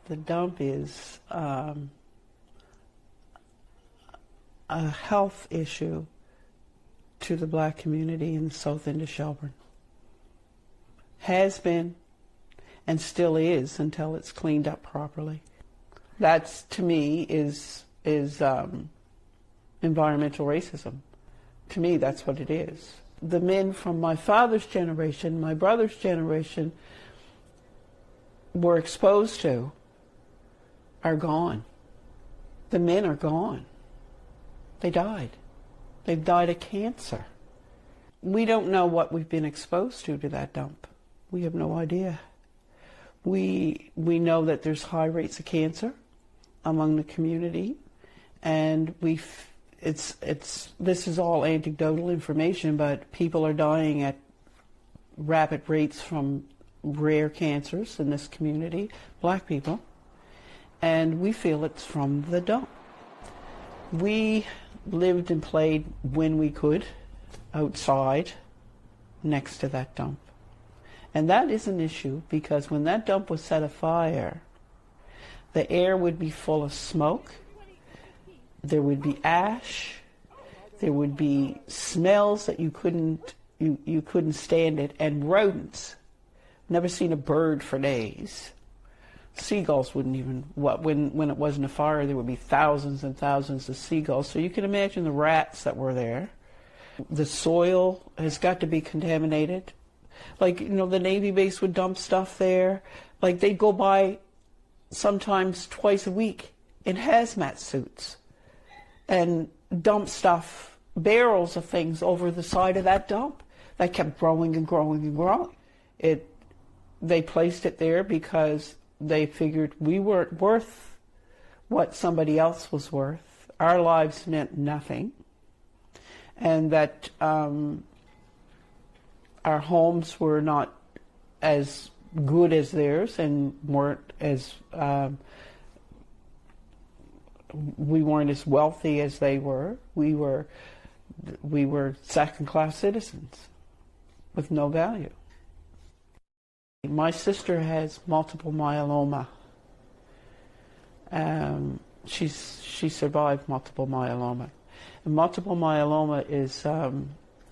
The dump is a health issue to the black community in the south end of Shelburne. Has been and still is until it's cleaned up properly. That's, to me, is environmental racism. To me, that's what it is. The men from my father's generation, my brother's generation, were exposed to are gone. The men are gone. They died. They've died of cancer. We don't know what we've been exposed to that dump. We have no idea. We know that there's high rates of cancer among the community, and this is all anecdotal information, but people are dying at rapid rates from rare cancers in this community, black people, and we feel it's from the dump. We lived and played when we could outside next to that dump. And that is an issue because when that dump was set afire, the air would be full of smoke, there would be ash, there would be smells that you couldn't stand it, and rodents. Never seen a bird for days. Seagulls wouldn't even, when it wasn't a fire, there would be thousands and thousands of seagulls. So you can imagine the rats that were there. The soil has got to be contaminated. Like, the Navy base would dump stuff there. Like, they'd go by sometimes twice a week in hazmat suits and dump stuff, barrels of things over the side of that dump. That kept growing and growing and growing. They placed it there because they figured we weren't worth what somebody else was worth. Our lives meant nothing. And that our homes were not as good as theirs and weren't as, we weren't as wealthy as they were. We were second-class citizens with no value. My sister has multiple myeloma. She survived multiple myeloma. And multiple myeloma is a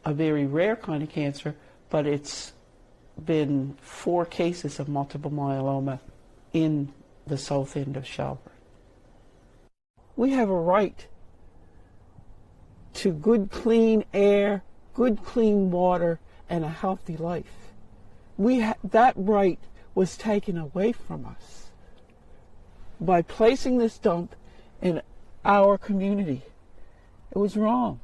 very rare kind of cancer, but it's been 4 cases of multiple myeloma in the south end of Shelburne. We have a right to good, clean air, good, clean water, and a healthy life. That right was taken away from us by placing this dump in our community. It was wrong.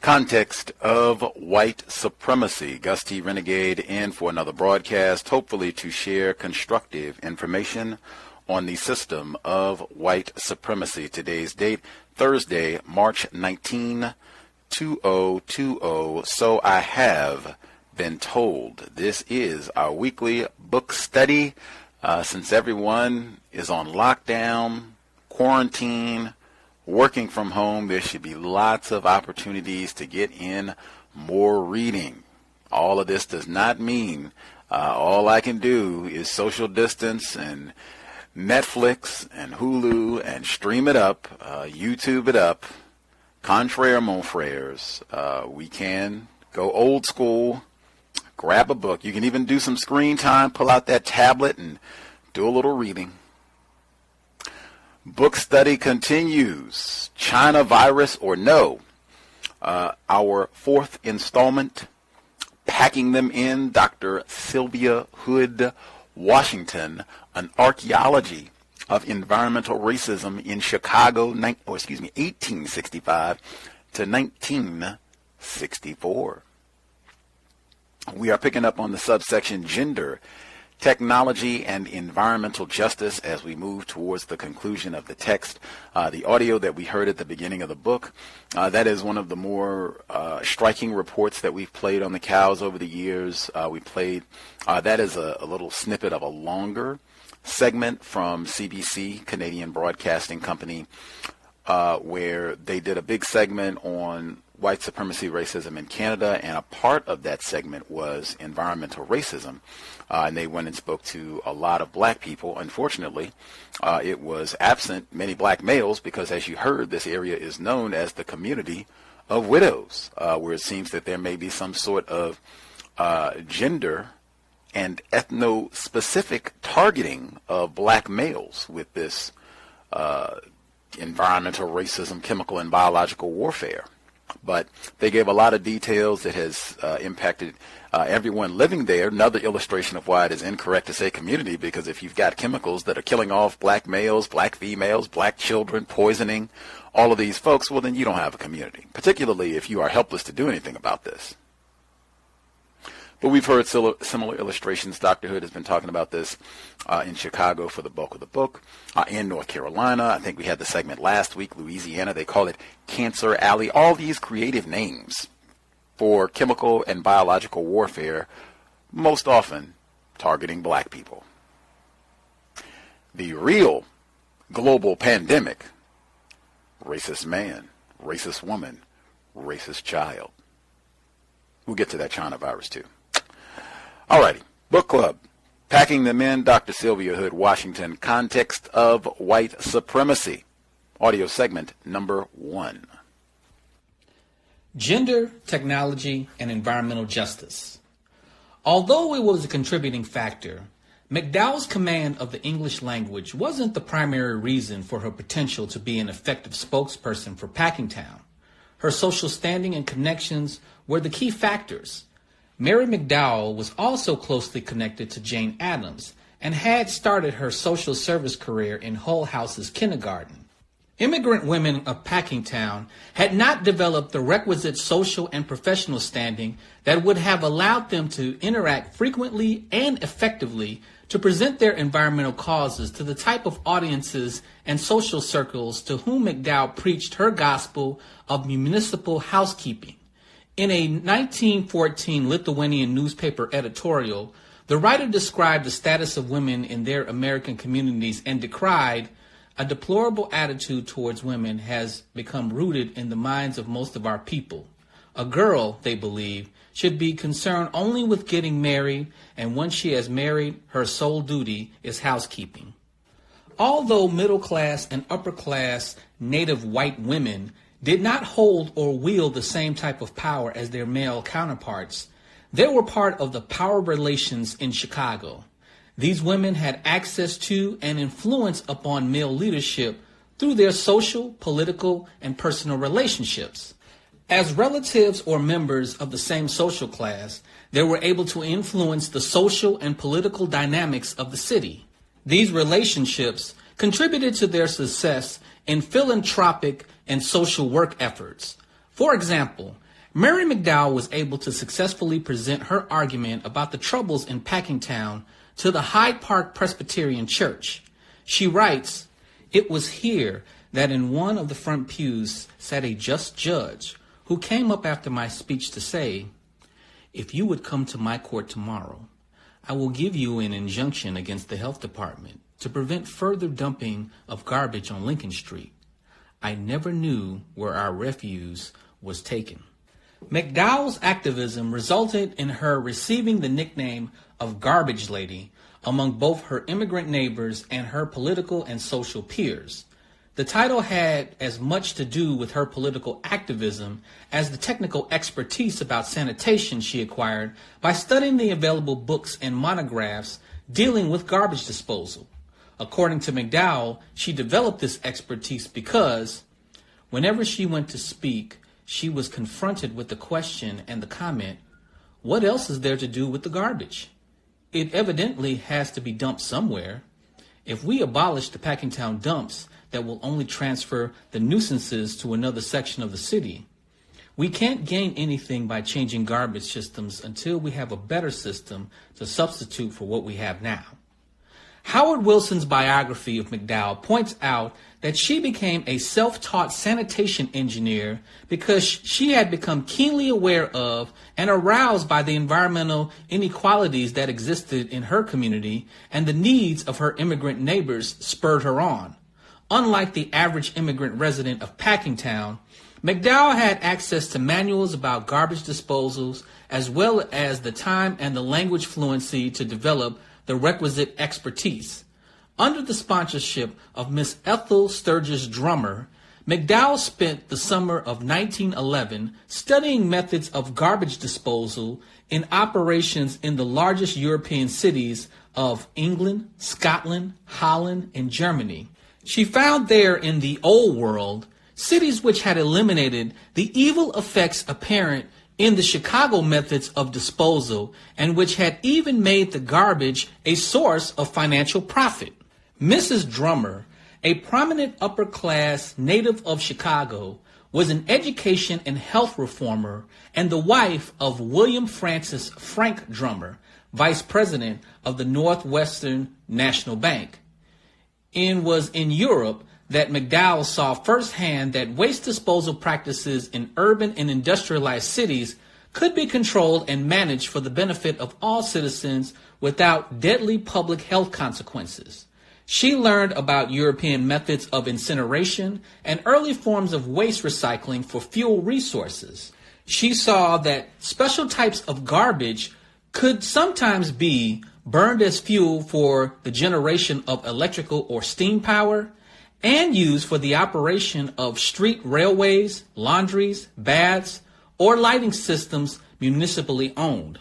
Context of White Supremacy. Gus T. Renegade in for another broadcast, hopefully to share constructive information on the system of white supremacy. Today's date, Thursday, March 19, 2020. So I have been told. This is our weekly book study. Since everyone is on lockdown, quarantine, working from home, there should be lots of opportunities to get in more reading. All of this does not mean all I can do is social distance and Netflix and Hulu and stream it up, YouTube it up. Contraire, mon frères. We can go old school, grab a book. You can even do some screen time, pull out that tablet and do a little reading. Book study continues. China virus or no? Our 4th installment, Packing Them In, Dr. Sylvia Hood Washington, an archaeology of environmental racism in Chicago, 1865 to 1964. We are picking up on the subsection gender, technology, and environmental justice as we move towards the conclusion of the text. The audio that we heard at the beginning of the book, that is one of the more striking reports that we've played on the cows over the years. That is a little snippet of a longer segment from CBC, Canadian Broadcasting Company, where they did a big segment on white supremacy racism in Canada, and a part of that segment was environmental racism. And they went and spoke to a lot of black people. Unfortunately, it was absent many black males because, as you heard, this area is known as the community of widows, where it seems that there may be some sort of gender and ethno-specific targeting of black males with this environmental racism, chemical and biological warfare. But they gave a lot of details that has impacted everyone living there. Another illustration of why it is incorrect to say community, because if you've got chemicals that are killing off black males, black females, black children, poisoning all of these folks, well, then you don't have a community, particularly if you are helpless to do anything about this. But we've heard similar illustrations. Dr. Hood has been talking about this in Chicago for the bulk of the book. In North Carolina, I think we had the segment last week, Louisiana, they call it Cancer Alley. All these creative names for chemical and biological warfare, most often targeting black people. The real global pandemic: racist man, racist woman, racist child. We'll get to that China virus too. Alrighty, book club. Packing Them In, Dr. Sylvia Hood, Washington, Context of White Supremacy. Audio segment number 1. Gender, technology, and environmental justice. Although it was a contributing factor, McDowell's command of the English language wasn't the primary reason for her potential to be an effective spokesperson for Packingtown. Her social standing and connections were the key factors. Mary McDowell was also closely connected to Jane Addams and had started her social service career in Hull House's kindergarten. Immigrant women of Packingtown had not developed the requisite social and professional standing that would have allowed them to interact frequently and effectively to present their environmental causes to the type of audiences and social circles to whom McDowell preached her gospel of municipal housekeeping. In a 1914 Lithuanian newspaper editorial, the writer described the status of women in their American communities and decried a deplorable attitude towards women has become rooted in the minds of most of our people. A girl, they believe, should be concerned only with getting married, and once she has married, her sole duty is housekeeping. Although middle-class and upper-class native white women did not hold or wield the same type of power as their male counterparts, they were part of the power relations in Chicago. These women had access to and influence upon male leadership through their social, political, and personal relationships. As relatives or members of the same social class, they were able to influence the social and political dynamics of the city. These relationships contributed to their success in philanthropic and social work efforts. For example, Mary McDowell was able to successfully present her argument about the troubles in Packingtown to the Hyde Park Presbyterian Church. She writes, "It was here that in one of the front pews sat a just judge who came up after my speech to say, 'If you would come to my court tomorrow, I will give you an injunction against the health department to prevent further dumping of garbage on Lincoln Street. I never knew where our refuse was taken.'" McDowell's activism resulted in her receiving the nickname of Garbage Lady among both her immigrant neighbors and her political and social peers. The title had as much to do with her political activism as the technical expertise about sanitation she acquired by studying the available books and monographs dealing with garbage disposal. According to McDowell, she developed this expertise because whenever she went to speak, she was confronted with the question and the comment, "What else is there to do with the garbage? It evidently has to be dumped somewhere. If we abolish the Packingtown dumps that will only transfer the nuisances to another section of the city, we can't gain anything by changing garbage systems until we have a better system to substitute for what we have now." Howard Wilson's biography of McDowell points out that she became a self-taught sanitation engineer because she had become keenly aware of and aroused by the environmental inequalities that existed in her community, and the needs of her immigrant neighbors spurred her on. unlike the average immigrant resident of Packingtown, McDowell had access to manuals about garbage disposals as well as the time and the language fluency to develop the requisite expertise. Under the sponsorship of Miss Ethel Sturgis Drummer, McDowell spent the summer of 1911 studying methods of garbage disposal in operations in the largest European cities of England, Scotland, Holland, and Germany. She found there in the Old World cities which had eliminated the evil effects apparent in the Chicago methods of disposal and which had even made the garbage a source of financial profit. Mrs. Drummer, a prominent upper-class native of Chicago, was an education and health reformer and the wife of William Francis Frank Drummer, vice president of the Northwestern National Bank. It was in Europe that McDowell saw firsthand that waste disposal practices in urban and industrialized cities could be controlled and managed for the benefit of all citizens without deadly public health consequences. She learned about European methods of incineration and early forms of waste recycling for fuel resources. She saw that special types of garbage could sometimes be burned as fuel for the generation of electrical or steam power and used for the operation of street railways, laundries, baths, or lighting systems municipally owned.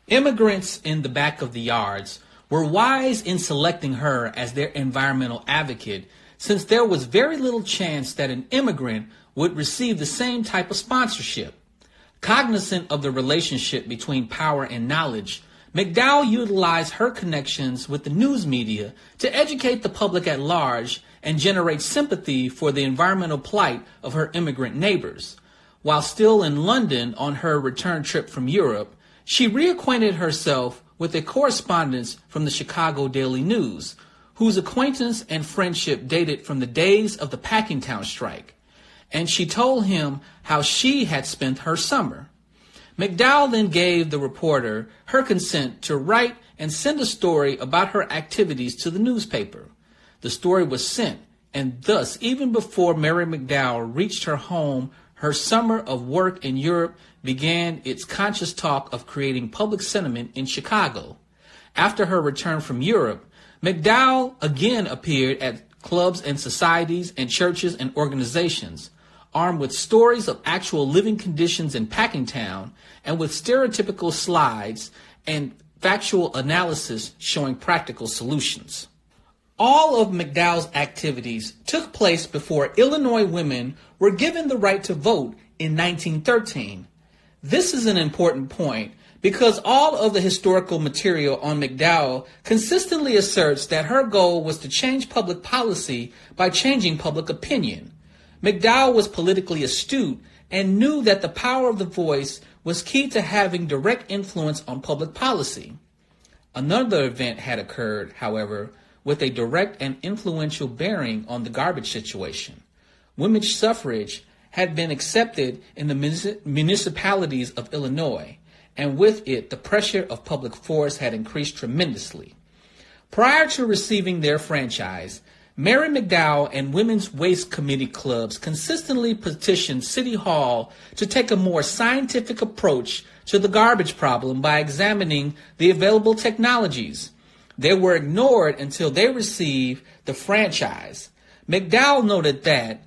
Immigrants in the back of the yards were wise in selecting her as their environmental advocate, since there was very little chance that an immigrant would receive the same type of sponsorship. Cognizant of the relationship between power and knowledge, McDowell utilized her connections with the news media to educate the public at large and generate sympathy for the environmental plight of her immigrant neighbors. While still in London on her return trip from Europe, she reacquainted herself with a correspondent from the Chicago Daily News, whose acquaintance and friendship dated from the days of the Packingtown strike, and she told him how she had spent her summer. McDowell then gave the reporter her consent to write and send a story about her activities to the newspaper. The story was sent, and thus, even before Mary McDowell reached her home, her summer of work in Europe began its conscious talk of creating public sentiment in Chicago. After her return from Europe, McDowell again appeared at clubs and societies and churches and organizations, armed with stories of actual living conditions in Packingtown and with stereotypical slides and factual analysis showing practical solutions. All of McDowell's activities took place before Illinois women were given the right to vote in 1913. This is an important point because all of the historical material on McDowell consistently asserts that her goal was to change public policy by changing public opinion. McDowell was politically astute and knew that the power of the voice was key to having direct influence on public policy. Another event had occurred, however, with a direct and influential bearing on the garbage situation. Women's suffrage had been accepted in the municipalities of Illinois, and with it, the pressure of public force had increased tremendously. Prior to receiving their franchise, Mary McDowell and Women's Waste Committee clubs consistently petitioned City Hall to take a more scientific approach to the garbage problem by examining the available technologies. They were ignored until they received the franchise. McDowell noted that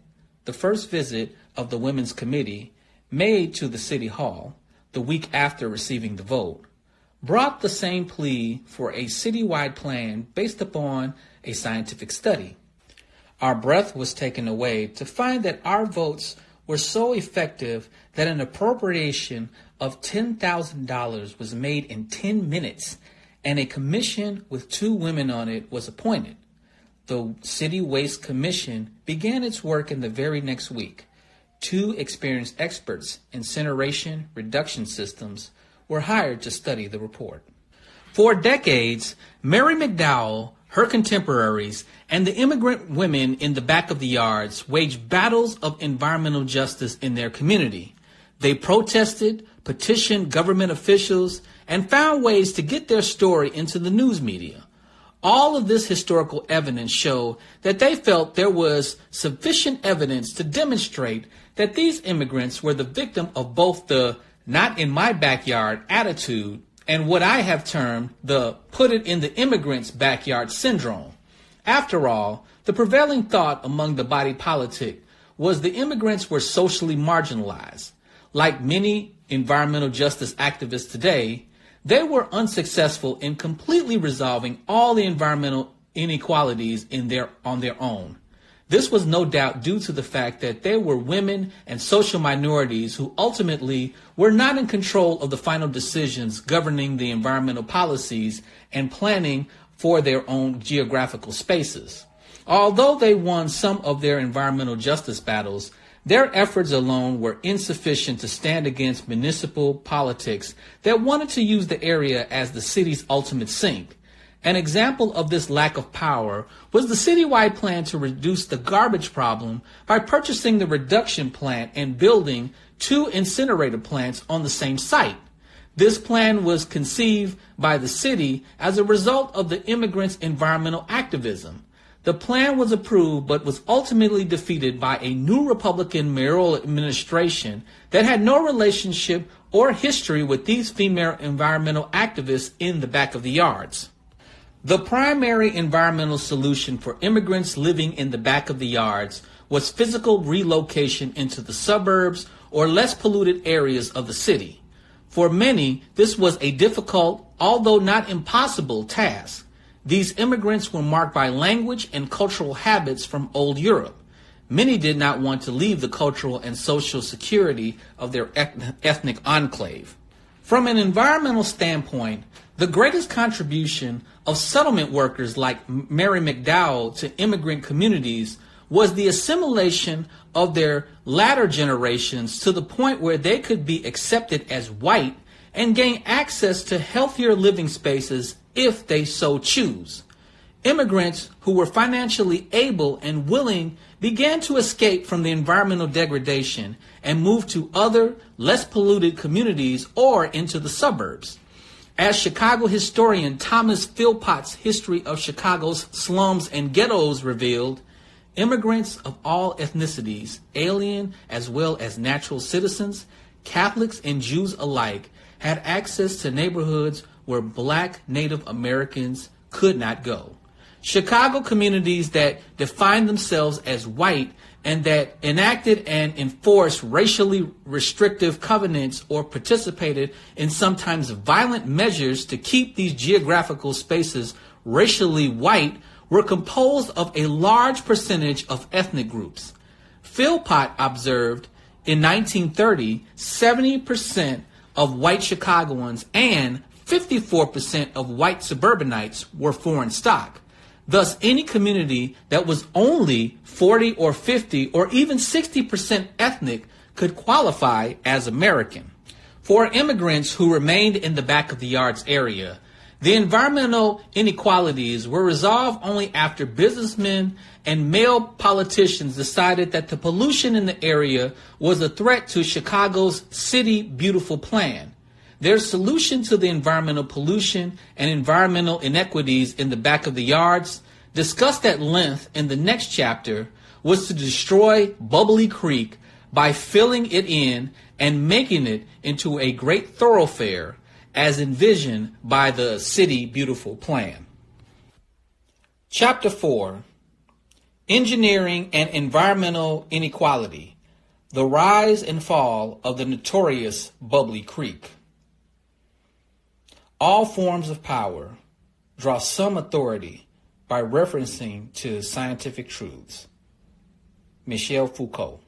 the first visit of the Women's Committee, made to the City Hall the week after receiving the vote, brought the same plea for a citywide plan based upon a scientific study. Our breath was taken away to find that our votes were so effective that an appropriation of $10,000 was made in 10 minutes, and a commission with 2 women on it was appointed. The City Waste Commission began its work in the very next week. 2 experienced experts in incineration reduction systems were hired to study the report. For decades, Mary McDowell, her contemporaries, and the immigrant women in the back of the yards waged battles of environmental justice in their community. They protested, petitioned government officials, and found ways to get their story into the news media. All of this historical evidence showed that they felt there was sufficient evidence to demonstrate that these immigrants were the victim of both the not in my backyard attitude and what I have termed the put it in the immigrant's backyard syndrome. After all, the prevailing thought among the body politic was the immigrants were socially marginalized. Like many environmental justice activists today, they were unsuccessful in completely resolving all the environmental inequalities on their own. This was no doubt due to the fact that they were women and social minorities who ultimately were not in control of the final decisions governing the environmental policies and planning for their own geographical spaces. Although they won some of their environmental justice battles, their efforts alone were insufficient to stand against municipal politics that wanted to use the area as the city's ultimate sink. An example of this lack of power was the citywide plan to reduce the garbage problem by purchasing the reduction plant and building 2 incinerator plants on the same site. This plan was conceived by the city as a result of the immigrants' environmental activism. The plan was approved but was ultimately defeated by a new Republican mayoral administration that had no relationship or history with these female environmental activists in the back of the yards. The primary environmental solution for immigrants living in the back of the yards was physical relocation into the suburbs or less polluted areas of the city. For many, this was a difficult, although not impossible, task. These immigrants were marked by language and cultural habits from old Europe. Many did not want to leave the cultural and social security of their ethnic enclave. From an environmental standpoint, the greatest contribution of settlement workers like Mary McDowell to immigrant communities was the assimilation of their latter generations to the point where they could be accepted as white and gain access to healthier living spaces if they so choose. Immigrants who were financially able and willing began to escape from the environmental degradation and move to other, less polluted communities or into the suburbs. As Chicago historian Thomas Philpott's History of Chicago's Slums and Ghettos revealed, immigrants of all ethnicities, alien as well as natural citizens, Catholics and Jews alike, had access to neighborhoods where Black Native Americans could not go. Chicago communities that defined themselves as white and that enacted and enforced racially restrictive covenants or participated in sometimes violent measures to keep these geographical spaces racially white were composed of a large percentage of ethnic groups. Philpott observed in 1930, 70% of white Chicagoans and 54% of white suburbanites were foreign stock. Thus, any community that was only 40 or 50 or even 60% ethnic could qualify as American. For immigrants who remained in the back of the yards area, the environmental inequalities were resolved only after businessmen and male politicians decided that the pollution in the area was a threat to Chicago's City Beautiful plan. Their solution to the environmental pollution and environmental inequities in the back of the yards, discussed at length in the next chapter, was to destroy Bubbly Creek by filling it in and making it into a great thoroughfare as envisioned by the City Beautiful plan. Chapter 4, Engineering and Environmental Inequality, the Rise and Fall of the Notorious Bubbly Creek. All forms of power draw some authority by referencing to scientific truths. Michel Foucault.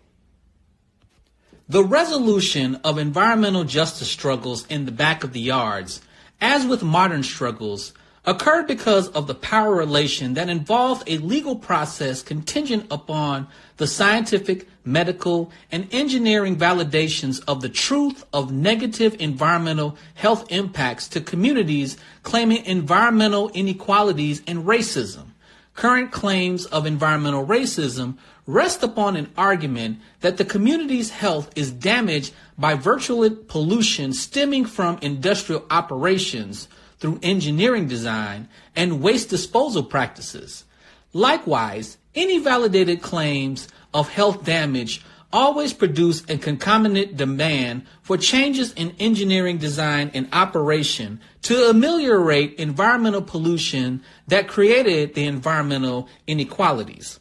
The resolution of environmental justice struggles in the back of the yards, as with modern struggles, occurred because of the power relation that involved a legal process contingent upon the scientific, medical, and engineering validations of the truth of negative environmental health impacts to communities claiming environmental inequalities and racism. Current claims of environmental racism rest upon an argument that the community's health is damaged by virulent pollution stemming from industrial operations, through engineering design and waste disposal practices. Likewise, any validated claims of health damage always produce a concomitant demand for changes in engineering design and operation to ameliorate environmental pollution that created the environmental inequalities.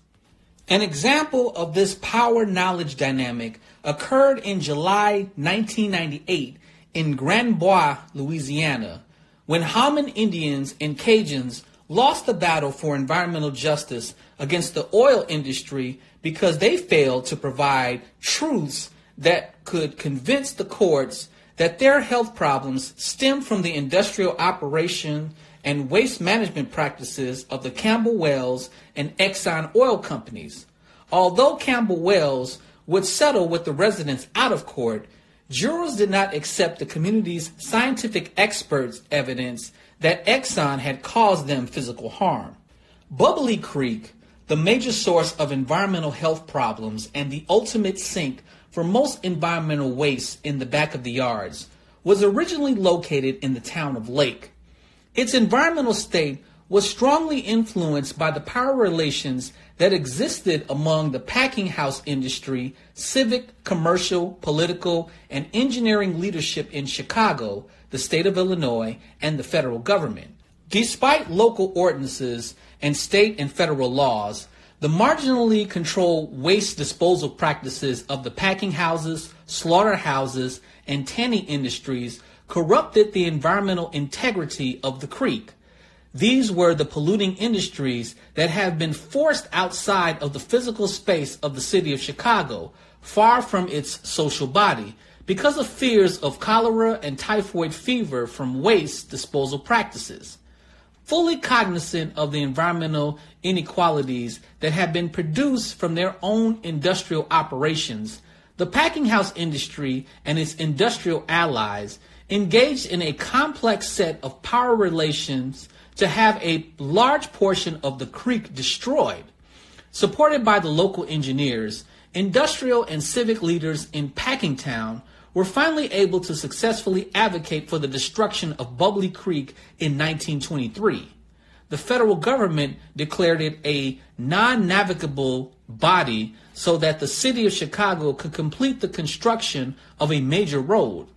An example of this power-knowledge dynamic occurred in July 1998 in Grand Bois, Louisiana, when Haman Indians and Cajuns lost the battle for environmental justice against the oil industry because they failed to provide truths that could convince the courts that their health problems stem from the industrial operation and waste management practices of the Campbell-Wells and Exxon oil companies. Although Campbell-Wells would settle with the residents out of court, jurors did not accept the community's scientific experts' evidence that Exxon had caused them physical harm. Bubbly Creek, the major source of environmental health problems and the ultimate sink for most environmental waste in the back of the yards, was originally located in the town of Lake. Its environmental state was strongly influenced by the power relations that existed among the packing house industry, civic, commercial, political, and engineering leadership in Chicago, the state of Illinois, and the federal government. Despite local ordinances and state and federal laws, the marginally controlled waste disposal practices of the packing houses, slaughterhouses, and tanning industries corrupted the environmental integrity of the creek. These were the polluting industries that have been forced outside of the physical space of the city of Chicago, far from its social body, because of fears of cholera and typhoid fever from waste disposal practices. Fully cognizant of the environmental inequalities that have been produced from their own industrial operations, the packing house industry and its industrial allies engaged in a complex set of power relations to have a large portion of the creek destroyed. Supported by the local engineers, industrial and civic leaders in Packingtown were finally able to successfully advocate for the destruction of Bubbly Creek in 1923. The federal government declared it a non-navigable body so that the city of Chicago could complete the construction of a major road.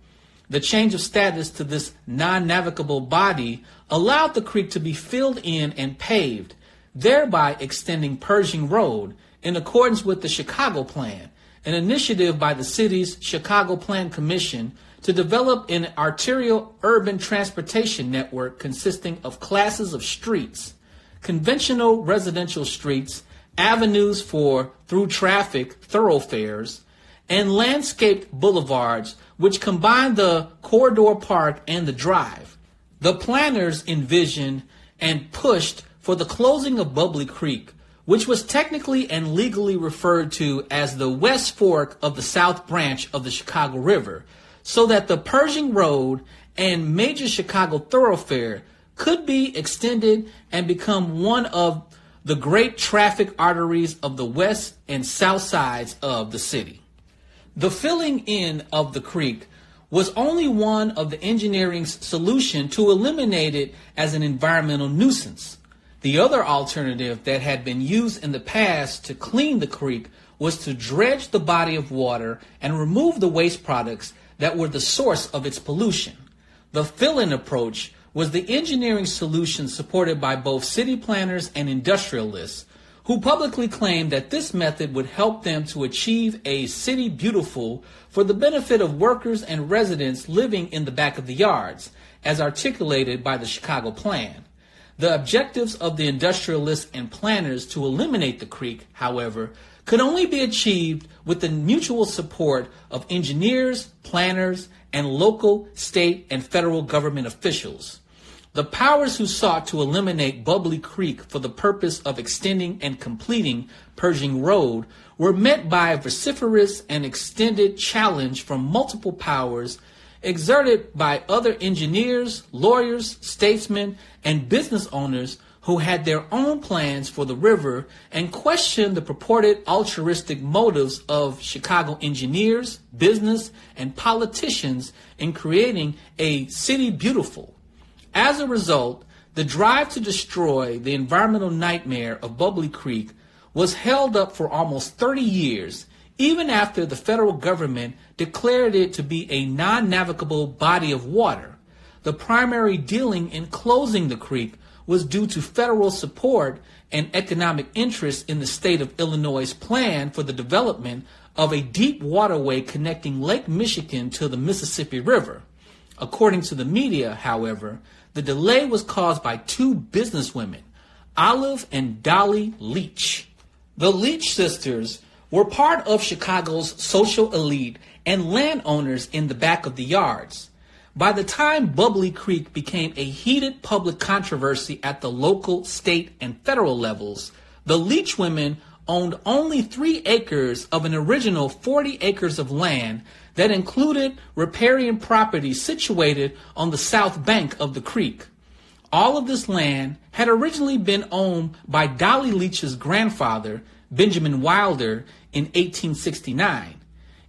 The change of status to this non-navigable body allowed the creek to be filled in and paved, thereby extending Pershing Road in accordance with the Chicago Plan, an initiative by the city's Chicago Plan Commission to develop an arterial urban transportation network consisting of classes of streets, conventional residential streets, avenues for through traffic thoroughfares, and landscaped boulevards which combine the corridor park and the drive. The planners envisioned and pushed for the closing of Bubbly Creek, which was technically and legally referred to as the West Fork of the South Branch of the Chicago River, so that the Pershing Road and major Chicago thoroughfare could be extended and become one of the great traffic arteries of the west and south sides of the city. The filling in of the creek was only one of the engineering's solution to eliminate it as an environmental nuisance. The other alternative that had been used in the past to clean the creek was to dredge the body of water and remove the waste products that were the source of its pollution. The fill-in approach was the engineering solution supported by both city planners and industrialists, who publicly claimed that this method would help them to achieve a city beautiful for the benefit of workers and residents living in the back of the yards, as articulated by the Chicago Plan. The objectives of the industrialists and planners to eliminate the creek, however, could only be achieved with the mutual support of engineers, planners, and local, state, and federal government officials. The powers who sought to eliminate Bubbly Creek for the purpose of extending and completing Pershing Road were met by a vociferous and extended challenge from multiple powers exerted by other engineers, lawyers, statesmen, and business owners who had their own plans for the river and questioned the purported altruistic motives of Chicago engineers, business, and politicians in creating a city beautiful. As a result, the drive to destroy the environmental nightmare of Bubbly Creek was held up for almost 30 years, even after the federal government declared it to be a non-navigable body of water. The primary dealing in closing the creek was due to federal support and economic interest in the state of Illinois' plan for the development of a deep waterway connecting Lake Michigan to the Mississippi River. According to the media, however, the delay was caused by two businesswomen, Olive and Dolly Leach. The Leach sisters were part of Chicago's social elite and landowners in the back of the yards. By the time Bubbly Creek became a heated public controversy at the local, state, and federal levels, the Leach women owned only 3 acres of an original 40 acres of land that included riparian property situated on the south bank of the creek. All of this land had originally been owned by Dolly Leach's grandfather, Benjamin Wilder, in 1869.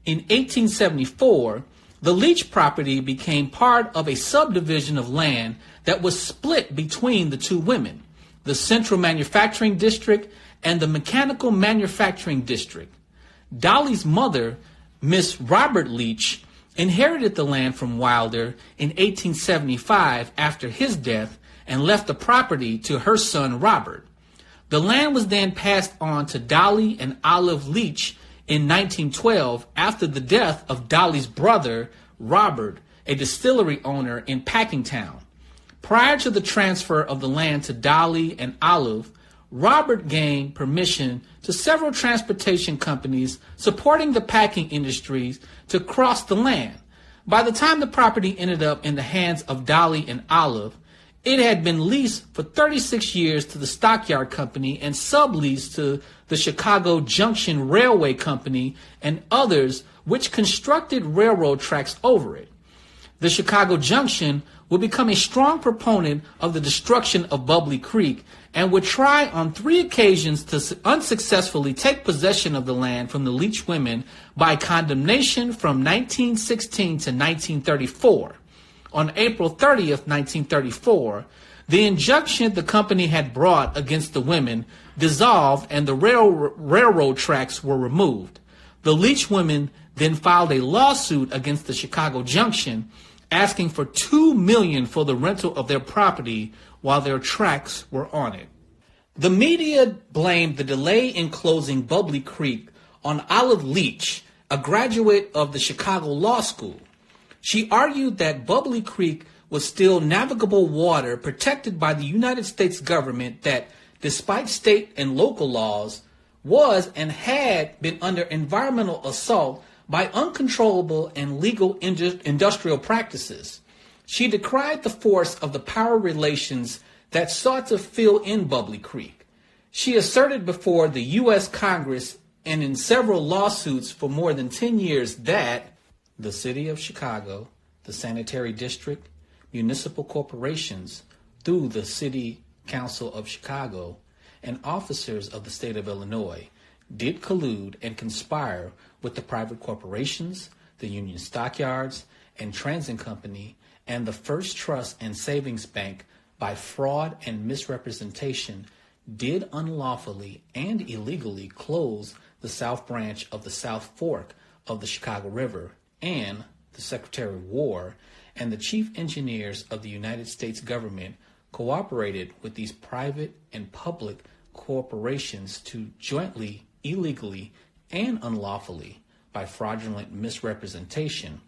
In 1874, the Leach property became part of a subdivision of land that was split between the two women, the Central Manufacturing District and the Mechanical Manufacturing District. Dolly's mother, Miss Robert Leach, inherited the land from Wilder in 1875 after his death and left the property to her son Robert. The land was then passed on to Dolly and Olive Leach in 1912 after the death of Dolly's brother, Robert, a distillery owner in Packingtown. Prior to the transfer of the land to Dolly and Olive, Robert gained permission to several transportation companies supporting the packing industries to cross the land. By the time the property ended up in the hands of Dolly and Olive, it had been leased for 36 years to the Stockyard Company and subleased to the Chicago Junction Railway Company and others, which constructed railroad tracks over it. The Chicago Junction would become a strong proponent of the destruction of Bubbly Creek and would try on 3 occasions to unsuccessfully take possession of the land from the Leach women by condemnation from 1916 to 1934. On April 30th, 1934, the injunction the company had brought against the women dissolved and the railroad tracks were removed. The Leach women then filed a lawsuit against the Chicago Junction, asking for $2 million for the rental of their property while their tracks were on it. The media blamed the delay in closing Bubbly Creek on Olive Leach, a graduate of the Chicago Law School. She argued that Bubbly Creek was still navigable water protected by the United States government that, despite state and local laws, was and had been under environmental assault by uncontrollable and legal industrial practices. She decried the force of the power relations that sought to fill in Bubbly Creek. She asserted before the U.S. Congress and in several lawsuits for more than 10 years that the City of Chicago, the Sanitary District, municipal corporations, through the City Council of Chicago, and officers of the state of Illinois did collude and conspire with the private corporations, the Union Stockyards and Transit Company, and the First Trust and Savings Bank by fraud and misrepresentation did unlawfully and illegally close the South Branch of the South Fork of the Chicago River, and the Secretary of War and the chief engineers of the United States government cooperated with these private and public corporations to jointly, illegally, and unlawfully, by fraudulent misrepresentation,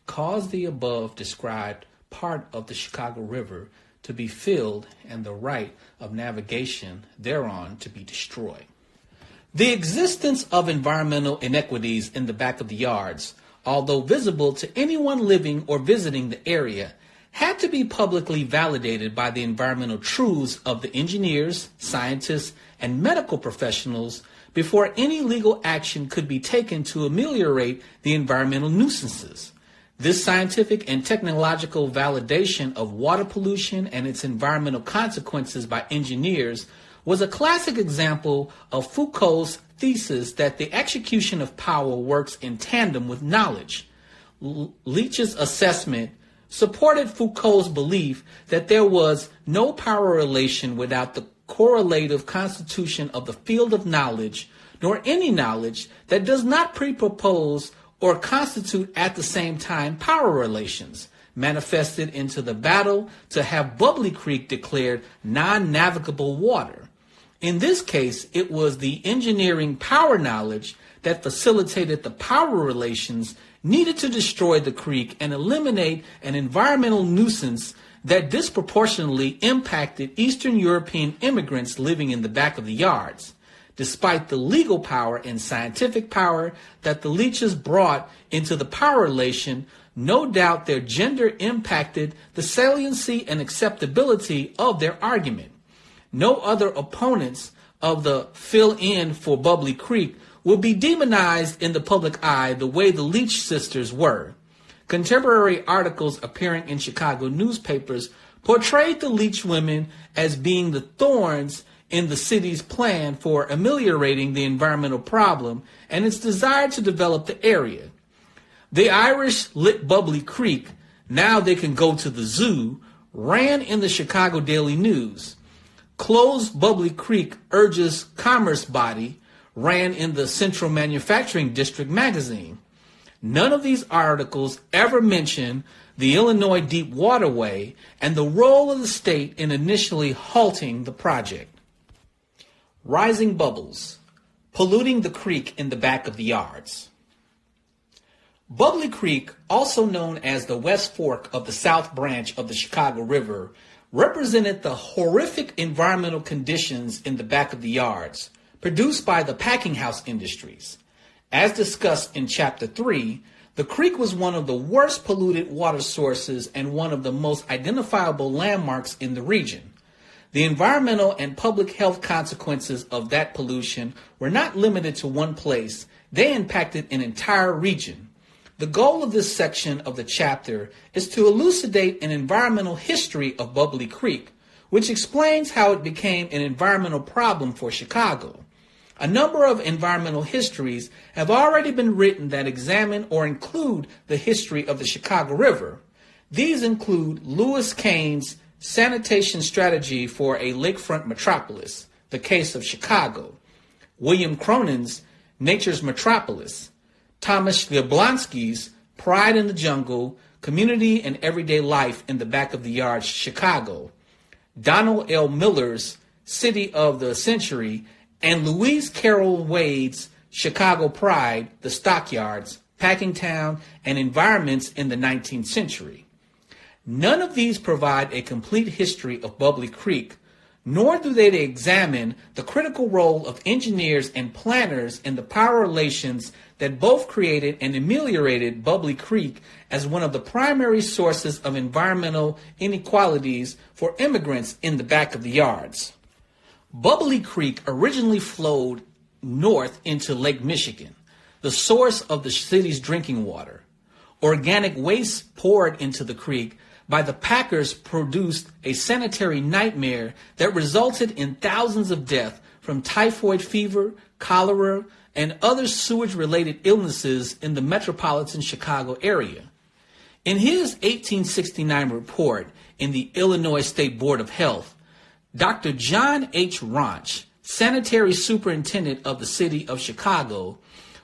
cause the above described part of the Chicago River to be filled and the right of navigation thereon to be destroyed. The existence of environmental inequities in the back of the yards, although visible to anyone living or visiting the area, had to be publicly validated by the environmental truths of the engineers, scientists, and medical professionals before any legal action could be taken to ameliorate the environmental nuisances. This scientific and technological validation of water pollution and its environmental consequences by engineers was a classic example of Foucault's thesis that the execution of power works in tandem with knowledge. Leach's assessment supported Foucault's belief that there was no power relation without the correlative constitution of the field of knowledge, nor any knowledge that does not presuppose or constitute at the same time power relations, manifested into the battle to have Bubbly Creek declared non-navigable water. In this case, it was the engineering power knowledge that facilitated the power relations needed to destroy the creek and eliminate an environmental nuisance that disproportionately impacted Eastern European immigrants living in the back of the yards. Despite the legal power and scientific power that the leeches brought into the power relation, no doubt their gender impacted the saliency and acceptability of their argument. No other opponents of the fill-in for Bubbly Creek would be demonized in the public eye the way the Leach sisters were. Contemporary articles appearing in Chicago newspapers portrayed the Leach women as being the thorns in the city's plan for ameliorating the environmental problem and its desire to develop the area. The Irish lit Bubbly Creek, now they can go to the zoo, ran in the Chicago Daily News. Closed Bubbly Creek urges commerce body, ran in the Central Manufacturing District magazine. None of these articles ever mention the Illinois Deep Waterway and the role of the state in initially halting the project. Rising bubbles, polluting the creek in the back of the yards. Bubbly Creek, also known as the West Fork of the South Branch of the Chicago River, represented the horrific environmental conditions in the back of the yards, produced by the packing house industries. As discussed in Chapter 3, the creek was one of the worst polluted water sources and one of the most identifiable landmarks in the region. The environmental and public health consequences of that pollution were not limited to one place. They impacted an entire region. The goal of this section of the chapter is to elucidate an environmental history of Bubbly Creek, which explains how it became an environmental problem for Chicago. A number of environmental histories have already been written that examine or include the history of the Chicago River. These include Lewis Kane's Sanitation Strategy for a Lakefront Metropolis, The Case of Chicago, William Cronin's Nature's Metropolis, Thomas Jablonski's Pride in the Jungle, Community and Everyday Life in the Back of the Yards, Chicago, Donald L. Miller's City of the Century, and Louise Carroll Wade's Chicago Pride, the Stockyards, Packingtown, and Environments in the 19th Century. None of these provide a complete history of Bubbly Creek, nor do they examine the critical role of engineers and planners in the power relations that both created and ameliorated Bubbly Creek as one of the primary sources of environmental inequalities for immigrants in the back of the yards. Bubbly Creek originally flowed north into Lake Michigan, the source of the city's drinking water. Organic waste poured into the creek by the packers produced a sanitary nightmare that resulted in thousands of deaths from typhoid fever, cholera, and other sewage-related illnesses in the metropolitan Chicago area. In his 1869 report in the Illinois State Board of Health, Dr. John H. Raunch, sanitary superintendent of the city of Chicago,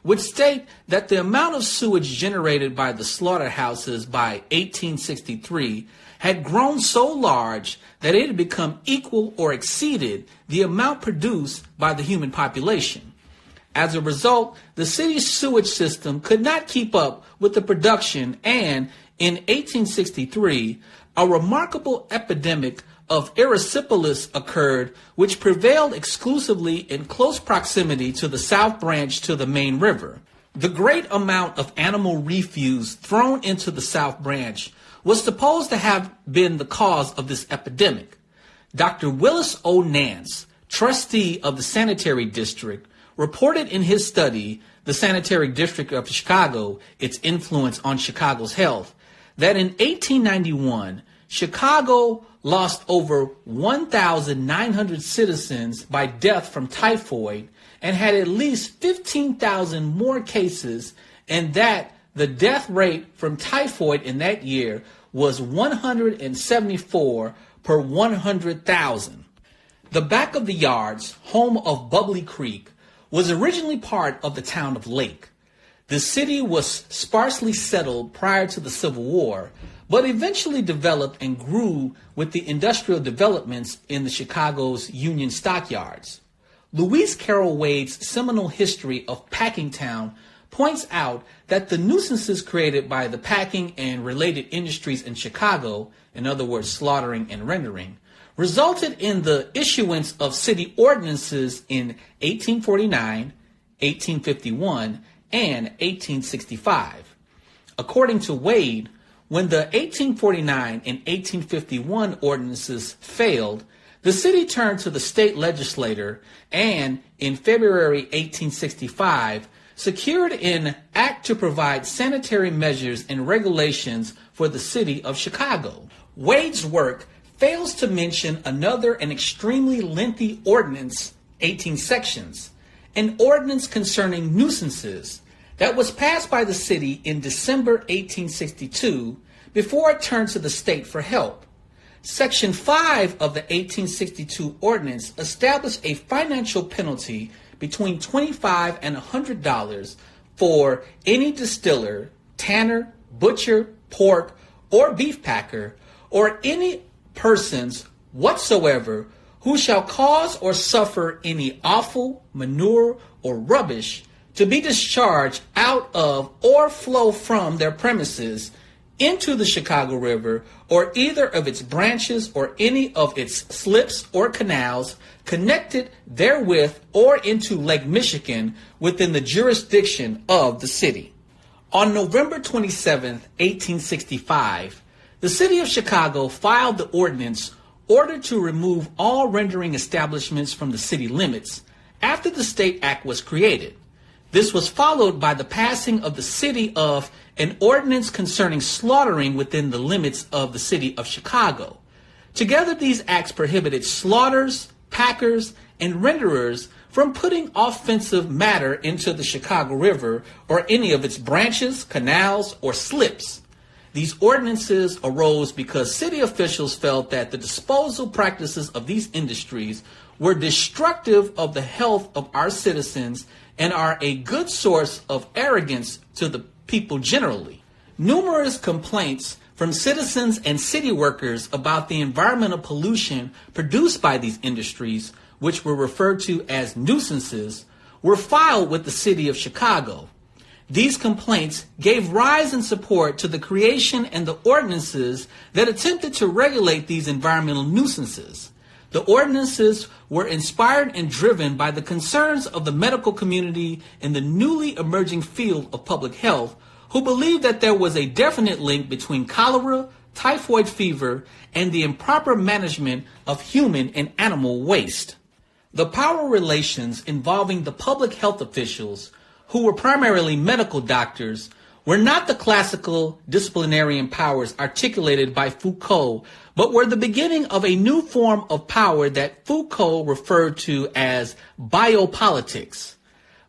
would state that the amount of sewage generated by the slaughterhouses by 1863 had grown so large that it had become equal or exceeded the amount produced by the human population. As a result, the city's sewage system could not keep up with the production, and in 1863, a remarkable epidemic of erysipelas occurred, which prevailed exclusively in close proximity to the South Branch to the main river. The great amount of animal refuse thrown into the South Branch was supposed to have been the cause of this epidemic. Dr. Willis O. Nance, trustee of the sanitary district, reported in his study, The Sanitary District of Chicago, Its Influence on Chicago's Health, that in 1891, Chicago lost over 1,900 citizens by death from typhoid and had at least 15,000 more cases, and that the death rate from typhoid in that year was 174 per 100,000. The back of the yards, home of Bubbly Creek, was originally part of the town of Lake. The city was sparsely settled prior to the Civil War, but eventually developed and grew with the industrial developments in the Chicago's Union Stockyards. Louise Carroll Wade's seminal history of Packingtown points out that the nuisances created by the packing and related industries in Chicago, in other words, slaughtering and rendering, resulted in the issuance of city ordinances in 1849, 1851, and 1865. According to Wade, when the 1849 and 1851 ordinances failed, the city turned to the state legislature and, in February 1865, secured an act to provide sanitary measures and regulations for the city of Chicago. Wade's work fails to mention another and extremely lengthy ordinance, 18 sections, an ordinance concerning nuisances that was passed by the city in December 1862 before it turned to the state for help. Section 5 of the 1862 ordinance established a financial penalty between $25 and $100 for any distiller, tanner, butcher, pork, or beef packer, or any persons whatsoever who shall cause or suffer any offal, manure, or rubbish to be discharged out of or flow from their premises into the Chicago River or either of its branches or any of its slips or canals connected therewith or into Lake Michigan within the jurisdiction of the city. On November 27, 1865, the city of Chicago filed the ordinance ordered to remove all rendering establishments from the city limits after the State Act was created. This was followed by the passing of the city of an ordinance concerning slaughtering within the limits of the city of Chicago. Together, these acts prohibited slaughters, packers, and renderers from putting offensive matter into the Chicago River or any of its branches, canals, or slips. These ordinances arose because city officials felt that the disposal practices of these industries were destructive of the health of our citizens and are a good source of arrogance to the people generally. Numerous complaints from citizens and city workers about the environmental pollution produced by these industries, which were referred to as nuisances, were filed with the city of Chicago. These complaints gave rise in support to the creation and the ordinances that attempted to regulate these environmental nuisances. The ordinances were inspired and driven by the concerns of the medical community in the newly emerging field of public health, who believed that there was a definite link between cholera, typhoid fever, and the improper management of human and animal waste. The power relations involving the public health officials, who were primarily medical doctors, were not the classical disciplinarian powers articulated by Foucault, but were the beginning of a new form of power that Foucault referred to as biopolitics.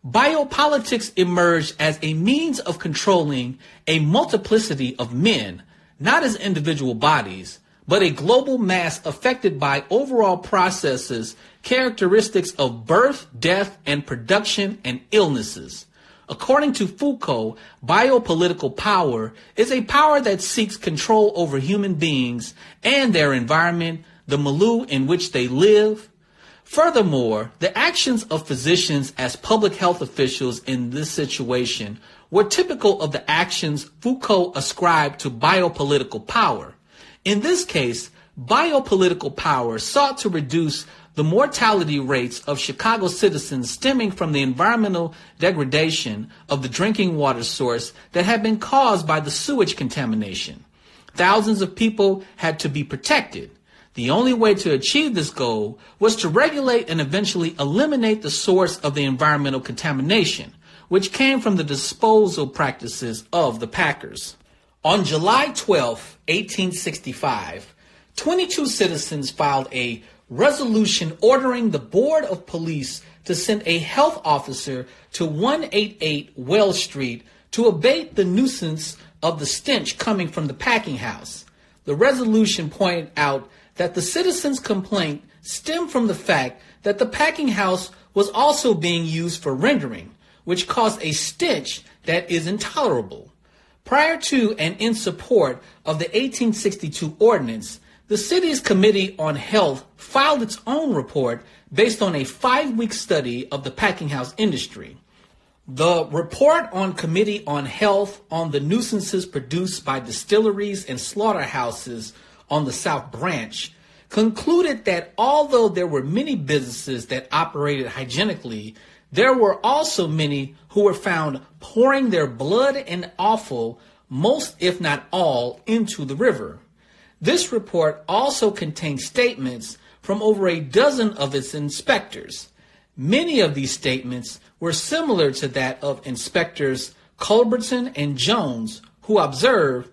Biopolitics emerged as a means of controlling a multiplicity of men, not as individual bodies, but a global mass affected by overall processes, characteristics of birth, death, and production, and illnesses. According to Foucault, biopolitical power is a power that seeks control over human beings and their environment, the milieu in which they live. Furthermore, the actions of physicians as public health officials in this situation were typical of the actions Foucault ascribed to biopolitical power. In this case, biopolitical power sought to reduce the mortality rates of Chicago citizens stemming from the environmental degradation of the drinking water source that had been caused by the sewage contamination. Thousands of people had to be protected. The only way to achieve this goal was to regulate and eventually eliminate the source of the environmental contamination, which came from the disposal practices of the packers. On July 12, 1865, 22 citizens filed a resolution ordering the Board of Police to send a health officer to 188 Wells Street to abate the nuisance of the stench coming from the packing house. The resolution pointed out that the citizens' complaint stemmed from the fact that the packing house was also being used for rendering, which caused a stench that is intolerable. Prior to and in support of the 1862 ordinance, the city's Committee on Health filed its own report based on a 5-week study of the packing house industry. The report on Committee on Health on the nuisances produced by distilleries and slaughterhouses on the South Branch concluded that although there were many businesses that operated hygienically, there were also many who were found pouring their blood and offal, most if not all, into the river. This report also contained statements from over a dozen of its inspectors. Many of these statements were similar to that of Inspectors Culbertson and Jones, who observed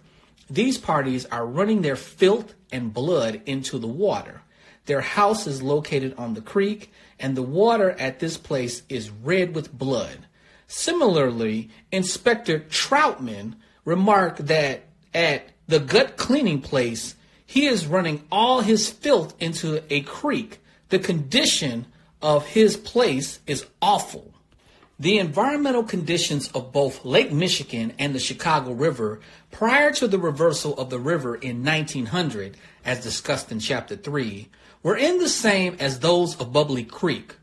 these parties are running their filth and blood into the water. Their house is located on the creek, and the water at this place is red with blood. Similarly, Inspector Troutman remarked that at the gut cleaning place, he is running all his filth into a creek. The condition of his place is awful. The environmental conditions of both Lake Michigan and the Chicago River prior to the reversal of the river in 1900, as discussed in Chapter 3, were in the same as those of Bubbly Creek.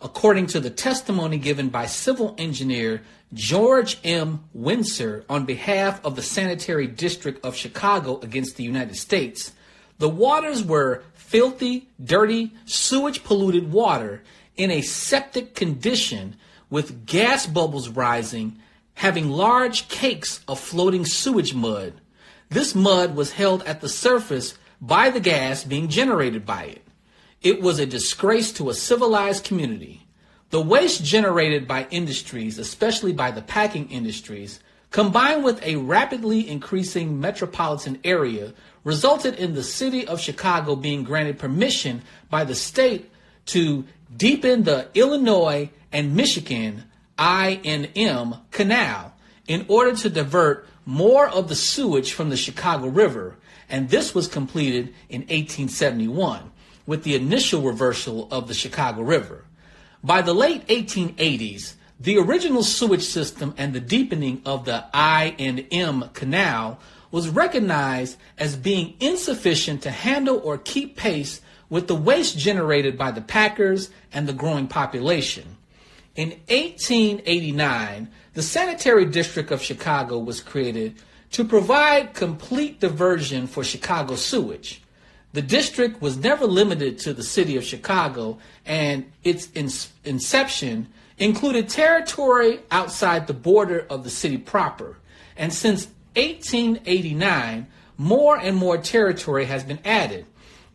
According to the testimony given by civil engineer George M. Windsor on behalf of the Sanitary District of Chicago against the United States, the waters were filthy, dirty, sewage-polluted water in a septic condition with gas bubbles rising, having large cakes of floating sewage mud. This mud was held at the surface by the gas being generated by it. It was a disgrace to a civilized community. The waste generated by industries, especially by the packing industries, combined with a rapidly increasing metropolitan area, resulted in the city of Chicago being granted permission by the state to deepen the Illinois and Michigan I&M Canal in order to divert more of the sewage from the Chicago River, and this was completed in 1871 with the initial reversal of the Chicago River. By the late 1880s, the original sewage system and the deepening of the I&M Canal was recognized as being insufficient to handle or keep pace with the waste generated by the packers and the growing population. In 1889, the Sanitary District of Chicago was created to provide complete diversion for Chicago sewage. The district was never limited to the city of Chicago, and its inception included territory outside the border of the city proper. And since 1889, more and more territory has been added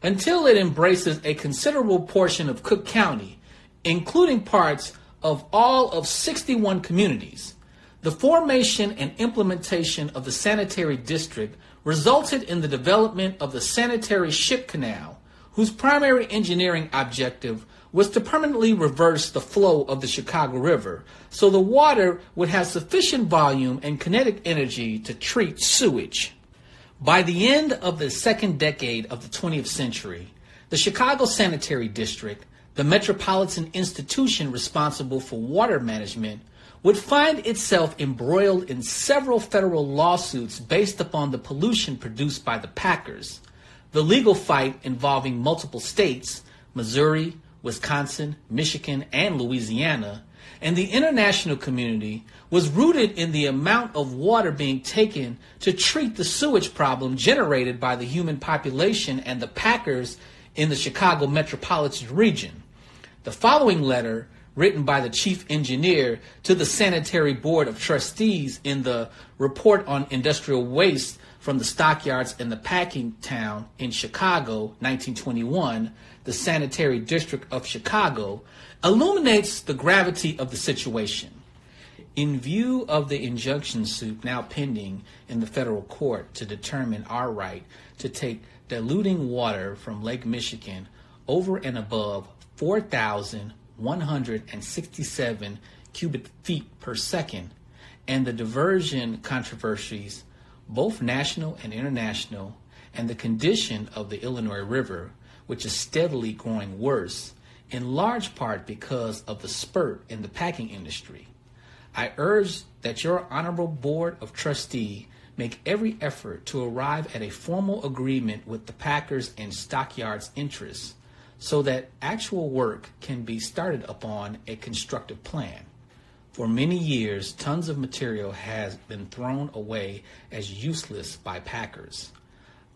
until it embraces a considerable portion of Cook County, including parts of all of 61 communities. The formation and implementation of the sanitary district resulted in the development of the sanitary ship canal, whose primary engineering objective was to permanently reverse the flow of the Chicago River so the water would have sufficient volume and kinetic energy to treat sewage. By the end of the second decade of the 20th century, the Chicago Sanitary District, the metropolitan institution responsible for water management, would find itself embroiled in several federal lawsuits based upon the pollution produced by the packers. The legal fight involving multiple states, Missouri, Wisconsin, Michigan, and Louisiana, and the international community was rooted in the amount of water being taken to treat the sewage problem generated by the human population and the packers in the Chicago metropolitan region. The following letter, written by the chief engineer to the Sanitary Board of Trustees in the Report on Industrial Waste from the Stockyards in the Packing Town in Chicago, 1921, the Sanitary District of Chicago, illuminates the gravity of the situation. In view of the injunction suit now pending in the federal court to determine our right to take diluting water from Lake Michigan over and above 4,167 cubic feet per second, and the diversion controversies, both national and international, and the condition of the Illinois River, which is steadily growing worse, in large part because of the spurt in the packing industry. I urge that your Honorable Board of Trustees make every effort to arrive at a formal agreement with the packers and stockyards' interests so that actual work can be started upon a constructive plan. For many years, tons of material has been thrown away as useless by packers.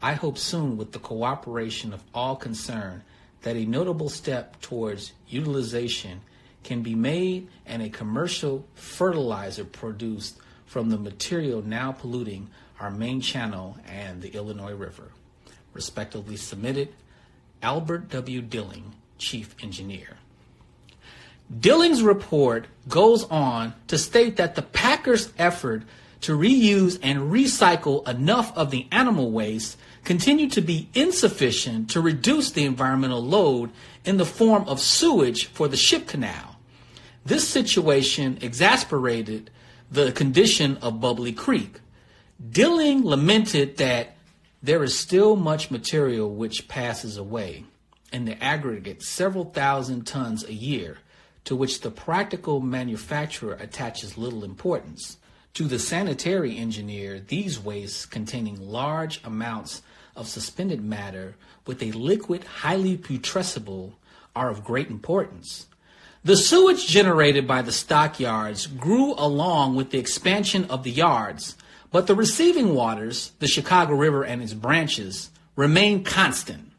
I hope soon, with the cooperation of all concerned, that a notable step towards utilization can be made and a commercial fertilizer produced from the material now polluting our main channel and the Illinois River. Respectively submitted, Albert W. Dilling, Chief Engineer. Dilling's report goes on to state that the packers' effort to reuse and recycle enough of the animal waste continued to be insufficient to reduce the environmental load in the form of sewage for the ship canal. This situation exasperated the condition of Bubbly Creek. Dilling lamented that there is still much material which passes away, in the aggregate several thousand tons a year, to which the practical manufacturer attaches little importance. To the sanitary engineer, these wastes containing large amounts of suspended matter with a liquid highly putrescible are of great importance. The sewage generated by the stockyards grew along with the expansion of the yards, but the receiving waters, the Chicago River and its branches, remained constant.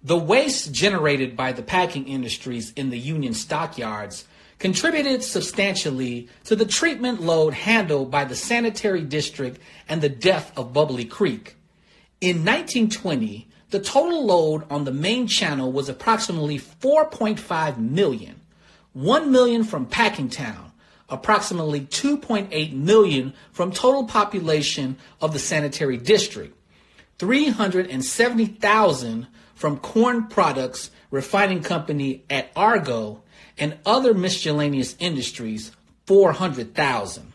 The waste generated by the packing industries in the Union stockyards contributed substantially to the treatment load handled by the sanitary district and the death of Bubbly Creek. In 1920, the total load on the main channel was approximately 4.5 million, 1 million from Packingtown, approximately 2.8 million from total population of the sanitary district, 370,000 from corn products refining company at Argo and other miscellaneous industries, 400,000.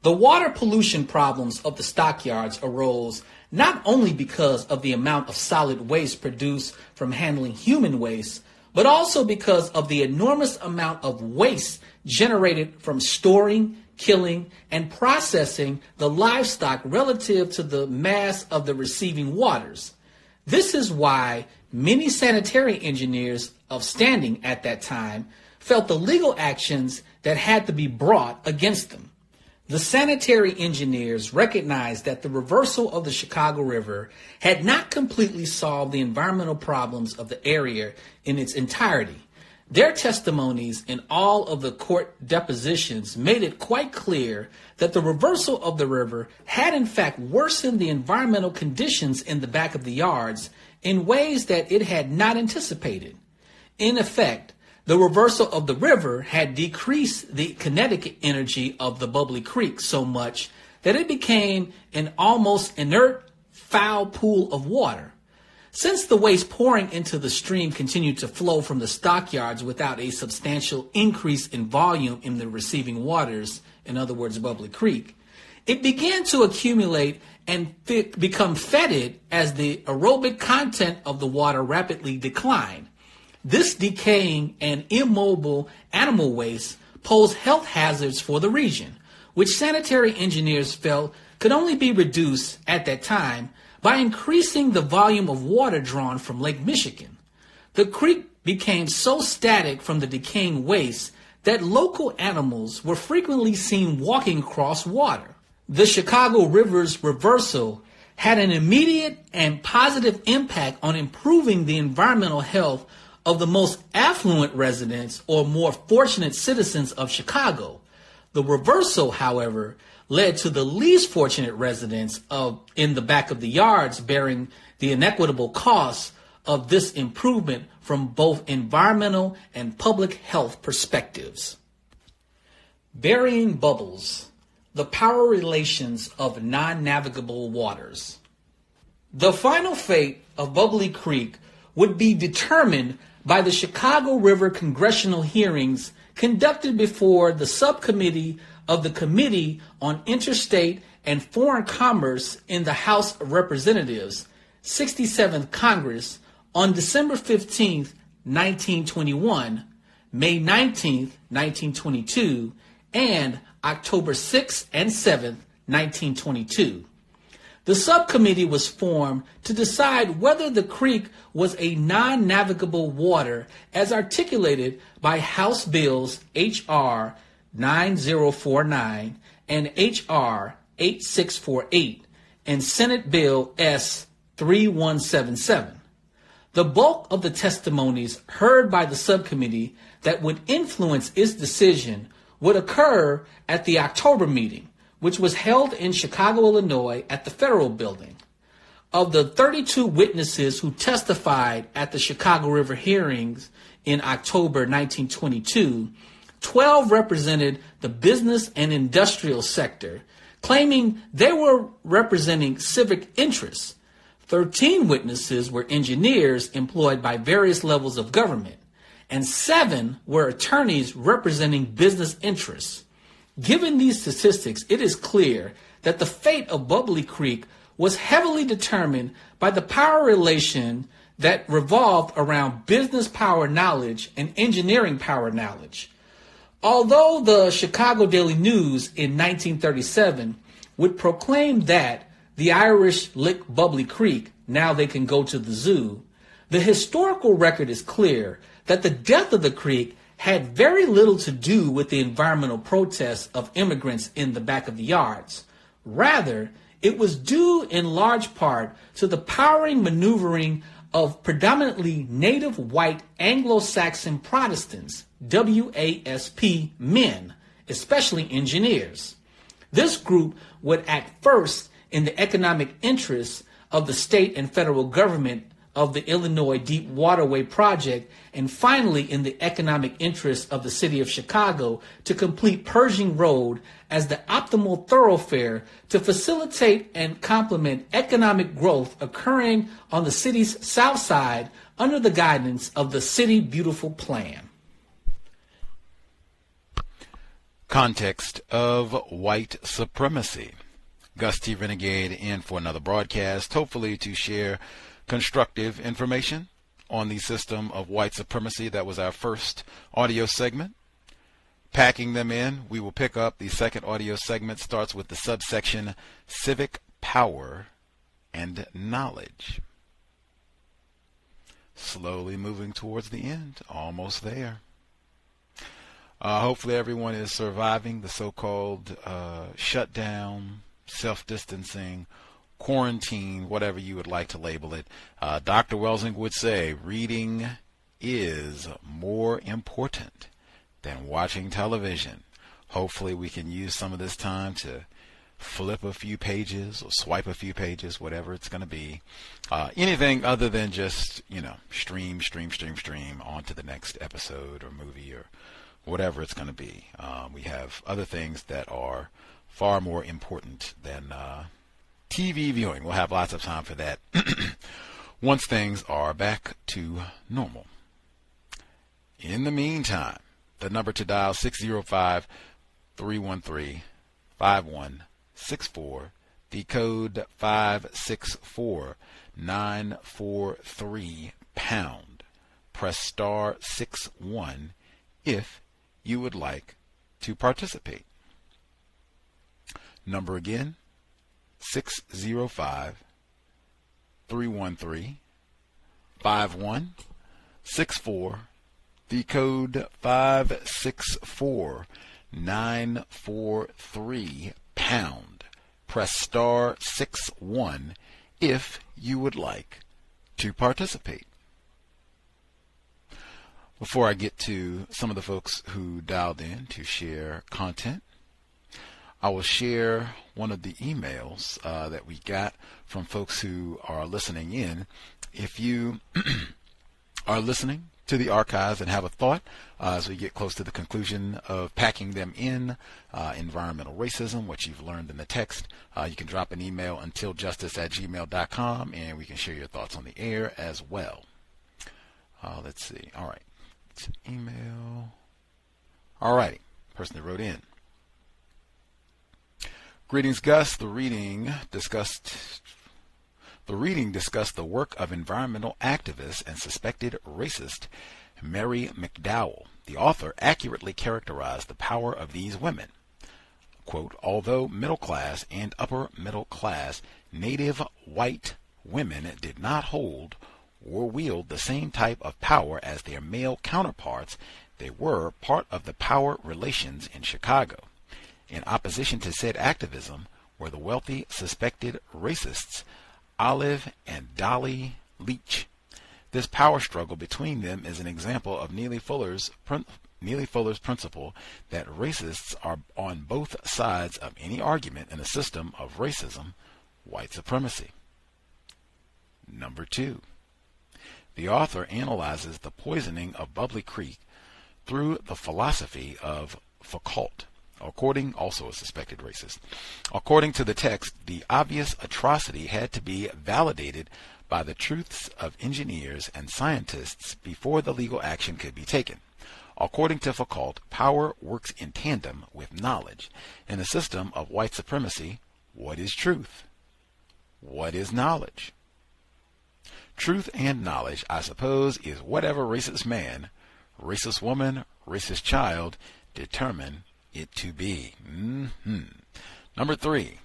The water pollution problems of the stockyards arose not only because of the amount of solid waste produced from handling human waste, but also because of the enormous amount of waste generated from storing, killing, and processing the livestock relative to the mass of the receiving waters. This is why many sanitary engineers of standing at that time felt the legal actions that had to be brought against them. The sanitary engineers recognized that the reversal of the Chicago River had not completely solved the environmental problems of the area in its entirety. Their testimonies in all of the court depositions made it quite clear that the reversal of the river had in fact worsened the environmental conditions in the back of the yards in ways that it had not anticipated. In effect, the reversal of the river had decreased the kinetic energy of the Bubbly Creek so much that it became an almost inert, foul pool of water. Since the waste pouring into the stream continued to flow from the stockyards without a substantial increase in volume in the receiving waters, in other words, Bubbly Creek, it began to accumulate and become fetid as the aerobic content of the water rapidly declined. This decaying and immobile animal waste posed health hazards for the region, which sanitary engineers felt could only be reduced at that time by increasing the volume of water drawn from Lake Michigan. The creek became so static from the decaying waste that local animals were frequently seen walking across water. The Chicago River's reversal had an immediate and positive impact on improving the environmental health of the most affluent residents or more fortunate citizens of Chicago. The reversal, however, led to the least fortunate residents in the back of the yards bearing the inequitable costs of this improvement from both environmental and public health perspectives. Burying bubbles, the power relations of non-navigable waters. The final fate of Bubbly Creek would be determined by the Chicago River congressional hearings conducted before the subcommittee of the Committee on Interstate and Foreign Commerce in the House of Representatives, 67th Congress on December 15th, 1921, May 19th, 1922, and October 6th and 7th, 1922. The subcommittee was formed to decide whether the creek was a non-navigable water as articulated by House Bills H.R. 9049 and H.R. 8648 and Senate Bill S. 3177. The bulk of the testimonies heard by the subcommittee that would influence its decision would occur at the October meeting, which was held in Chicago, Illinois at the Federal Building. Of the 32 witnesses who testified at the Chicago River hearings in October 1922, 12 represented the business and industrial sector, claiming they were representing civic interests. 13 witnesses were engineers employed by various levels of government, and 7 were attorneys representing business interests. Given these statistics, it is clear that the fate of Bubbly Creek was heavily determined by the power relation that revolved around business power knowledge and engineering power knowledge. Although the Chicago Daily News in 1937 would proclaim that the Irish licked Bubbly Creek, now they can go to the zoo, the historical record is clear that the death of the creek had very little to do with the environmental protests of immigrants in the back of the yards. Rather, it was due in large part to the powering maneuvering of predominantly native white Anglo-Saxon Protestants, WASP men, especially engineers. This group would act first in the economic interests of the state and federal government of the Illinois Deep Waterway Project, and finally in the economic interests of the city of Chicago to complete Pershing Road as the optimal thoroughfare to facilitate and complement economic growth occurring on the city's south side under the guidance of the City Beautiful Plan. Context of White Supremacy. Gus T. Renegade in for another broadcast, hopefully to share constructive information on the system of white supremacy. That was our first audio segment. Packing them in, we will pick up the second audio segment. Starts with the subsection Civic Power and Knowledge. Slowly moving towards the end, almost there. Hopefully everyone is surviving the so-called shutdown, self-distancing, quarantine, whatever you would like to label it. Dr. Welsing would say reading is more important than watching television. Hopefully we can use some of this time to flip a few pages or swipe a few pages, whatever it's going to be. Anything other than just, stream on to the next episode or movie or whatever it's going to be. We have other things that are far more important than TV viewing. We'll have lots of time for that once things are back to normal. In the meantime, the number to dial 605-313-5164, the code 564-943#. Press star 61 if you would like to participate. Number again, 605-313-5164, the code 564-943#. Press star 61 if you would like to participate. Before I get to some of the folks who dialed in to share content, I will share one of the emails that we got from folks who are listening in. If you are listening to the archives and have a thought as we get close to the conclusion of packing them in, environmental racism, what you've learned in the text, you can drop an email untiljustice@gmail.com and we can share your thoughts on the air as well. Let's see. All right. It's an email. All righty. Person that wrote in. Greetings, Gus. The reading discussed The reading discussed the work of environmental activist and suspected racist Mary McDowell. The author accurately characterized the power of these women. Quote, although middle class and upper middle class native white women did not hold or wield the same type of power as their male counterparts, they were part of the power relations in Chicago. In opposition to said activism were the wealthy suspected racists Olive and Dolly Leach. This power struggle between them is an example of Neely Fuller's principle that racists are on both sides of any argument in a system of racism, white supremacy. Number 2. The author analyzes the poisoning of Bubbly Creek through the philosophy of Foucault, also a suspected racist. According to the text, the obvious atrocity had to be validated by the truths of engineers and scientists before the legal action could be taken. According to Foucault, power works in tandem with knowledge. In a system of white supremacy, what is truth? What is knowledge? Truth and knowledge, I suppose, is whatever racist man, racist woman, racist child determine it to be. Number 3.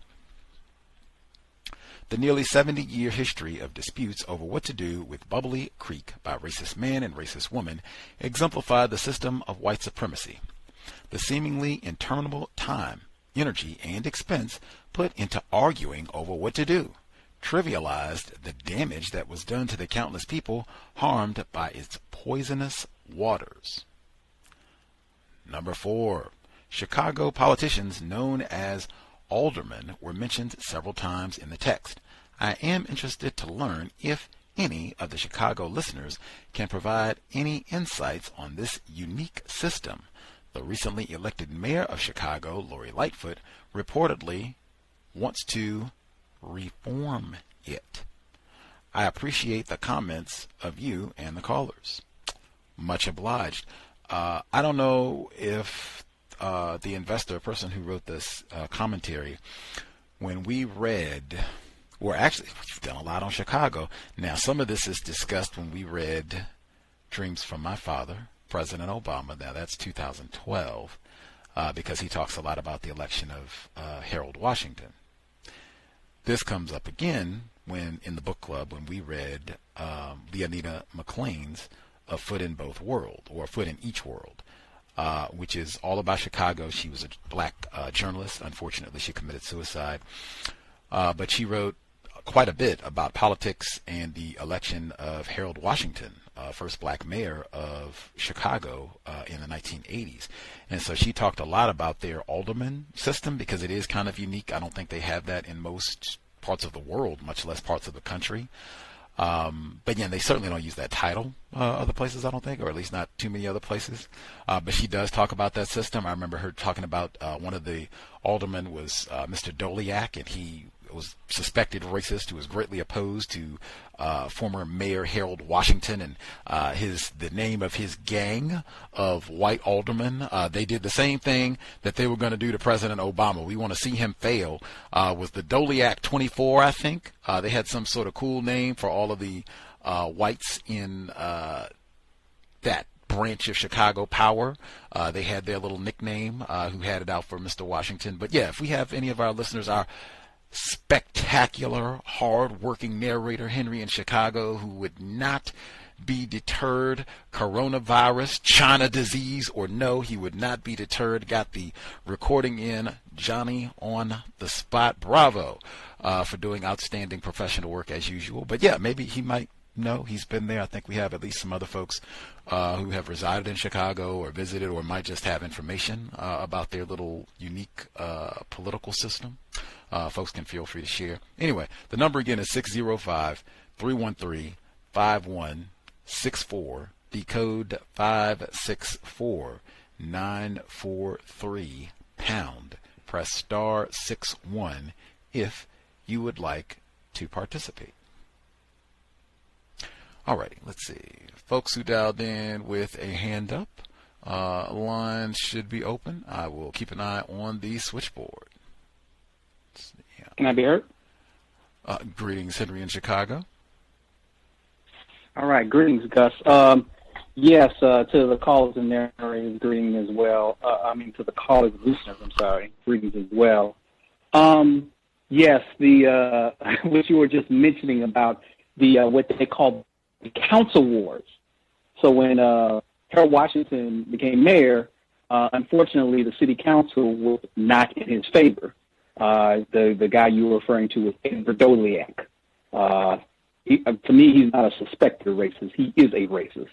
The nearly 70-year history of disputes over what to do with Bubbly Creek by racist men and racist women exemplified the system of white supremacy. The seemingly interminable time, energy, and expense put into arguing over what to do trivialized the damage that was done to the countless people harmed by its poisonous waters. Number 4. Chicago politicians known as aldermen were mentioned several times in the text. I am interested to learn if any of the Chicago listeners can provide any insights on this unique system. The recently elected mayor of Chicago, Lori Lightfoot, reportedly wants to reform it. I appreciate the comments of you and the callers. Much obliged. I don't know if the investor person who wrote this commentary, when we read, we've done a lot on Chicago. Now, some of this is discussed when we read Dreams from My Father, President Obama. Now, that's 2012, because he talks a lot about the election of Harold Washington. This comes up again when in the book club when we read Leonida McLean's A Foot in Both Worlds, or A Foot in Each World, which is all about Chicago. She was a black journalist. Unfortunately, she committed suicide. But she wrote quite a bit about politics and the election of Harold Washington, first black mayor of Chicago in the 1980s. And so she talked a lot about their alderman system because it is kind of unique. I don't think they have that in most parts of the world, much less parts of the country. But yeah, they certainly don't use that title other places, I don't think, or at least not too many other places. But she does talk about that system. I remember her talking about one of the aldermen was Mr. Doliak, and he was suspected racist who was greatly opposed to former Mayor Harold Washington and the name of his gang of white aldermen. They did the same thing that they were going to do to President Obama. We want to see him fail. Was the Doliak 24, I think. They had some sort of cool name for all of the whites in that branch of Chicago power. They had their little nickname who had it out for Mr. Washington. But yeah, if we have any of our listeners, our spectacular, hard-working narrator Henry in Chicago who would not be deterred, coronavirus, China disease, or no, he would not be deterred. Got the recording in. Johnny on the spot. Bravo for doing outstanding professional work as usual. But yeah, maybe he might know. He's been there. I think we have at least some other folks who have resided in Chicago or visited or might just have information about their little unique political system. Folks can feel free to share. Anyway, the number again is 605-313-5164. The code 564943 pound. Press star 61 if you would like to participate. Alrighty, let's see. Folks who dialed in with a hand up, line should be open. I will keep an eye on the switchboard. Can I be heard? Greetings, Henry in Chicago. All right, greetings, Gus. Yes, to the callers and narrators, greetings as well. To the callers and listeners, I'm sorry, greetings as well. Yes, the what you were just mentioning about the what they call the council wars. So when Harold Washington became mayor, unfortunately, the city council was not in his favor. The guy you were referring to was Edward Doliak. To me, he's not a suspected racist. He is a racist.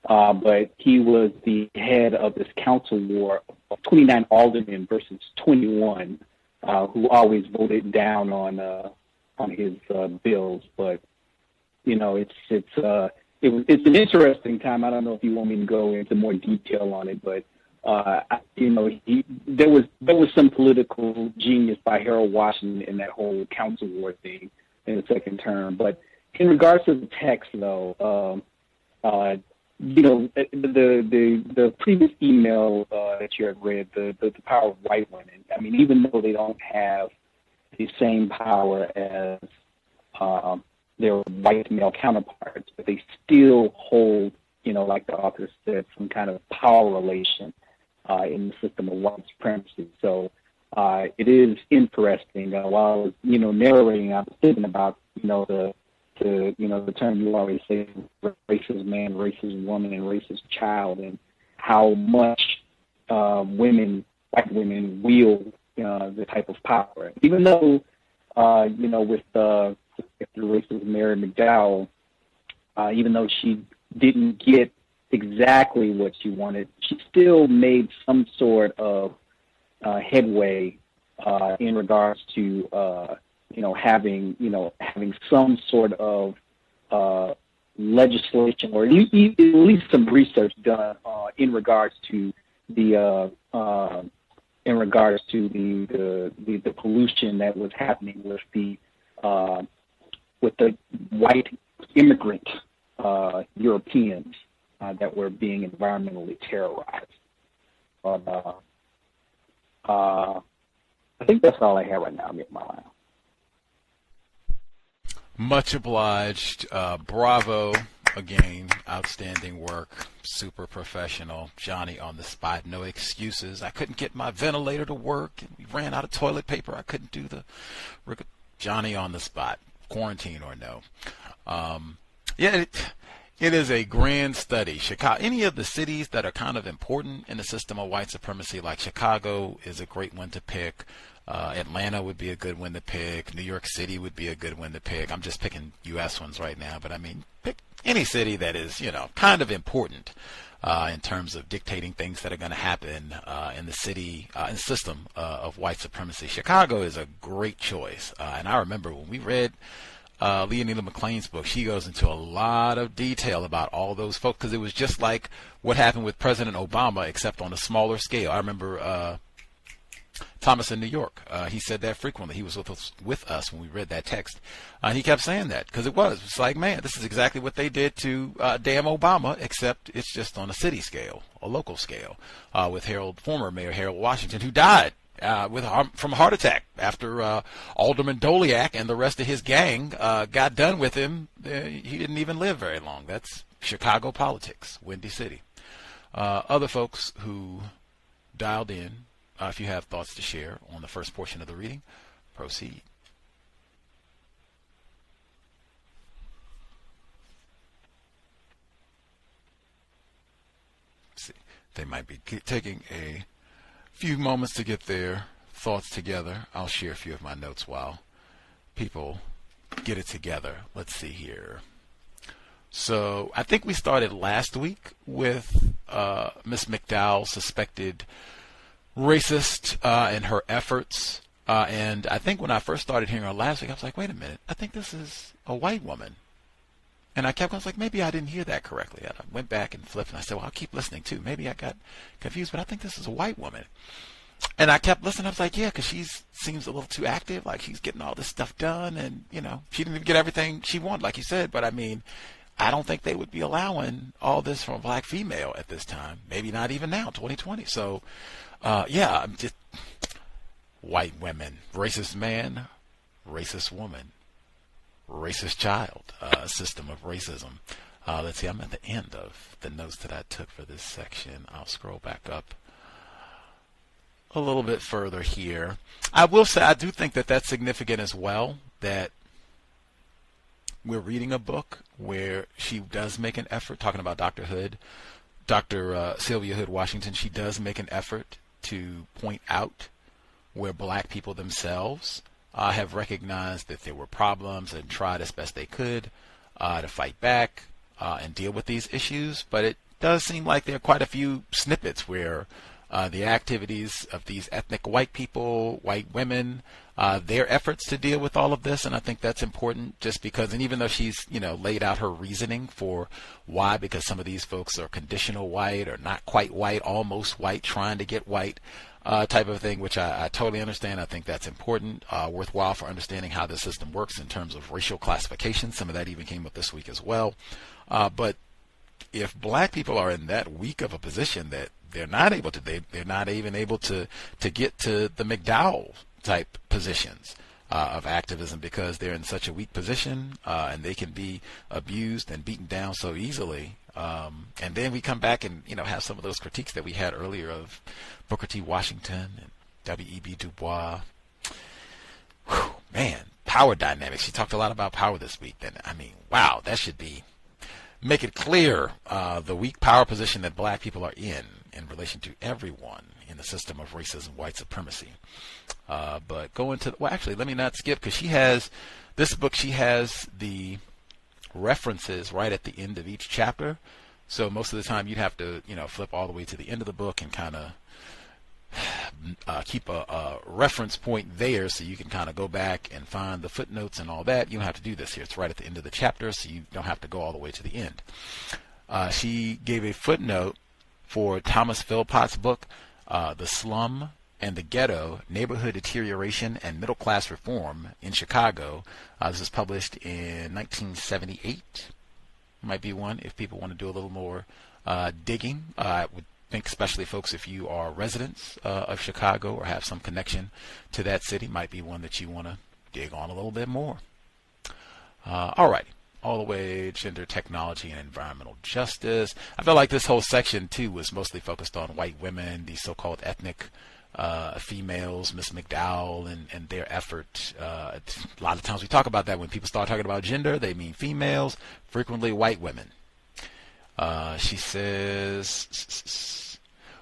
But he was the head of this council war of 29 aldermen versus 21, who always voted down on his bills. But you know, it's an interesting time. I don't know if you want me to go into more detail on it, but there was some political genius by Harold Washington in that whole council war thing in the second term. But in regards to the text, though, the previous email that you had read, the power of white women. I mean, even though they don't have the same power as their white male counterparts, but they still hold, like the author said, some kind of power relation in the system of white supremacy. So it is interesting. While I was, narrating, I was thinking about, the term you always say, racist man, racist woman, and racist child, and how much white women wield the type of power. Even though, with the racist Mary McDowell, even though she didn't get exactly what she wanted, she still made some sort of headway in regards to having some sort of legislation, or at least some research done in regards to the pollution that was happening with the white immigrant Europeans that were being environmentally terrorized. But I think that's all I have right now. I'm getting my line. Much obliged. Bravo again. Outstanding work. Super professional. Johnny on the spot. No excuses. I couldn't get my ventilator to work. We ran out of toilet paper. I couldn't do the Johnny on the spot. Quarantine or no. It is a grand study. Chicago, any of the cities that are kind of important in the system of white supremacy, like Chicago is a great one to pick. Atlanta would be a good one to pick. New York City would be a good one to pick. I'm just picking U.S. ones right now, but I mean, pick any city that is, kind of important in terms of dictating things that are going to happen in the city and system of white supremacy. Chicago is a great choice, and I remember when we read Leonida McLean's book, she goes into a lot of detail about all those folks, because it was just like what happened with President Obama, except on a smaller scale. I remember Thomas in New York. He said that frequently. He was with us when we read that text. He kept saying that because it's like, man, this is exactly what they did to damn Obama, except it's just on a city scale, a local scale, with former Mayor Harold Washington, who died from a heart attack after Alderman Doliak and the rest of his gang got done with him. He didn't even live very long. That's Chicago politics, Windy City. Other folks who dialed in, if you have thoughts to share on the first portion of the reading, proceed. See, they might be taking a few moments to get their thoughts together. I'll share a few of my notes while people get it together. Let's see here. So I think we started last week with Miss McDowell's suspected racist and her efforts. And I think when I first started hearing her last week, I was like, wait a minute, I think this is a white woman. And I was like, maybe I didn't hear that correctly. And I went back and flipped, and I said, well, I'll keep listening too. Maybe I got confused, but I think this is a white woman. And I kept listening. I was like, yeah, because she seems a little too active. Like, she's getting all this stuff done. And, she didn't even get everything she wanted, like you said. But, I mean, I don't think they would be allowing all this from a black female at this time. Maybe not even now, 2020. So, I'm just white women, racist man, racist woman. racist child system of racism. Let's see, I'm at the end of the notes that I took for this section. I'll scroll back up a little bit further here. I will say I do think that that's significant as well, that we're reading a book where she does make an effort, talking about Dr. Hood, Dr. Sylvia Hood Washington. She does make an effort to point out where black people themselves have recognized that there were problems and tried as best they could to fight back and deal with these issues. But it does seem like there are quite a few snippets where the activities of these ethnic white people, white women, their efforts to deal with all of this, and I think that's important just because, and even though she's, laid out her reasoning for why, because some of these folks are conditional white or not quite white, almost white, trying to get white, type of thing, which I totally understand. I think that's important, worthwhile for understanding how the system works in terms of racial classification. Some of that even came up this week as well. But if black people are in that weak of a position that they're not able to, they're not even able to get to the McDowell type positions of activism because they're in such a weak position and they can be abused and beaten down so easily. And then we come back and have some of those critiques that we had earlier of Booker T. Washington and W.E.B. Du Bois. Whew, man, power dynamics. She talked a lot about power this week. And wow, that should make it clear the weak power position that black people are in relation to everyone in the system of racism, white supremacy. But go into, well, actually, let me not skip, because she has the references right at the end of each chapter. So most of the time you'd have to, flip all the way to the end of the book and kind of keep a reference point there so you can kind of go back and find the footnotes and all that. You don't have to do this here. It's right at the end of the chapter, so you don't have to go all the way to the end. She gave a footnote for Thomas Philpott's book, The Slum and the Ghetto, Neighborhood Deterioration and Middle Class Reform in Chicago. This was published in 1978. Might be one if people want to do a little more digging. I would think especially folks, if you are residents of Chicago or have some connection to that city, might be one that you want to dig on a little bit more. All right. All the way gender, technology, and environmental justice. I felt like this whole section, too, was mostly focused on white women, these so-called ethnic females, Miss McDowell, and their effort. A lot of times we talk about that when people start talking about gender, they mean females, frequently white women. She says,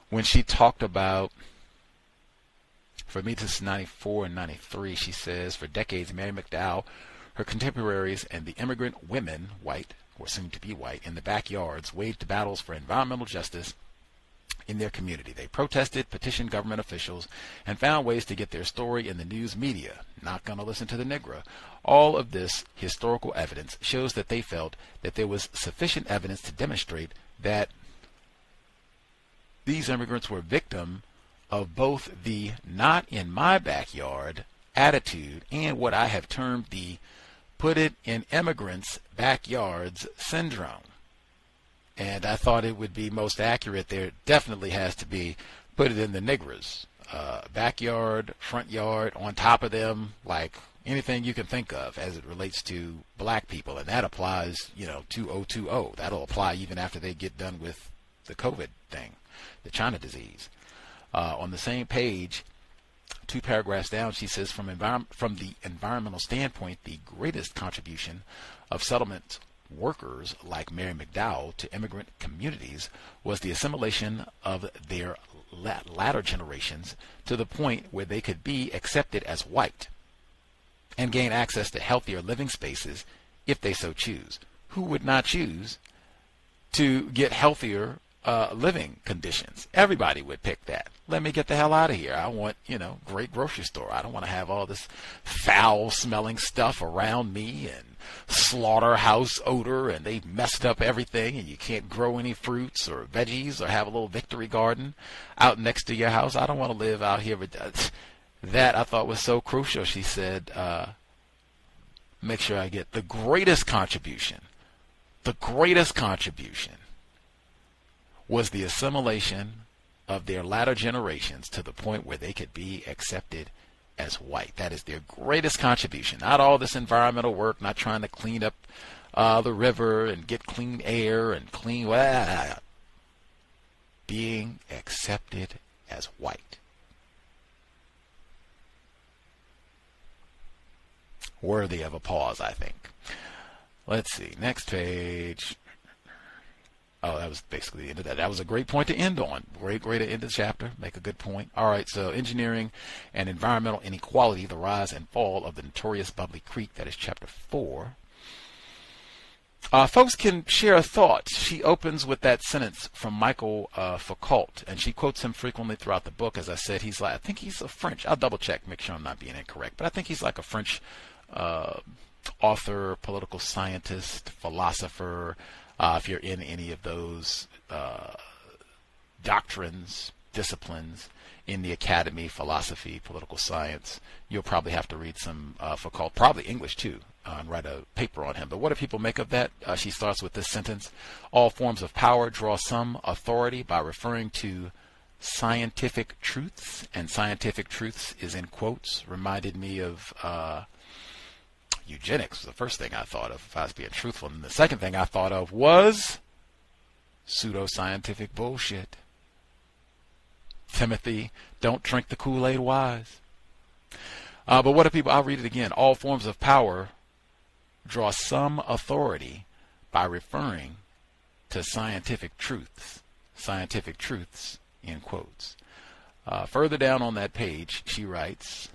when she talked about, for me, this is 94 and 93, she says, for decades, Mary McDowell, her contemporaries, and the immigrant women, white, or soon to be white, in the backyards waged battles for environmental justice in their community. They protested, petitioned government officials, and found ways to get their story in the news media. Not going to listen to the Negro. All of this historical evidence shows that they felt that there was sufficient evidence to demonstrate that these immigrants were victim of both the not in my backyard attitude and what I have termed the put it in immigrants' backyards syndrome. And I thought it would be most accurate. There definitely has to be put it in the niggers. Backyard, front yard, on top of them, like anything you can think of as it relates to black people. And that applies, 2020. That'll apply even after they get done with the COVID thing, the China disease. On the same page, 2 paragraphs down, she says, from the environmental standpoint, the greatest contribution of settlement workers like Mary McDowell to immigrant communities was the assimilation of their latter generations to the point where they could be accepted as white and gain access to healthier living spaces if they so choose. Who would not choose to get healthier living conditions? Everybody would pick that. Let me get the hell out of here. I want, great grocery store. I don't want to have all this foul smelling stuff around me and slaughterhouse odor, and they messed up everything, and you can't grow any fruits or veggies or have a little victory garden out next to your house. I don't want to live out here. That I thought was so crucial. She said, make sure I get the greatest contribution. The greatest contribution was the assimilation of their latter generations to the point where they could be accepted as white. That is their greatest contribution. Not all this environmental work, not trying to clean up the river and get clean air and clean, being accepted as white. Worthy of a pause, I think. Let's see, next page. Oh, that was basically the end of that. That was a great point to end on. Great way to end the chapter. Make a good point. All right, so engineering and environmental inequality, the rise and fall of the notorious Bubbly Creek. That is chapter 4. Folks can share a thought. She opens with that sentence from Michael Foucault, and she quotes him frequently throughout the book. As I said, I think he's a French. I'll double check, make sure I'm not being incorrect, but I think he's like a French author, political scientist, philosopher. If you're in any of those doctrines, disciplines in the academy, philosophy, political science, you'll probably have to read some Foucault, probably English too, and write a paper on him. But what do people make of that? She starts with this sentence: all forms of power draw some authority by referring to scientific truths, and scientific truths is in quotes. Reminded me of eugenics was the first thing I thought of, if I was being truthful. And the second thing I thought of was pseudoscientific bullshit. Timothy, don't drink the Kool-Aid wise. But what do people, I'll read it again. All forms of power draw some authority by referring to scientific truths. Scientific truths, in quotes. Further down on that page, she writes,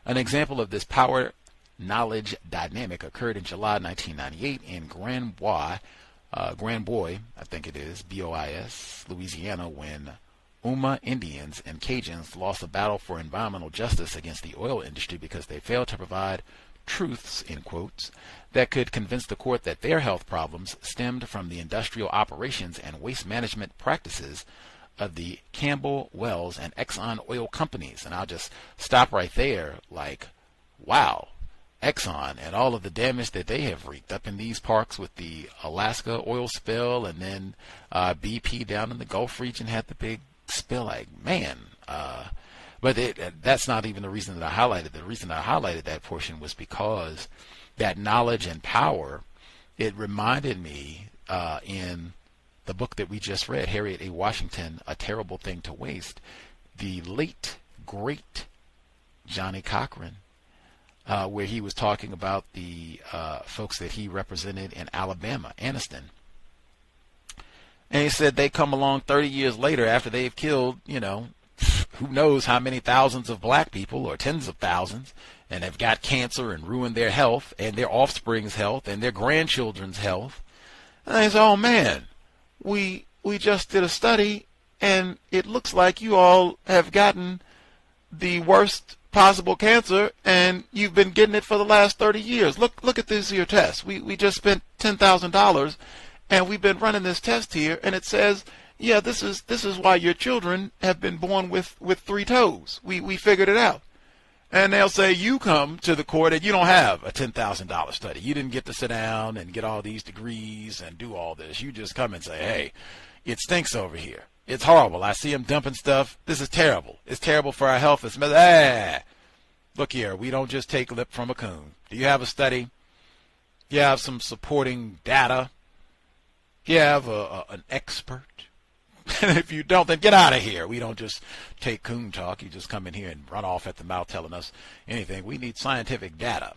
an example of this power-knowledge dynamic occurred in July 1998 in Grand Bois, I think it is, B-O-I-S, Louisiana, when Uma Indians and Cajuns lost a battle for environmental justice against the oil industry because they failed to provide truths, in quotes, that could convince the court that their health problems stemmed from the industrial operations and waste management practices of the Campbell, Wells, and Exxon oil companies. And I'll just stop right there, like, wow, Exxon and all of the damage that they have wreaked up in these parks with the Alaska oil spill, and then BP down in the Gulf region had the big spill. Like, man, but that's not even the reason that I highlighted. The reason I highlighted that portion was because that knowledge and power, it reminded me in the book that we just read, Harriet A. Washington, A Terrible Thing to Waste, the late, great Johnny Cochran, where he was talking about the folks that he represented in Alabama, Anniston. And he said they come along 30 years later after they've killed, who knows how many thousands of black people, or tens of thousands, and have got cancer and ruined their health and their offspring's health and their grandchildren's health. And they say, oh man, we just did a study and it looks like you all have gotten the worst possible cancer and you've been getting it for the last 30 years. Look at this here test. We just spent $10,000 and we've been running this test here, and it says, yeah, this is why your children have been born with 3 toes. We figured it out. And they'll say, you come to the court and you don't have a $10,000 study. You didn't get to sit down and get all these degrees and do all this. You just come and say, hey, it stinks over here. It's horrible. I see them dumping stuff. This is terrible. It's terrible for our health. It's look here. We don't just take lip from a coon. Do you have a study? Do you have some supporting data? Do you have an expert? And if you don't, then get out of here. We don't just take coon talk. You just come in here and run off at the mouth telling us anything. We need scientific data.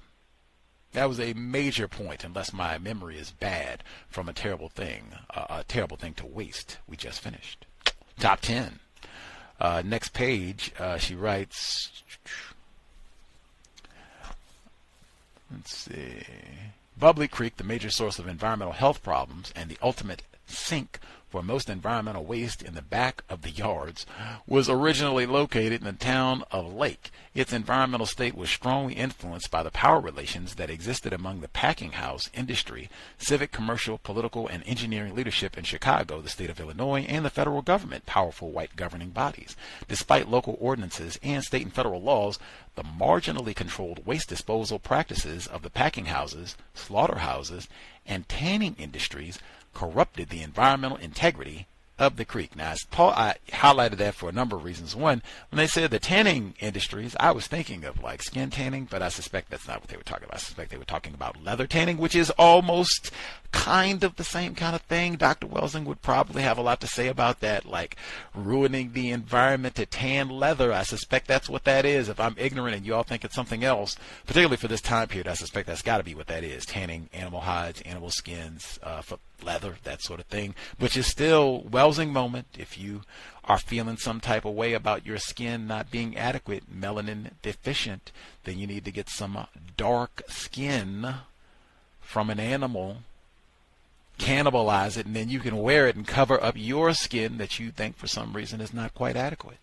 That was a major point, unless my memory is bad, from a terrible thing to waste we just finished. Top 10. Next page, she writes, let's see, Bubbly Creek, the major source of environmental health problems and the ultimate sink for most environmental waste in the back of the yards, was originally located in the town of Lake. Its environmental state was strongly influenced by the power relations that existed among the packing house industry, civic, commercial, political, and engineering leadership in Chicago, the state of Illinois, and the federal government, powerful white governing bodies. Despite local ordinances and state and federal laws, the marginally controlled waste disposal practices of the packing houses, slaughterhouses, and tanning industries corrupted the environmental integrity of the creek. Now, Paul, I highlighted that for a number of reasons. One, when they said the tanning industries, I was thinking of like skin tanning, but I suspect that's not what they were talking about. I suspect they were talking about leather tanning, which is almost kind of the same kind of thing. Dr. Welsing would probably have a lot to say about that, like ruining the environment to tan leather. I suspect that's what that is. If I'm ignorant and you all think it's something else, particularly for this time period, I suspect that's got to be what that is. Tanning animal hides, animal skins, for leather, that sort of thing, which is still Welsing moment. If you are feeling some type of way about your skin not being adequate, melanin deficient, then you need to get some dark skin from an animal, cannibalize it, and then you can wear it and cover up your skin that you think for some reason is not quite adequate.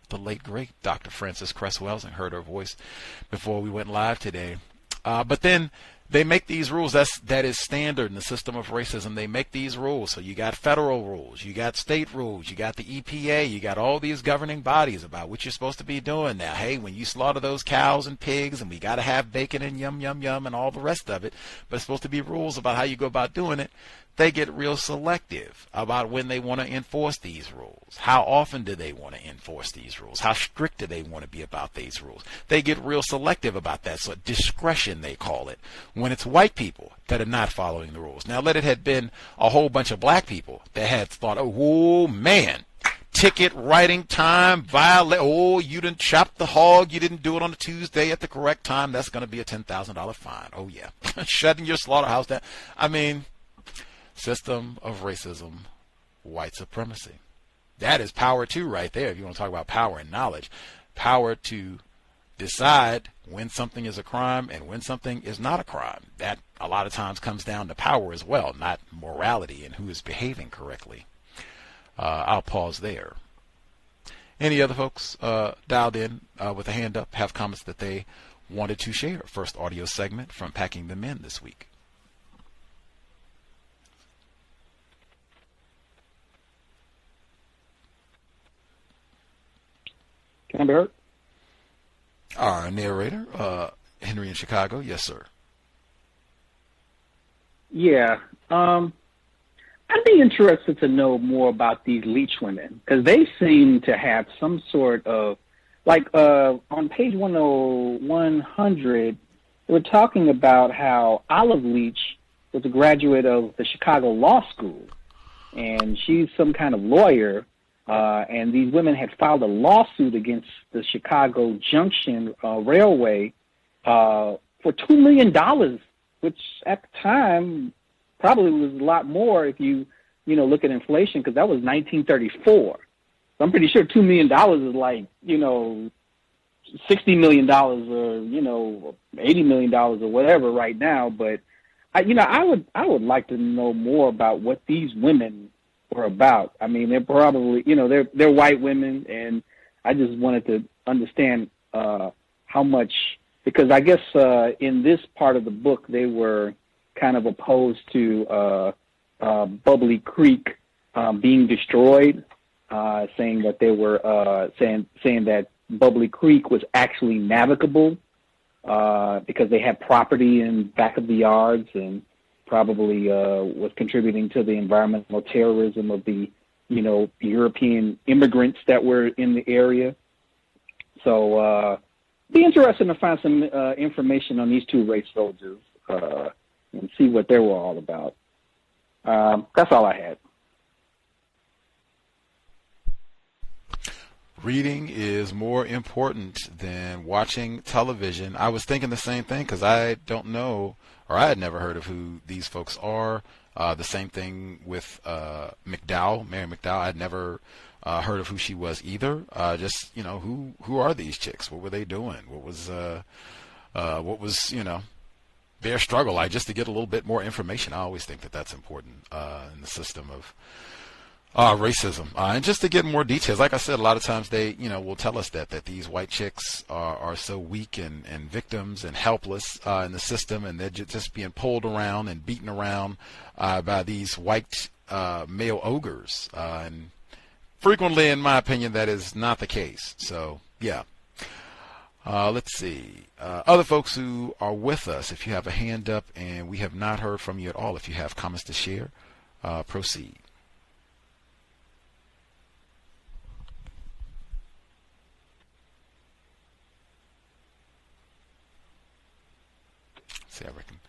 The late, great Dr. Frances Cress Welsing, heard her voice before we went live today. But then they make these rules. That is standard in the system of racism. They make these rules. So you got federal rules, you got state rules, you got the EPA, you got all these governing bodies about what you're supposed to be doing. Now, hey, when you slaughter those cows and pigs, and we got to have bacon and yum, yum, yum, and all the rest of it, but it's supposed to be rules about how you go about doing it. They get real selective about when they want to enforce these rules. How often do they want to enforce these rules? How strict do they want to be about these rules? They get real selective about that. So discretion, they call it, when it's white people that are not following the rules. Now, let it had been a whole bunch of black people that had thought, oh man, ticket writing time, oh, you didn't chop the hog, you didn't do it on a Tuesday at the correct time, that's going to be a $10,000 fine. Oh yeah, shutting your slaughterhouse down. I mean, system of racism, white supremacy. That is power too right there, if you want to talk about power and knowledge. Power to decide when something is a crime and when something is not a crime. That a lot of times comes down to power as well, not morality and who is behaving correctly. I'll pause there. Any other folks dialed in with a hand up have comments that they wanted to share? First audio segment from Packing Them In this week. Can I be heard? Our narrator, Henry in Chicago. Yes, sir. Yeah. I'd be interested to know more about these leech women, because they seem to have some sort of, like on page 100, they were talking about how Olive Leach was a graduate of the Chicago Law School, and she's some kind of lawyer. And these women had filed a lawsuit against the Chicago Junction Railway for $2 million, which at the time probably was a lot more if you look at inflation, because that was 1934. So I'm pretty sure $2 million is like, $60 million or, $80 million or whatever right now. But I would like to know more about what these women were about. I mean, they're probably, they're white women, and I just wanted to understand how much, because I guess in this part of the book they were kind of opposed to Bubbly Creek being destroyed, saying that they were saying that Bubbly Creek was actually navigable because they had property in back of the yards, and probably was contributing to the environmental terrorism of the, European immigrants that were in the area. So be interested to find some information on these two race soldiers and see what they were all about. That's all I had. Reading is more important than watching television. I was thinking the same thing, because I don't know, or I had never heard of who these folks are. The same thing with McDowell, Mary McDowell. I'd never heard of who she was either. Just, who are these chicks? What were they doing? What was their struggle? Just to get a little bit more information. I always think that that's important in the system of racism, and just to get more details. Like I said, a lot of times they, will tell us that these white chicks are so weak and victims and helpless in the system, and they're just being pulled around and beaten around by these white male ogres. And frequently, in my opinion, that is not the case. So, yeah. Let's see. Other folks who are with us, if you have a hand up and we have not heard from you at all, if you have comments to share, Proceed. See, I reckon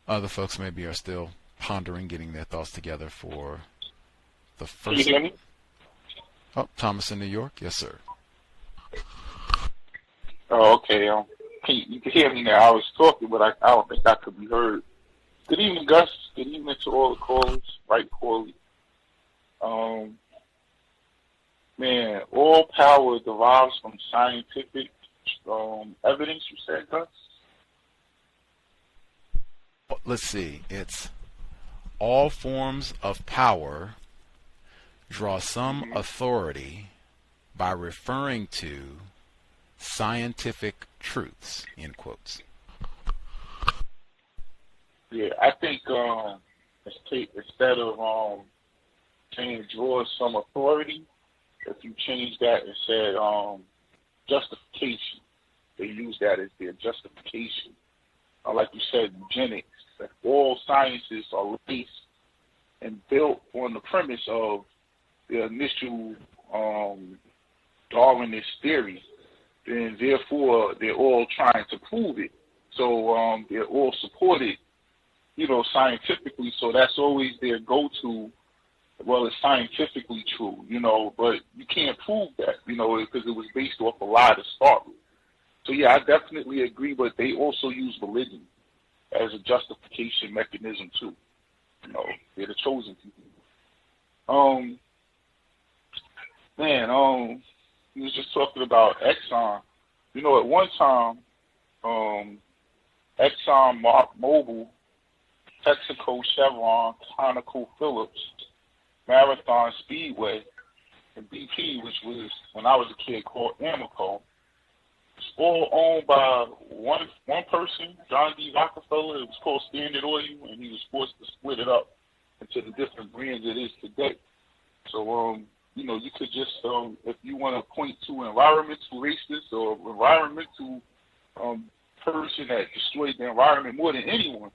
other folks maybe are still pondering, getting their thoughts together for the first. Can you hear me? Oh, Thomas in New York. Yes, sir. Oh, okay. You can hear me now. I was talking, but I don't think I could be heard. Good evening, Gus. Good evening to all the callers. Right, Corley. Man, all power derives from scientific evidence, you said, Gus? Let's see. It's all forms of power draw some authority by referring to scientific truths, in quotes. Yeah, I think instead of saying draw some authority, if you change that and said justification, they use that as their justification. Like you said, eugenics, that all sciences are based and built on the premise of the initial Darwinist theory, then therefore they're all trying to prove it. So they're all supported, scientifically. So that's always their go-to. Well, it's scientifically true, but you can't prove that, because it was based off a lie to start with. So yeah, I definitely agree, but they also use religion as a justification mechanism too. They're the chosen people. He was just talking about Exxon. At one time, Exxon Mobil, Texaco, Chevron, ConocoPhillips, Marathon Speedway, and BP, which was, when I was a kid, called Amoco, it's all owned by one person, John D. Rockefeller. It was called Standard Oil, and he was forced to split it up into the different brands it is today. So, you could just, if you want to point to environmental racist or environmental person that destroyed the environment more than anyone,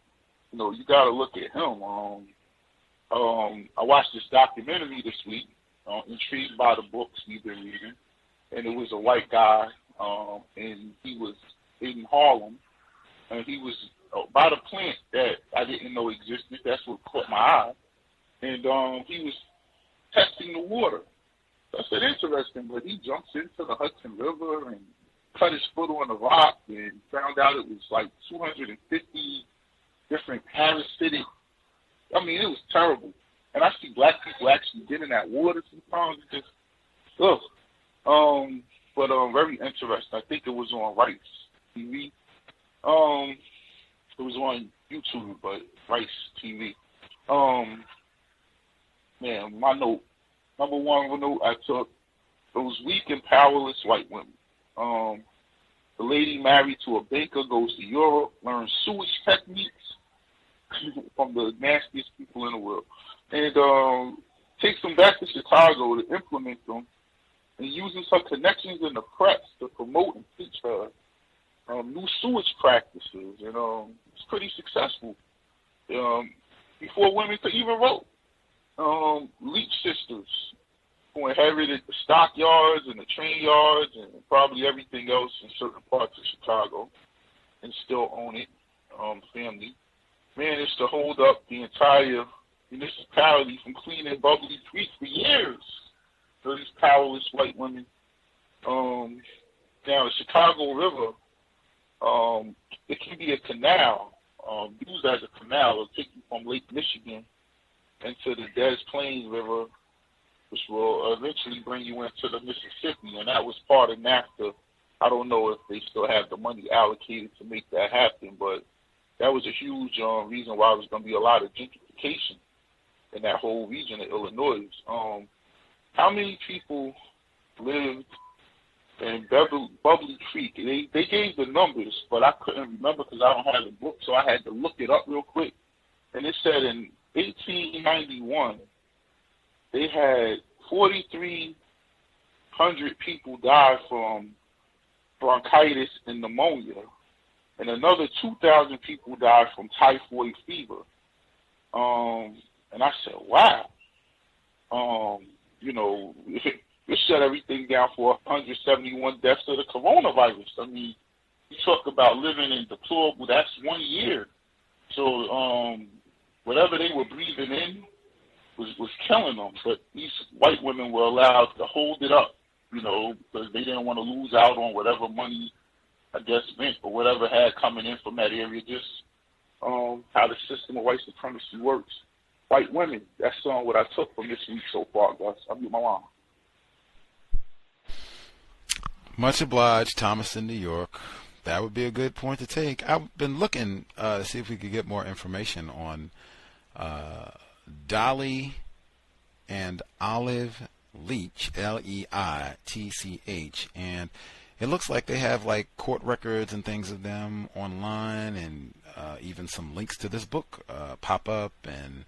you got to look at him. I watched this documentary this week, intrigued by the books we've been reading, and it was a white guy, and he was in Harlem, and he was by the plant that I didn't know existed. That's what caught my eye, and he was testing the water. I said, interesting, but he jumps into the Hudson River and cut his foot on a rock and found out it was like 250 different parasitic. I mean, it was terrible. And I see black people actually get in that water sometimes. It just, but very interesting. I think it was on Rice TV. It was on YouTube, but Rice TV. My note. Number one note I took, those weak and powerless white women. The lady married to a banker goes to Europe, learns sewage techniques from the nastiest people in the world, and takes them back to Chicago to implement them, and uses her connections in the press to promote and teach her new sewage practices, and it's pretty successful. Before women could even vote. Leach sisters who inherited the stockyards and the train yards and probably everything else in certain parts of Chicago and still own it, family, managed to hold up the entire municipality from cleaning Bubbly Creek for years. So these powerless white women. Now, the Chicago River, it can be a canal, used as a canal. It'll take you from Lake Michigan into the Des Plaines River, which will eventually bring you into the Mississippi, and that was part of NAFTA. I don't know if they still have the money allocated to make that happen, but that was a huge reason why there's going to be a lot of gentrification in that whole region of Illinois. How many people lived in Bubbly Creek? They gave the numbers, but I couldn't remember because I don't have the book, so I had to look it up real quick. And it said in 1891, they had 4,300 people die from bronchitis and pneumonia, and another 2,000 people died from typhoid fever. And I said, wow. You know, it shut everything down for 171 deaths of the coronavirus. I mean, you talk about living in deplorable, that's 1 year. So whatever they were breathing in was killing them. But these white women were allowed to hold it up, you know, because they didn't want to lose out on whatever money, I guess, Mint or whatever had coming in from that area. Just how the system of white supremacy works. White women, that's what I took from this week so far, Gus. I'll mute my line. Much obliged, Thomas in New York. That would be a good point to take. I've been looking to see if we could get more information on Dolly and Olive Leitch, Leitch, and it looks like they have like court records and things of them online, and even some links to this book pop up, and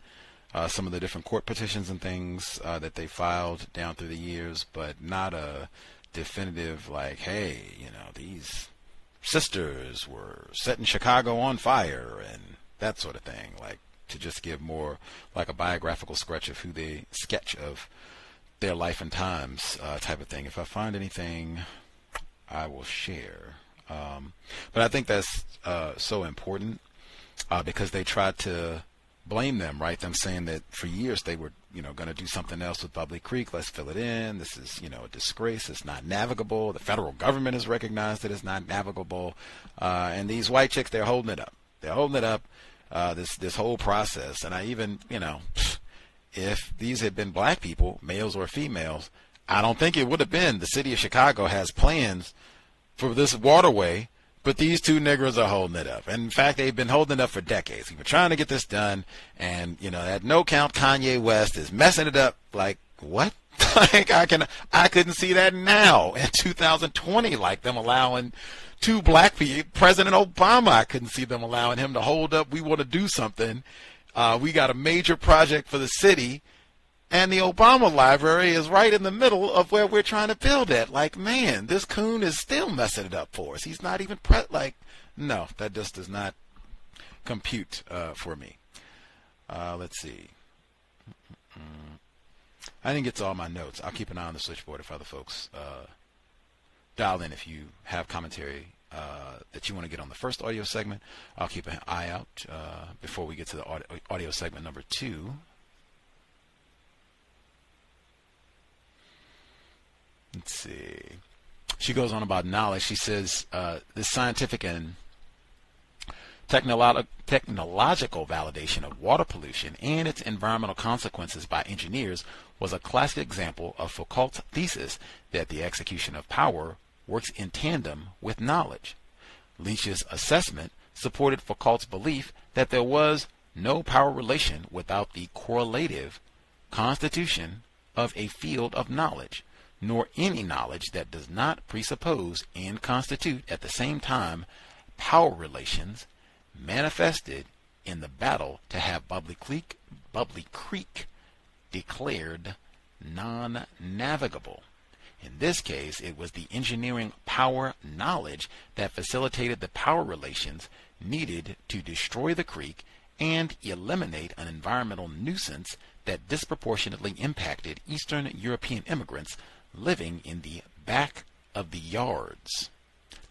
some of the different court petitions and things that they filed down through the years, but not a definitive like, hey, you know, these sisters were setting Chicago on fire and that sort of thing, like to just give more like a biographical sketch of their life and times type of thing. If I find anything, I will share. But I think that's so important because they tried to blame them, right? Them saying that for years they were, you know, going to do something else with Bubbly Creek. Let's fill it in. This is, you know, a disgrace. It's not navigable. The federal government has recognized that it's not navigable. And these white chicks, they're holding it up. They're holding it up, this whole process. And I even, you know, if these had been black people, males or females, I don't think it would have been. The city of Chicago has plans for this waterway, but these two niggers are holding it up. And in fact, they've been holding it up for decades. We've been trying to get this done. And, you know, that no count Kanye West is messing it up. Like, what? Like, I couldn't see that now in 2020, like them allowing two black people, President Obama, I couldn't see them allowing him to hold up. We want to do something. We got a major project for the city. And the Obama Library is right in the middle of where we're trying to build at. Like, man, this coon is still messing it up for us. He's not even no, that just does not compute for me. Let's see. I didn't get to all my notes. I'll keep an eye on the switchboard if other folks dial in. If you have commentary that you want to get on the first audio segment, I'll keep an eye out before we get to the audio segment number 2. Let's see. She goes on about knowledge. She says this scientific and technological validation of water pollution and its environmental consequences by engineers was a classic example of Foucault's thesis that the execution of power works in tandem with knowledge. Leach's assessment supported Foucault's belief that there was no power relation without the correlative constitution of a field of knowledge, nor any knowledge that does not presuppose and constitute at the same time power relations manifested in the battle to have Bubbly Creek declared non-navigable. In this case, it was the engineering power knowledge that facilitated the power relations needed to destroy the creek and eliminate an environmental nuisance that disproportionately impacted Eastern European immigrants living in the back of the yards.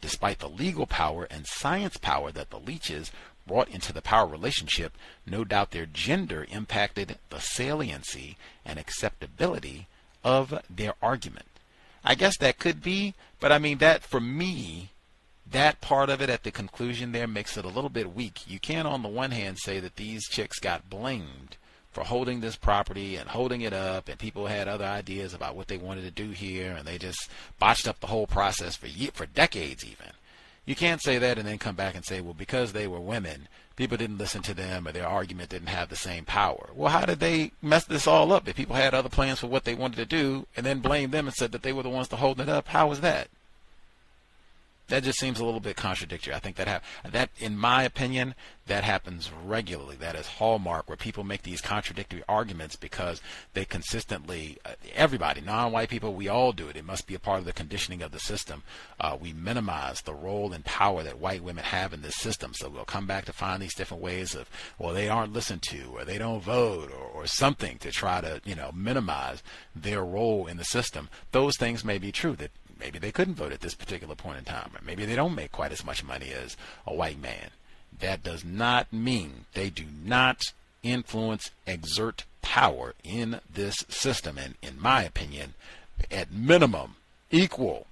Despite the legal power and science power that the Leaches brought into the power relationship, no doubt their gender impacted the saliency and acceptability of their argument. I guess that could be, but I mean, that for me, that part of it at the conclusion there makes it a little bit weak. You can't on the one hand say that these chicks got blamed for holding this property and holding it up, and people had other ideas about what they wanted to do here, and they just botched up the whole process for decades even. You can't say that and then come back and say, well, because they were women, people didn't listen to them or their argument didn't have the same power. Well, how did they mess this all up? If people had other plans for what they wanted to do and then blamed them and said that they were the ones to hold it up, how was that? That just seems a little bit contradictory. I think that in my opinion, that happens regularly. That is hallmark where people make these contradictory arguments because they consistently, everybody, non-white people, we all do it. It must be a part of the conditioning of the system. We minimize the role and power that white women have in this system. So we'll come back to find these different ways of, well, they aren't listened to, or they don't vote, or something to try to, minimize their role in the system. Those things may be true, that maybe they couldn't vote at this particular point in time, or maybe they don't make quite as much money as a white man. That does not mean they do not influence, exert power in this system, and in my opinion, at minimum, equal.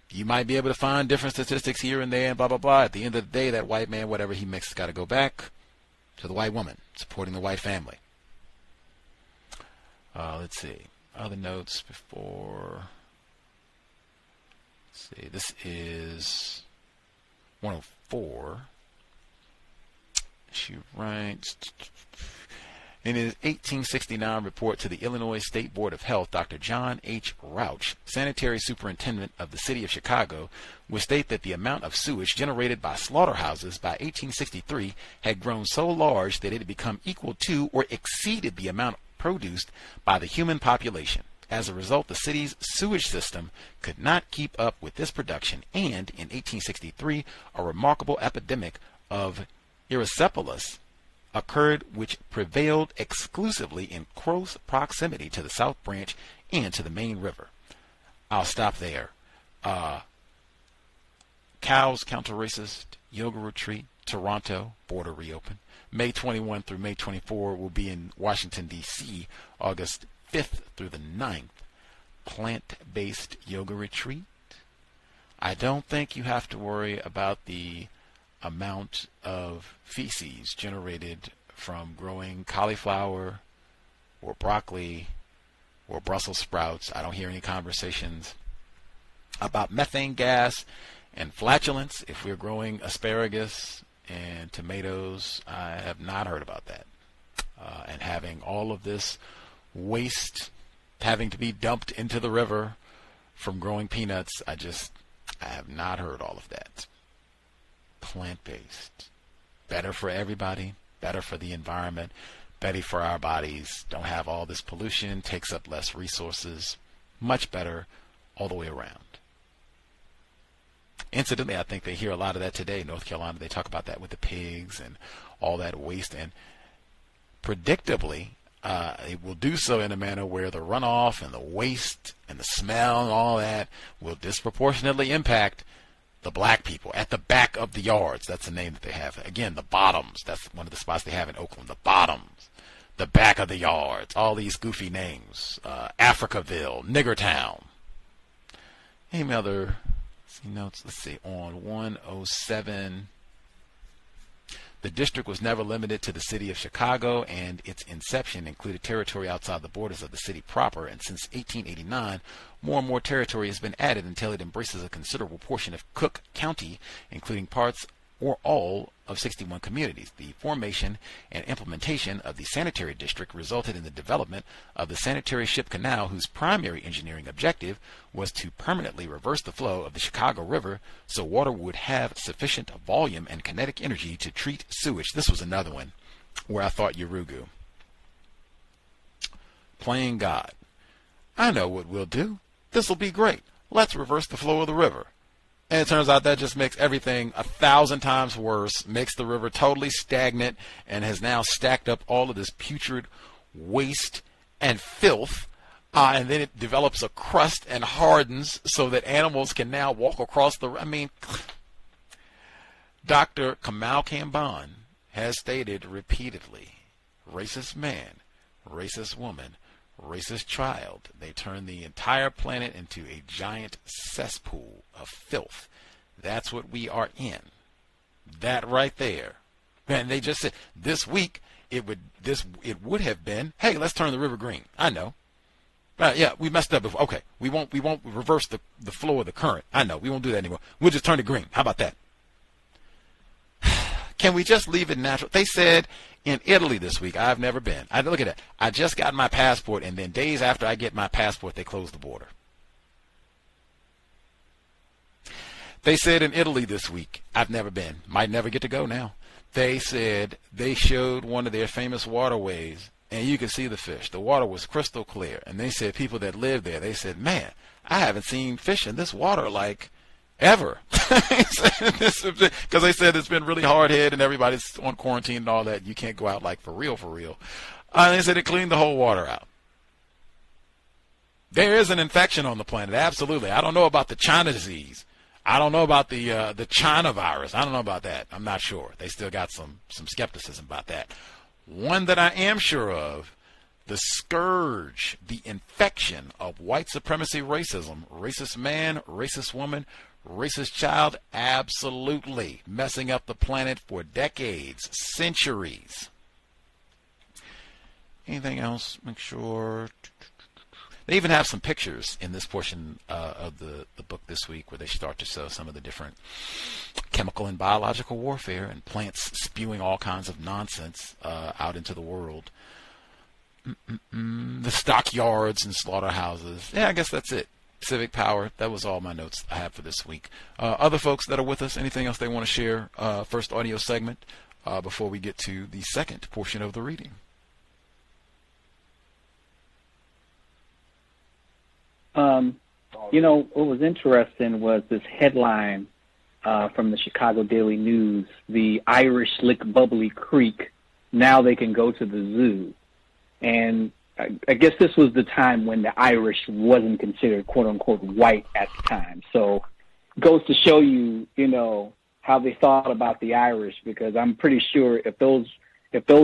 You might be able to find different statistics here and there and blah, blah, blah. At the end of the day, that white man, whatever he makes, has got to go back to the white woman, supporting the white family. Let's see. Other notes before... See, this is 104. She writes, in his 1869 report to the Illinois State Board of Health, Dr. John H. Rauch, sanitary superintendent of the city of Chicago, would state that the amount of sewage generated by slaughterhouses by 1863 had grown so large that it had become equal to or exceeded the amount produced by the human population. As a result, the city's sewage system could not keep up with this production, and in 1863, a remarkable epidemic of erysipelas occurred, which prevailed exclusively in close proximity to the South Branch and to the main river. I'll stop there. Cows Counter-Racist Yoga Retreat, Toronto, border reopen. May 21 through May 24 will be in Washington, D.C., August 5th through the 9th. Plant-based yoga retreat. I don't think you have to worry about the amount of feces generated from growing cauliflower or broccoli or Brussels sprouts. I don't hear any conversations about methane gas and flatulence if we're growing asparagus and tomatoes. I have not heard about that. And having all of this waste having to be dumped into the river from growing peanuts, I have not heard all of that. Plant-based. Better for everybody, better for the environment, better for our bodies, don't have all this pollution, takes up less resources, much better all the way around. Incidentally, I think they hear a lot of that today. North Carolina, they talk about that with the pigs and all that waste, and predictably, it will do so in a manner where the runoff and the waste and the smell and all that will disproportionately impact the black people at the back of the yards. That's the name that they have. Again, the bottoms. That's one of the spots they have in Oakland. The bottoms. The back of the yards. All these goofy names. Africaville. Niggertown. Any other notes? Let's see. On 107. The district was never limited to the city of Chicago, and its inception included territory outside the borders of the city proper, and since 1889, more and more territory has been added until it embraces a considerable portion of Cook County, including parts or all of 61 communities. The formation and implementation of the sanitary district resulted in the development of the sanitary ship canal, whose primary engineering objective was to permanently reverse the flow of the Chicago River so water would have sufficient volume and kinetic energy to treat sewage. This was another one where I thought Urugu. Playing God. I know what we'll do. This will be great. Let's reverse the flow of the river. And it turns out that just makes everything 1,000 times worse, makes the river totally stagnant, and has now stacked up all of this putrid waste and filth. And then it develops a crust and hardens so that animals can now walk across the... Dr. Kamal Kamban has stated repeatedly, racist man, racist woman, racist child. They turn the entire planet into a giant cesspool of filth. That's what we are in. That right there. And they just said this week it would have been, hey, let's turn the river green. I know. Yeah, we messed up before. Okay, we won't reverse the flow of the current. I know. We won't do that anymore. We'll just turn it green. How about that? Can we just leave it natural? They said in Italy this week, I've never been. Look at that. I just got my passport, and then days after I get my passport, they close the border. They said in Italy this week, I've never been, might never get to go now. They said they showed one of their famous waterways, and you could see the fish. The water was crystal clear. And they said people that lived there, they said, man, I haven't seen fish in this water like ever. Because they said it's been really hard hit and everybody's on quarantine and all that. You can't go out like for real, for real. They said it cleaned the whole water out. There is an infection on the planet, absolutely. I don't know about the China disease. I don't know about the China virus. I don't know about that. I'm not sure. They still got some skepticism about that. One that I am sure of, the scourge, the infection of white supremacy racism, racist man, racist woman, racist child, absolutely messing up the planet for decades, centuries. Anything else? Make sure. They even have some pictures in this portion of the book this week where they start to show some of the different chemical and biological warfare and plants spewing all kinds of nonsense out into the world. The stockyards and slaughterhouses. Yeah, I guess that's it. Civic power. That was all my notes I have for this week. Other folks that are with us, anything else they want to share? First audio segment before we get to the second portion of the reading. What was interesting was this headline from the Chicago Daily News, the Irish lick Bubbly Creek, now they can go to the zoo. And I guess this was the time when the Irish wasn't considered quote-unquote white at the time. So it goes to show you, how they thought about the Irish, because I'm pretty sure if those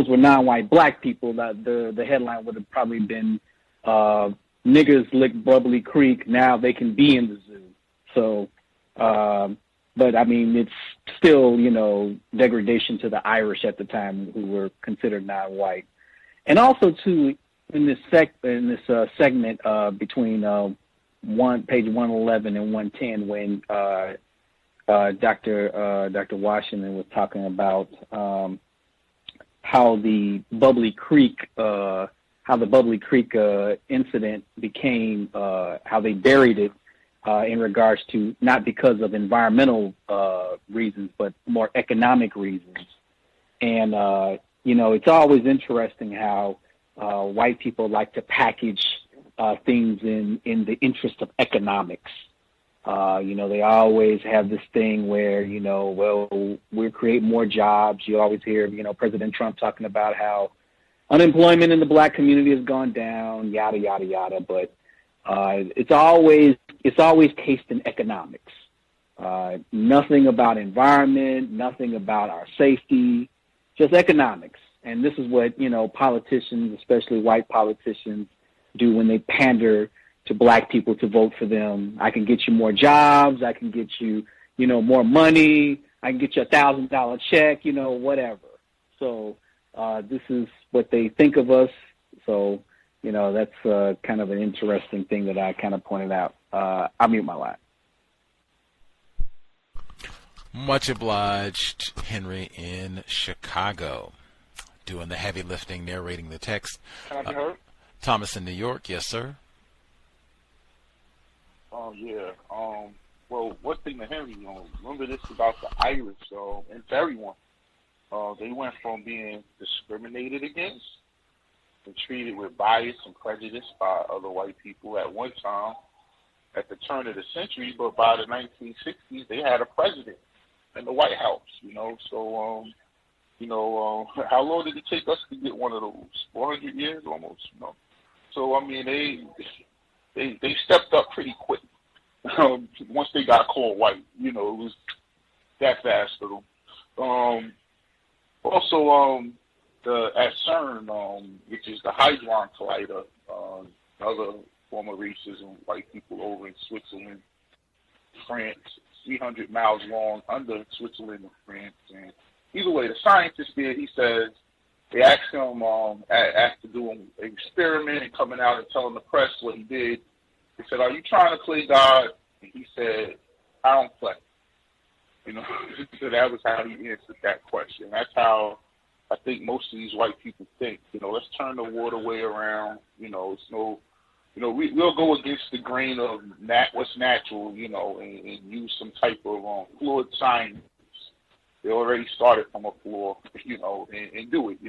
were non-white black people, that the headline would have probably been niggers lick Bubbly Creek, now they can be in the zoo. So, but I mean, it's still, degradation to the Irish at the time who were considered non-white. And also, too, in this segment between page 111 and 110, when Dr. Washington was talking about how the Bubbly Creek incident became, how they buried it in regards to not because of environmental reasons, but more economic reasons. And, it's always interesting how white people like to package things in the interest of economics. They always have this thing where, we'll create more jobs. You always hear, President Trump talking about how unemployment in the black community has gone down, yada, yada, yada. But it's always cased in economics. Nothing about environment, nothing about our safety, just economics. And this is what, politicians, especially white politicians, do when they pander to black people to vote for them. I can get you more jobs. I can get you, more money. I can get you $1,000 check, whatever. So this is what they think of us. So, that's kind of an interesting thing that I kind of pointed out. I'll mute my line. Much obliged, Henry in Chicago, doing the heavy lifting, narrating the text. Can I be heard? Thomas in New York, yes, sir. Oh, yeah. Well, one thing to Henry, remember this about the Irish, and to everyone. They went from being discriminated against and treated with bias and prejudice by other white people at one time at the turn of the century, but by the 1960s, they had a president in the White House, So, how long did it take us to get one of those? 400 years almost, So, I mean, they stepped up pretty quick once they got called white. It was that fast for them. Also, at CERN, which is the Hadron Collider, another form of racism, white people over in Switzerland, France, 300 miles long under Switzerland and France. And either way, the scientist there, he says, they asked him after doing an experiment and coming out and telling the press what he did. They said, "Are you trying to play God?" And he said, "I don't play." So that was how he answered that question. That's how I think most of these white people think. Let's turn the waterway around. It's we'll go against the grain of what's natural, and use some type of fluid science. They already started from a floor, and do it,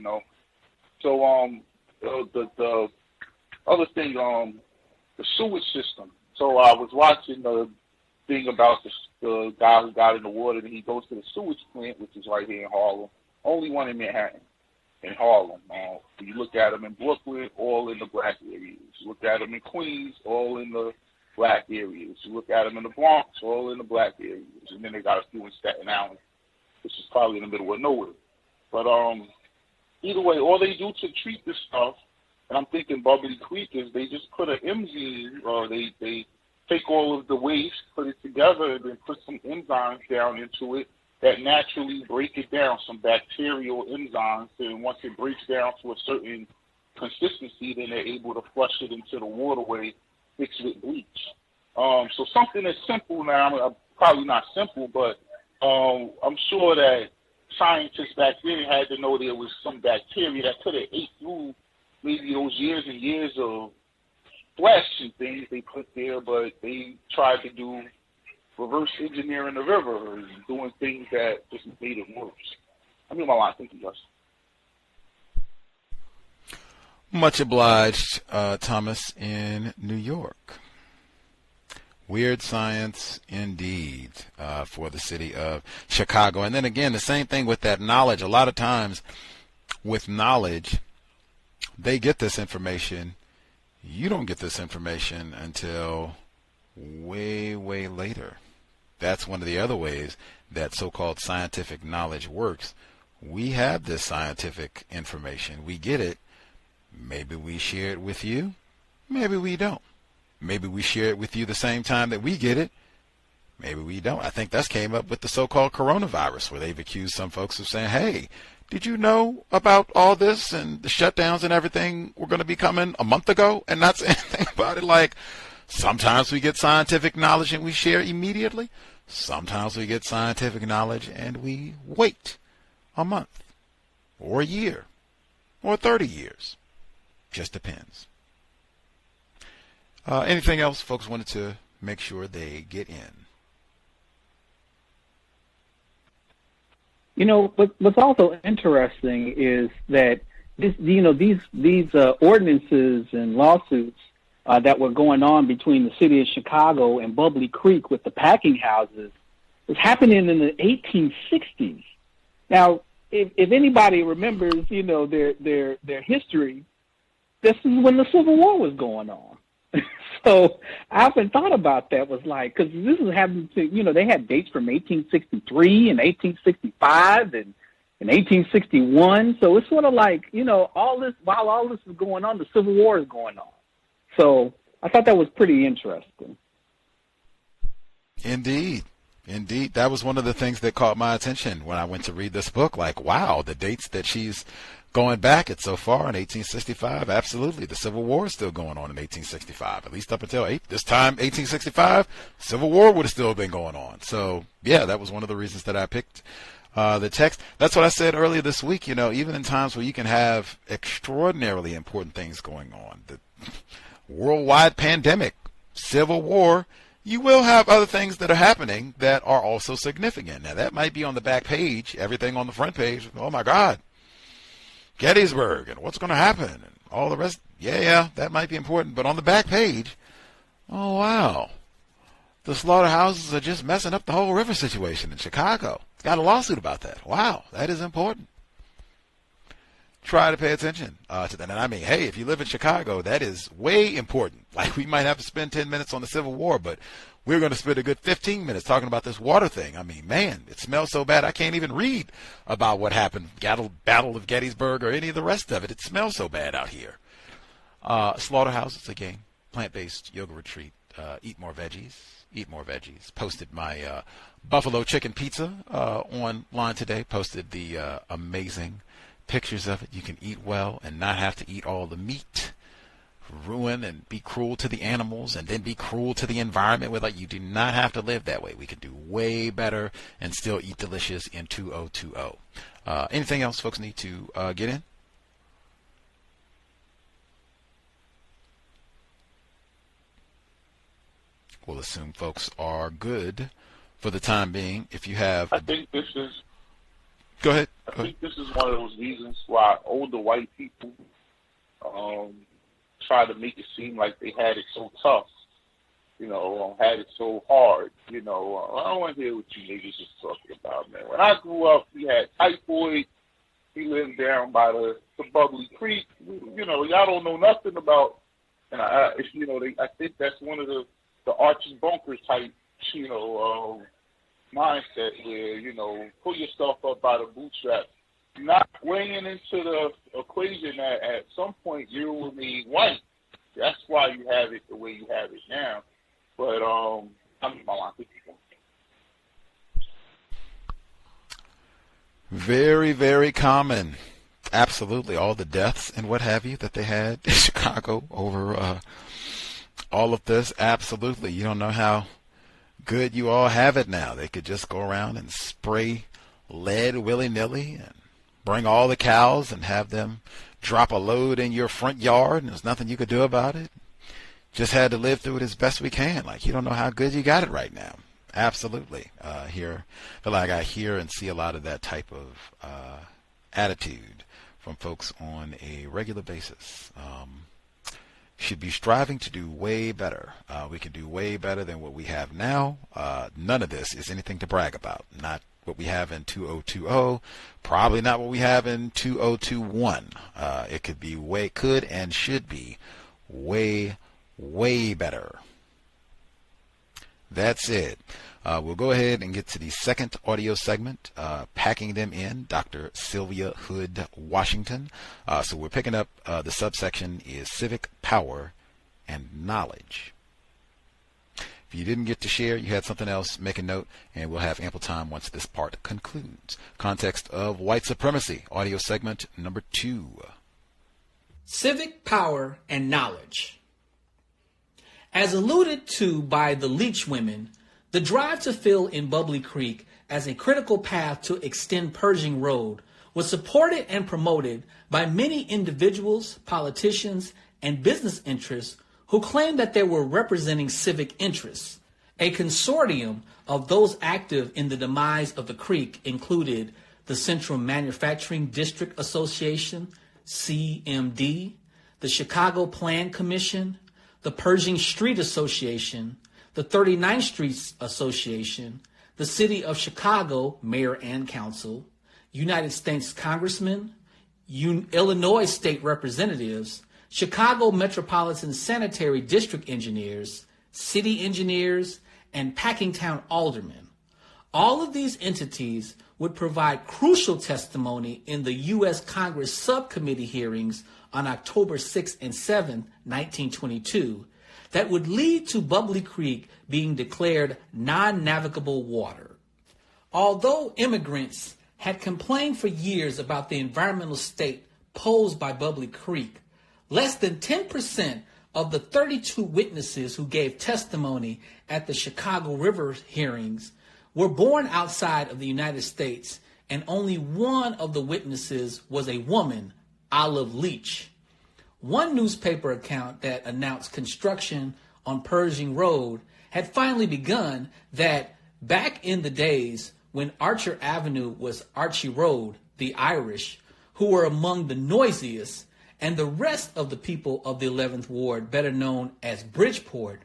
So the other thing, the sewage system. So I was watching the thing about the guy who got in the water, and he goes to the sewage plant, which is right here in Harlem. Only one in Manhattan. In Harlem. You look at them in Brooklyn, all in the black areas. You look at them in Queens, all in the black areas. You look at them in the Bronx, all in the black areas. And then they got a few in Staten Island, which is probably in the middle of nowhere. But either way, all they do to treat this stuff, and I'm thinking Bubbly Creek, is they just put an enzyme, or they take all of the waste, put it together, and then put some enzymes down into it that naturally break it down, some bacterial enzymes, and once it breaks down to a certain consistency, then they're able to flush it into the waterway, mixed with bleach. So something that's simple now, probably not simple, but I'm sure that scientists back then had to know there was some bacteria that could have ate through maybe those years and years of flesh and things they put there, but they tried to do reverse engineering the river and doing things that just made it worse. I mean, my line. Thank you, Justin. Much obliged, Thomas in New York. Weird science indeed for the city of Chicago. And then again, the same thing with that knowledge. A lot of times with knowledge, they get this information. You don't get this information until way, way later. That's one of the other ways that so-called scientific knowledge works. We have this scientific information. We get it. Maybe we share it with you. Maybe we don't. Maybe we share it with you the same time that we get it. Maybe we don't. I think that's came up with the so-called coronavirus, where they've accused some folks of saying, hey, did you know about all this and the shutdowns and everything were going to be coming a month ago, and not say anything about it? Like, sometimes we get scientific knowledge and we share immediately. Sometimes we get scientific knowledge and we wait a month or a year or 30 years. Just depends. Anything else folks wanted to make sure they get in? What's also interesting is that these ordinances and lawsuits that were going on between the city of Chicago and Bubbly Creek with the packing houses was happening in the 1860s. Now, if anybody remembers, their history, this is when the Civil War was going on. So I often thought about that, was like, because this is happening to, they had dates from 1863 and 1865 and 1861. So it's sort of like, while all this is going on, the Civil War is going on. So I thought that was pretty interesting. Indeed. That was one of the things that caught my attention when I went to read this book. Like, wow, the dates that she's going back at so far in 1865. Absolutely. The Civil War is still going on in 1865, at least up until this time, 1865, Civil War would have still been going on. So, yeah, that was one of the reasons that I picked the text. That's what I said earlier this week. Even in times where you can have extraordinarily important things going on, the worldwide pandemic, Civil War, you will have other things that are happening that are also significant. Now, that might be on the back page, everything on the front page. Oh, my God, Gettysburg and what's going to happen and all the rest. Yeah, that might be important. But on the back page, oh, wow, the slaughterhouses are just messing up the whole river situation in Chicago. Got a lawsuit about that. Wow, that is important. Try to pay attention to that. And I mean, hey, if you live in Chicago, that is way important. Like, we might have to spend 10 minutes on the Civil War, but we're going to spend a good 15 minutes talking about this water thing. I mean, man, it smells so bad I can't even read about what happened, Battle of Gettysburg or any of the rest of it. It smells so bad out here. Slaughterhouses, again, plant-based yoga retreat. Eat more veggies. Posted my buffalo chicken pizza online today. Posted the amazing pictures of it. You can eat well and not have to eat all the meat, ruin and be cruel to the animals, and then be cruel to the environment. You do not have to live that way. We can do way better and still eat delicious in 2020. Anything else folks need to get in? we'll assume folks are good for the time being. If you have, I think this is. Go ahead. I think this is one of those reasons why older white people try to make it seem like they had it so tough, had it so hard. I don't want to hear what you niggas is talking about, man. When I grew up, we had typhoid. We lived down by the Bubbly Creek. Y'all don't know nothing about. And I think that's one of the Archie Bunker type, mindset where, pull yourself up by the bootstraps. Not weighing into the equation that at some point you will need white. That's why you have it the way you have it now. But very, very common. Absolutely. All the deaths and what have you that they had in Chicago over all of this. Absolutely. You don't know how good you all have it now. They could just go around and spray lead willy-nilly and bring all the cows and have them drop a load in your front yard, and there's nothing you could do about it. Just had to live through it as best we can. Like, you don't know how good you got it right now. Absolutely. I feel like I hear and see a lot of that type of attitude from folks on a regular basis. Should be striving to do way better. We can do way better than what we have now. None of this is anything to brag about. Not what we have in 2020, probably not what we have in 2021. It could and should be way, way better. That's it. We'll go ahead and get to the second audio segment, Packing Them In, Dr. Sylvia Hood Washington. So we're picking up the subsection is Civic Power and Knowledge. If you didn't get to share, you had something else, make a note, and we'll have ample time once this part concludes. Context of White Supremacy, audio segment number 2. Civic Power and Knowledge. As alluded to by the Leach women, the drive to fill in Bubbly Creek as a critical path to extend Pershing Road was supported and promoted by many individuals, politicians, and business interests who claimed that they were representing civic interests. A consortium of those active in the demise of the creek included the Central Manufacturing District Association, CMD, the Chicago Plan Commission, the Pershing Street Association, the 39th Street Association, the City of Chicago Mayor and Council, United States Congressmen, Illinois State Representatives, Chicago Metropolitan Sanitary District Engineers, City Engineers, and Packingtown Aldermen. All of these entities would provide crucial testimony in the U.S. Congress subcommittee hearings on October 6 and 7, 1922, that would lead to Bubbly Creek being declared non-navigable water. Although immigrants had complained for years about the environmental state posed by Bubbly Creek, less than 10% of the 32 witnesses who gave testimony at the Chicago River hearings were born outside of the United States, and only one of the witnesses was a woman, Olive Leach. One newspaper account that announced construction on Pershing Road had finally begun that back in the days when Archer Avenue was Archie Road, the Irish, who were among the noisiest, and the rest of the people of the 11th Ward, better known as Bridgeport,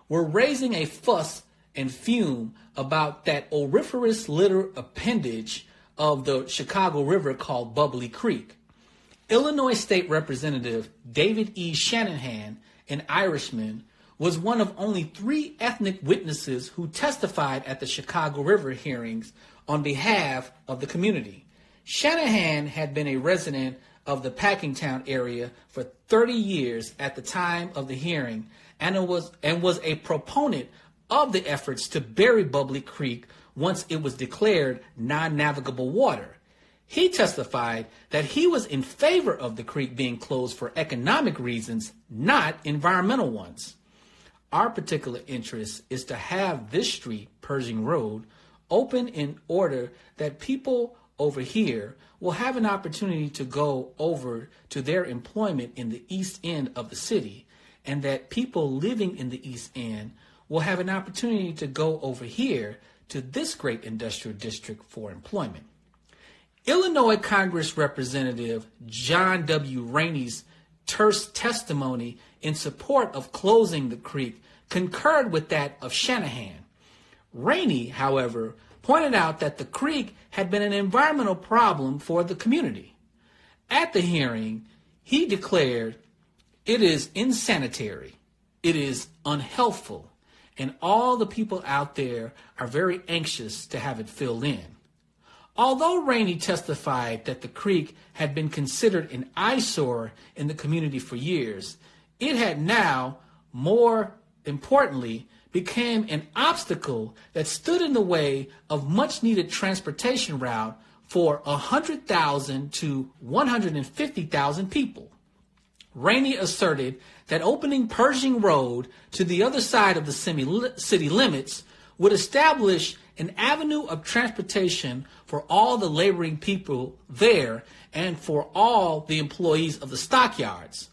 were raising a fuss and fume about that auriferous litter appendage of the Chicago River called Bubbly Creek. Illinois State Representative David E. Shanahan, an Irishman, was one of only 3 ethnic witnesses who testified at the Chicago River hearings on behalf of the community. Shanahan had been a resident of the Packingtown area for 30 years at the time of the hearing, and was a proponent of the efforts to bury Bubbly Creek once it was declared non-navigable water. He testified that he was in favor of the creek being closed for economic reasons, not environmental ones. Our particular interest is to have this street, Pershing Road, open in order that people over here will have an opportunity to go over to their employment in the east end of the city, and that people living in the east end will have an opportunity to go over here to this great industrial district for employment. Illinois Congress Representative John W. Rainey's terse testimony in support of closing the creek concurred with that of Shanahan. Rainey, however, pointed out that the creek had been an environmental problem for the community. At the hearing, he declared, "It is insanitary, it is unhealthful, and all the people out there are very anxious to have it filled in." Although Rainey testified that the creek had been considered an eyesore in the community for years, it had now, more importantly, became an obstacle that stood in the way of much-needed transportation route for 100,000 to 150,000 people. Rainey asserted that opening Pershing Road to the other side of the city limits would establish an avenue of transportation for all the laboring people there and for all the employees of the stockyards.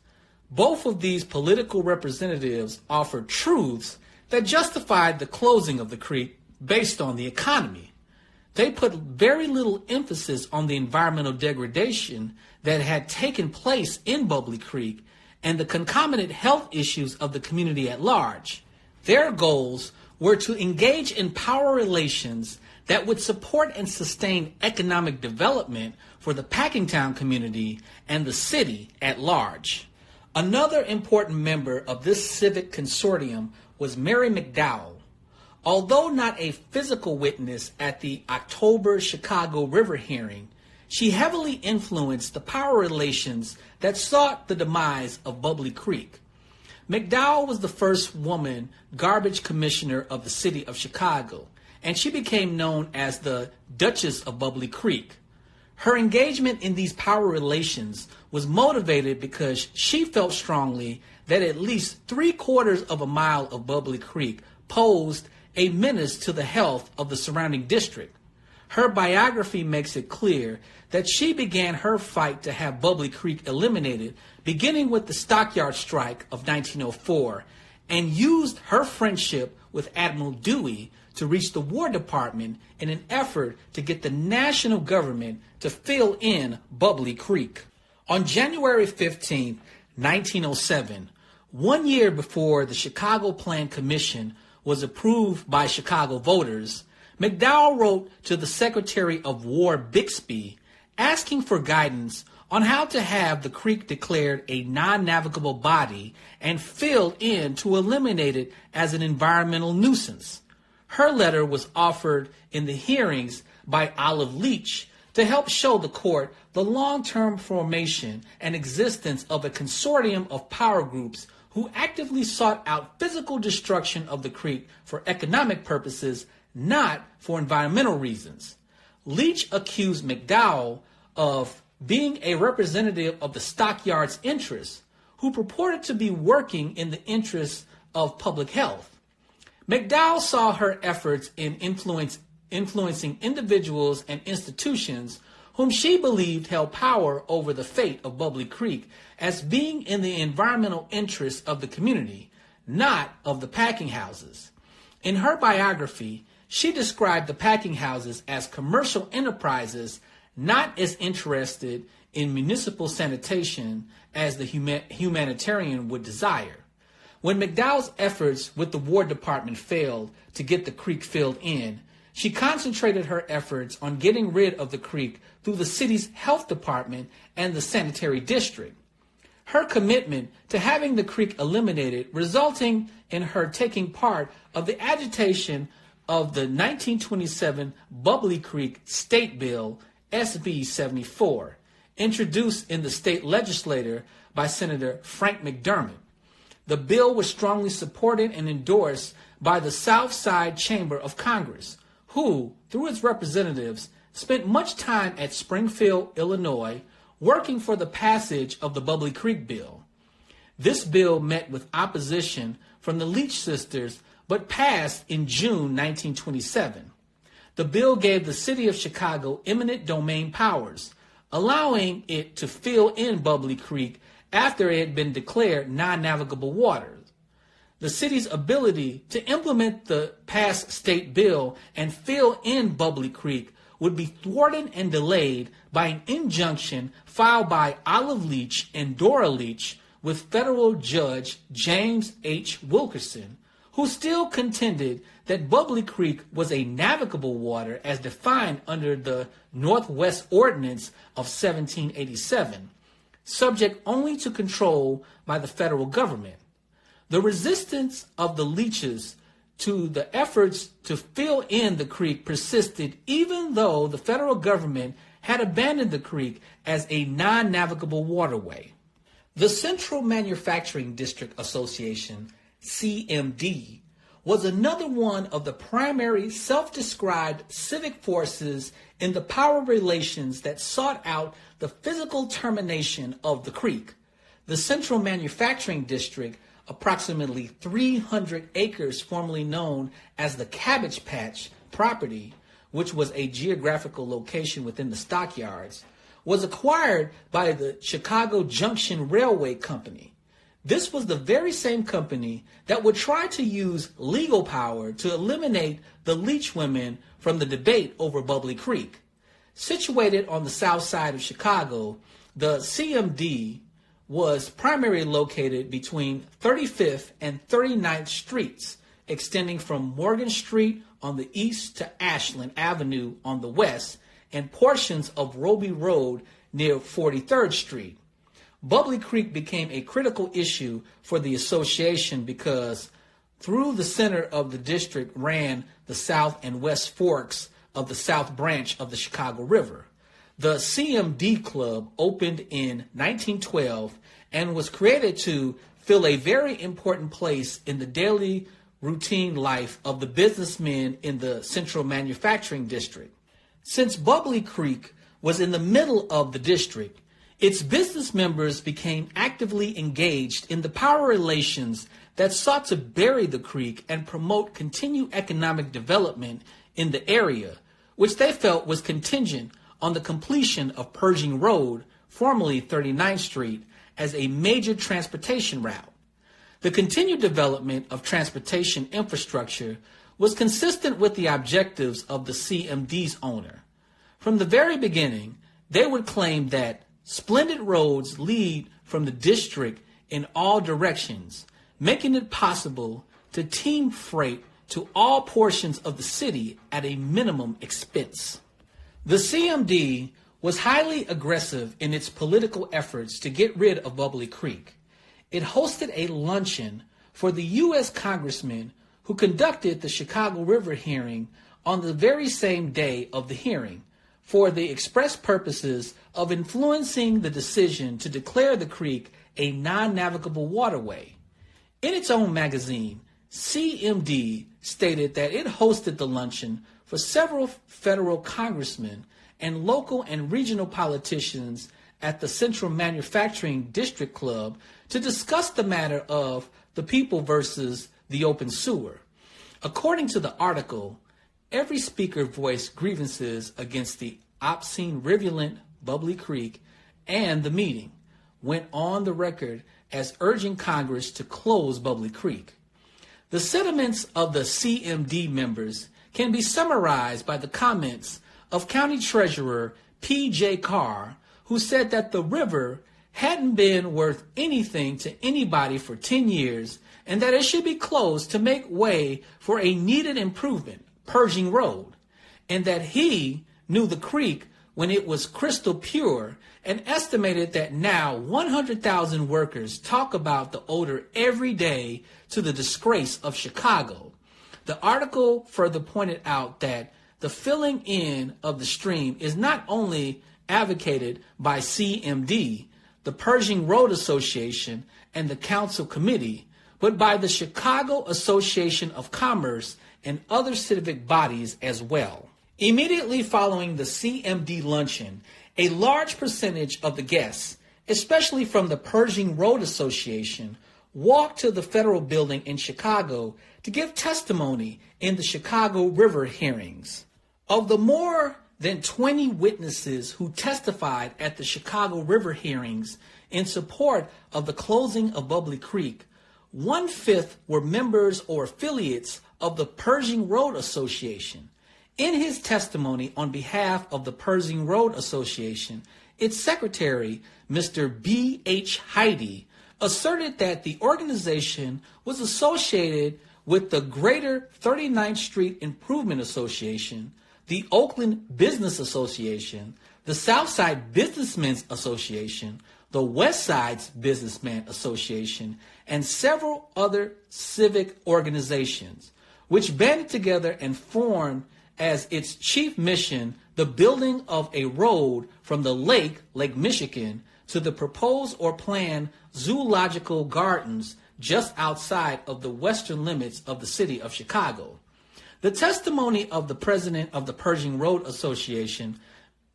Both of these political representatives offered truths that justified the closing of the creek based on the economy. They put very little emphasis on the environmental degradation that had taken place in Bubbly Creek and the concomitant health issues of the community at large. Their goals were to engage in power relations that would support and sustain economic development for the Packingtown community and the city at large. Another important member of this civic consortium was Mary McDowell. Although not a physical witness at the October Chicago River hearing, she heavily influenced the power relations that sought the demise of Bubbly Creek. McDowell was the first woman garbage commissioner of the city of Chicago, and she became known as the Duchess of Bubbly Creek. Her engagement in these power relations was motivated because she felt strongly that at least 3/4 of a mile of Bubbly Creek posed a menace to the health of the surrounding district. Her biography makes it clear that she began her fight to have Bubbly Creek eliminated, beginning with the stockyard strike of 1904, and used her friendship with Admiral Dewey to reach the War Department in an effort to get the national government to fill in Bubbly Creek. On January 15, 1907, 1 year before the Chicago Plan Commission was approved by Chicago voters, McDowell wrote to the Secretary of War Bixby asking for guidance on how to have the creek declared a non-navigable body and filled in to eliminate it as an environmental nuisance. Her letter was offered in the hearings by Olive Leach to help show the court the long-term formation and existence of a consortium of power groups who actively sought out physical destruction of the creek for economic purposes, not for environmental reasons. Leach accused McDowell of being a representative of the stockyards' interests, who purported to be working in the interests of public health. McDowell saw her efforts in influencing individuals and institutions whom she believed held power over the fate of Bubbly Creek as being in the environmental interests of the community, not of the packing houses. In her biography, she described the packing houses as commercial enterprises not as interested in municipal sanitation as the humanitarian would desire. When McDowell's efforts with the War Department failed to get the creek filled in, she concentrated her efforts on getting rid of the creek through the city's health department and the sanitary district. Her commitment to having the creek eliminated resulting in her taking part of the agitation of the 1927 Bubbly Creek State Bill, SB 74, introduced in the state legislature by Senator Frank McDermott. The bill was strongly supported and endorsed by the South Side Chamber of Congress, who, through its representatives, spent much time at Springfield, Illinois, working for the passage of the Bubbly Creek Bill. This bill met with opposition from the Leach sisters, but passed in June 1927. The bill gave the city of Chicago eminent domain powers, allowing it to fill in Bubbly Creek after it had been declared non-navigable waters. the city's ability to implement the passed state bill and fill in Bubbly Creek would be thwarted and delayed by an injunction filed by Olive Leach and Dora Leach with federal judge James H. Wilkerson, who still contended that Bubbly Creek was a navigable water as defined under the Northwest Ordinance of 1787, subject only to control by the federal government. The resistance of the Leaches to the efforts to fill in the creek persisted even though the federal government had abandoned the creek as a non-navigable waterway. The Central Manufacturing District Association, CMD, was another one of the primary self-described civic forces in the power relations that sought out the physical termination of the creek. The Central Manufacturing District, approximately 300 acres formerly known as the Cabbage Patch property, which was a geographical location within the stockyards, was acquired by the Chicago Junction Railway Company. This was the very same company that would try to use legal power to eliminate the Leach women from the debate over Bubbly Creek. Situated on the south side of Chicago, the CMD was primarily located between 35th and 39th Streets, extending from Morgan Street on the east to Ashland Avenue on the west, and portions of Roby Road near 43rd Street. Bubbly Creek became a critical issue for the association because through the center of the district ran the south and west forks of the South Branch of the Chicago River. The CMD Club opened in 1912 and was created to fill a very important place in the daily routine life of the businessmen in the Central Manufacturing District. Since Bubbly Creek was in the middle of the district, its business members became actively engaged in the power relations that sought to bury the creek and promote continued economic development in the area, which they felt was contingent on the completion of Pershing Road, formerly 39th Street, as a major transportation route. The continued development of transportation infrastructure was consistent with the objectives of the CMD's owner. From the very beginning, they would claim that splendid roads lead from the district in all directions, making it possible to team freight to all portions of the city at a minimum expense. The CMD was highly aggressive in its political efforts to get rid of Bubbly Creek. It hosted a luncheon for the U.S. congressman who conducted the Chicago River hearing on the very same day of the hearing for the express purposes of influencing the decision to declare the creek a non-navigable waterway. In its own magazine, CMD stated that it hosted the luncheon for several federal congressmen and local and regional politicians at the Central Manufacturing District Club to discuss the matter of the people versus the open sewer. According to the article, every speaker voiced grievances against the obscene rivulet Bubbly Creek, and the meeting went on the record as urging Congress to close Bubbly Creek. The sentiments of the CMD members can be summarized by the comments of County Treasurer P.J. Carr, who said that the river hadn't been worth anything to anybody for 10 years and that it should be closed to make way for a needed improvement, Pershing Road, and that he knew the creek when it was crystal pure and estimated that now 100,000 workers talk about the odor every day to the disgrace of Chicago. The article further pointed out that the filling in of the stream is not only advocated by CMD, the Pershing Road Association, and the Council Committee, but by the Chicago Association of Commerce and other civic bodies as well. Immediately following the CMD luncheon, a large percentage of the guests, especially from the Pershing Road Association, walked to the federal building in Chicago to give testimony in the Chicago River hearings. Of the more than 20 witnesses who testified at the Chicago River hearings in support of the closing of Bubbly Creek, 1/5 were members or affiliates of the Pershing Road Association. In his testimony on behalf of the Pershing Road Association, its secretary, Mr. B.H. Heidi, asserted that the organization was associated with the Greater 39th Street Improvement Association, the Oakland Business Association, the Southside Businessmen's Association, the West Side's Businessman Association, and several other civic organizations, which banded together and formed as its chief mission the building of a road from the Lake Michigan, to the proposed or planned zoological gardens just outside of the western limits of the city of Chicago. The testimony of the president of the Pershing Road Association,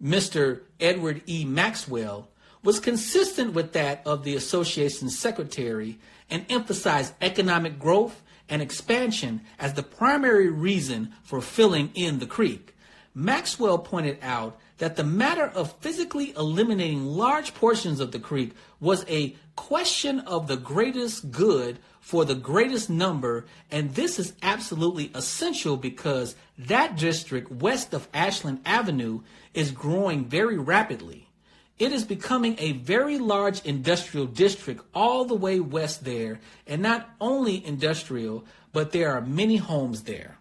Mr. Edward E. Maxwell, was consistent with that of the association's secretary and emphasized economic growth and expansion as the primary reason for filling in the creek. Maxwell pointed out that the matter of physically eliminating large portions of the creek was a question of the greatest good for the greatest number, and this is absolutely essential because that district west of Ashland Avenue is growing very rapidly. It is becoming a very large industrial district all the way west there, and not only industrial, but there are many homes there.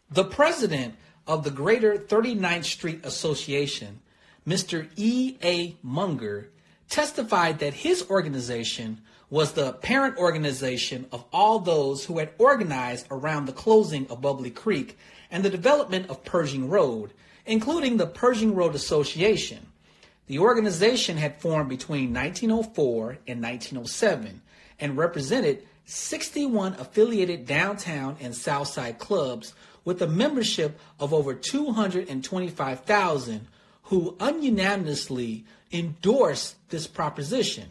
The president of the Greater 39th Street Association, Mr. E.A. Munger, testified that his organization was the parent organization of all those who had organized around the closing of Bubbly Creek and the development of Pershing Road, including the Pershing Road Association. The organization had formed between 1904 and 1907 and represented 61 affiliated downtown and Southside clubs with a membership of over 225,000 who unanimously endorsed this proposition.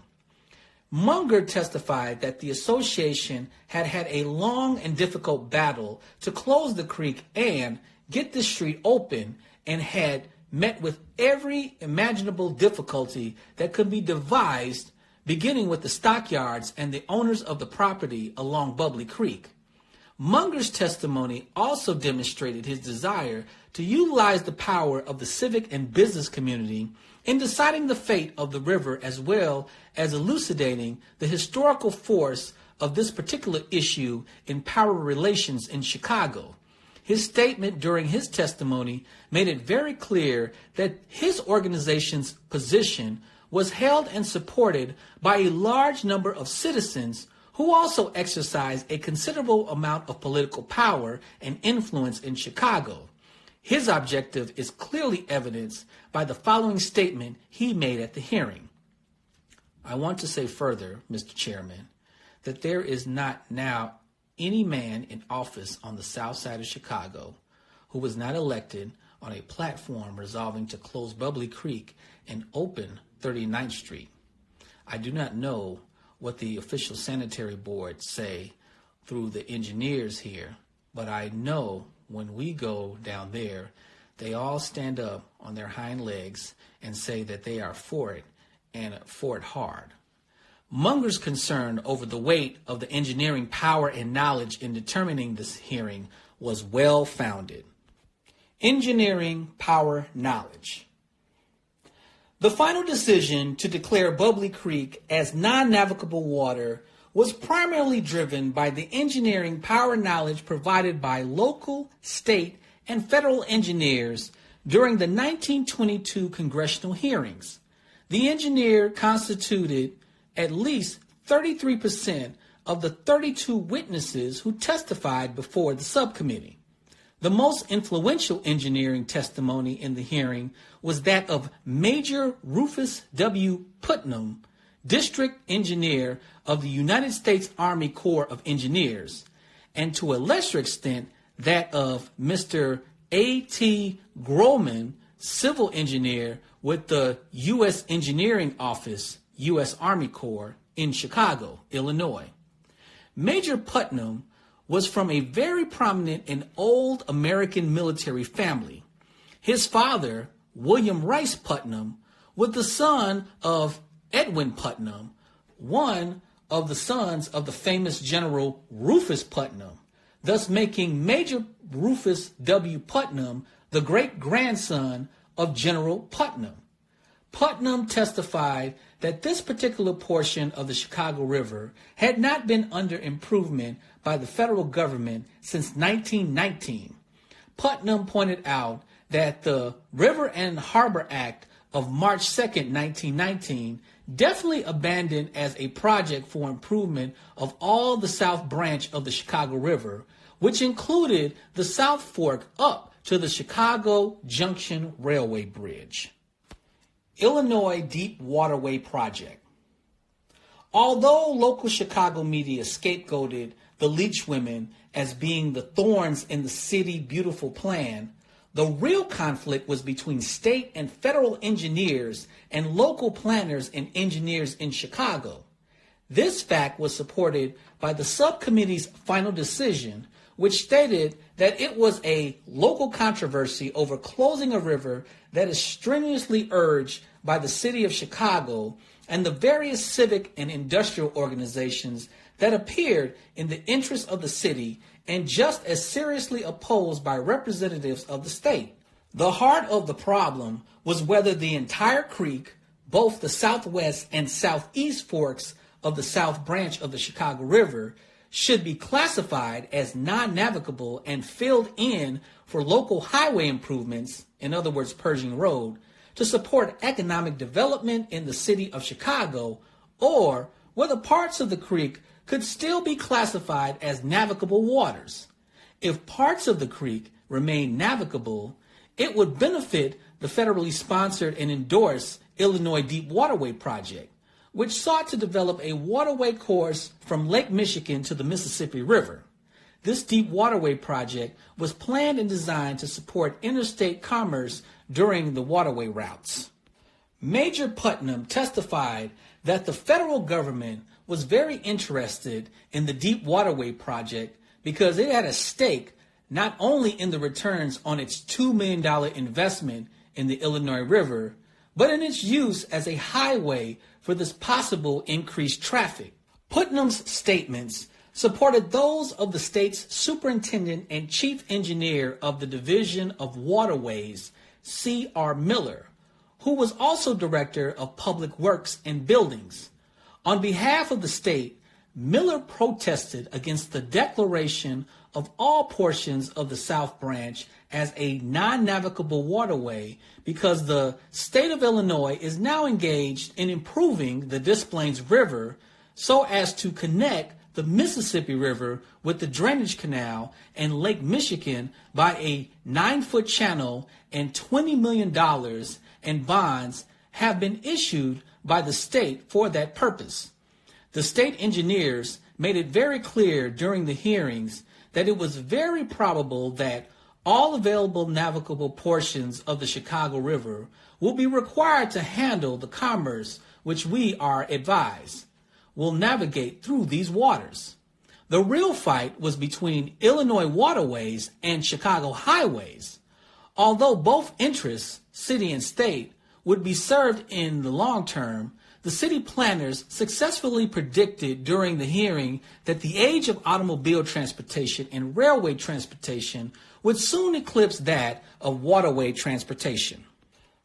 Munger testified that the association had had a long and difficult battle to close the creek and get the street open, and had met with every imaginable difficulty that could be devised, beginning with the stockyards and the owners of the property along Bubbly Creek. Munger's testimony also demonstrated his desire to utilize the power of the civic and business community in deciding the fate of the river, as well as elucidating the historical force of this particular issue in power relations in Chicago. His statement during his testimony made it very clear that his organization's position was held and supported by a large number of citizens who also exercised a considerable amount of political power and influence in Chicago. His objective is clearly evidenced by the following statement he made at the hearing. I want to say further, Mr. Chairman, that there is not now any man in office on the south side of Chicago who was not elected on a platform resolving to close Bubbly Creek and open 39th Street. I do not know what the official sanitary boards say through the engineers here, but I know when we go down there, they all stand up on their hind legs and say that they are for it, and for it hard. Munger's concern over the weight of the engineering power and knowledge in determining this hearing was well-founded. Engineering power knowledge. The final decision to declare Bubbly Creek as non-navigable water was primarily driven by the engineering power knowledge provided by local, state, and federal engineers during the 1922 congressional hearings. The engineer constituted at least 33% of the 32 witnesses who testified before the subcommittee. The most influential engineering testimony in the hearing was that of Major Rufus W. Putnam, District Engineer of the United States Army Corps of Engineers, and to a lesser extent that of Mr. A.T. Groman, Civil Engineer with the U.S. Engineering Office, U.S. Army Corps in Chicago, Illinois. Major Putnam was from a very prominent and old American military family. His father, William Rice Putnam, was the son of Edwin Putnam, one of the sons of the famous General Rufus Putnam, thus making Major Rufus W. Putnam the great-grandson of General Putnam. Putnam testified that this particular portion of the Chicago River had not been under improvement by the federal government since 1919. Putnam pointed out that the River and Harbor Act of March 2nd, 1919 definitely abandoned as a project for improvement of all the South Branch of the Chicago River, which included the South Fork up to the Chicago Junction Railway Bridge. Illinois Deep Waterway Project. Although local Chicago media scapegoated the Leach women as being the thorns in the city beautiful plan, the real conflict was between state and federal engineers and local planners and engineers in Chicago. This fact was supported by the subcommittee's final decision, which stated that it was a local controversy over closing a river that is strenuously urged by the city of Chicago and the various civic and industrial organizations that appeared in the interest of the city and just as seriously opposed by representatives of the state. The heart of the problem was whether the entire creek, both the southwest and southeast forks of the South Branch of the Chicago River, should be classified as non-navigable and filled in for local highway improvements, in other words, Pershing Road, to support economic development in the city of Chicago, or whether parts of the creek could still be classified as navigable waters. If parts of the creek remain navigable, it would benefit the federally sponsored and endorsed Illinois Deep Waterway Project, which sought to develop a waterway course from Lake Michigan to the Mississippi River. This deep waterway project was planned and designed to support interstate commerce during the waterway routes. Major Putnam testified that the federal government was very interested in the deep waterway project because it had a stake not only in the returns on its $2 million investment in the Illinois River, but in its use as a highway for this possible increased traffic. Putnam's statements supported those of the state's superintendent and chief engineer of the Division of Waterways, C.R. Miller, who was also director of Public Works and Buildings. On behalf of the state, Miller protested against the declaration of all portions of the South Branch as a non-navigable waterway because the state of Illinois is now engaged in improving the Des Plaines River so as to connect the Mississippi River with the drainage canal and Lake Michigan by a 9-foot channel, and $20 million in bonds have been issued by the state for that purpose. The state engineers made it very clear during the hearings that it was very probable that all available navigable portions of the Chicago River will be required to handle the commerce which we are advised will navigate through these waters. The real fight was between Illinois Waterways and Chicago Highways. Although both interests, city and state, would be served in the long term, the city planners successfully predicted during the hearing that the age of automobile transportation and railway transportation would soon eclipse that of waterway transportation.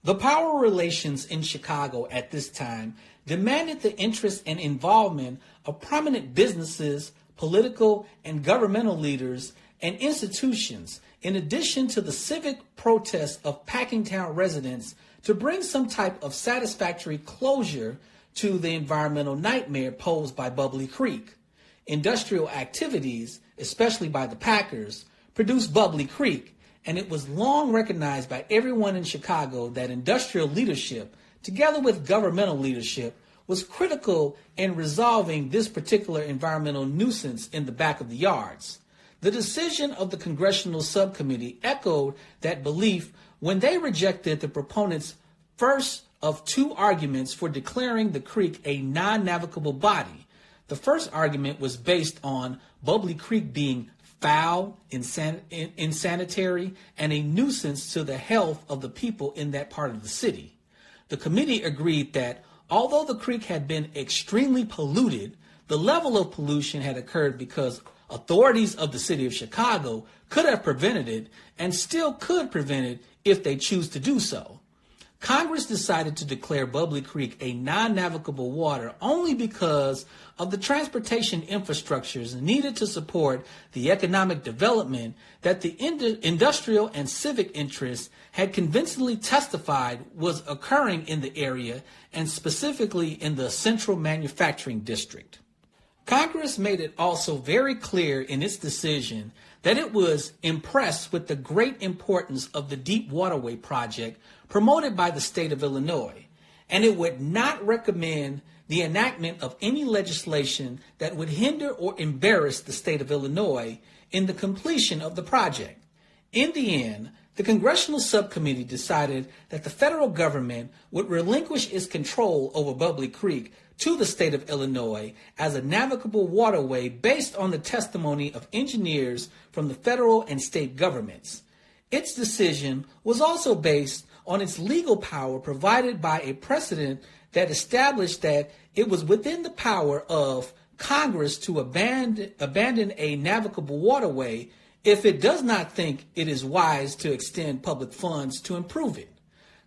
The power relations in Chicago at this time demanded the interest and involvement of prominent businesses, political and governmental leaders, and institutions, in addition to the civic protests of Packingtown residents, to bring some type of satisfactory closure to the environmental nightmare posed by Bubbly Creek. Industrial activities, especially by the Packers, produced Bubbly Creek, and it was long recognized by everyone in Chicago that industrial leadership, together with governmental leadership, was critical in resolving this particular environmental nuisance in the back of the yards. The decision of the Congressional Subcommittee echoed that belief when they rejected the proponents' first of two arguments for declaring the creek a non-navigable body. The first argument was based on Bubbly Creek being foul, insanitary, and a nuisance to the health of the people in that part of the city. The committee agreed that although the creek had been extremely polluted, the level of pollution had occurred because authorities of the city of Chicago could have prevented it and still could prevent it if they choose to do so. Congress decided to declare Bubbly Creek a non-navigable water only because of the transportation infrastructures needed to support the economic development that the industrial and civic interests had convincingly testified was occurring in the area, and specifically in the Central Manufacturing District. Congress made it also very clear in its decision that it was impressed with the great importance of the Deep Waterway Project promoted by the state of Illinois, and it would not recommend the enactment of any legislation that would hinder or embarrass the state of Illinois in the completion of the project. In the end, the Congressional Subcommittee decided that the federal government would relinquish its control over Bubbly Creek to the state of Illinois as a navigable waterway based on the testimony of engineers from the federal and state governments. Its decision was also based on its legal power provided by a precedent that established that it was within the power of Congress to abandon a navigable waterway if it does not think it is wise to extend public funds to improve it.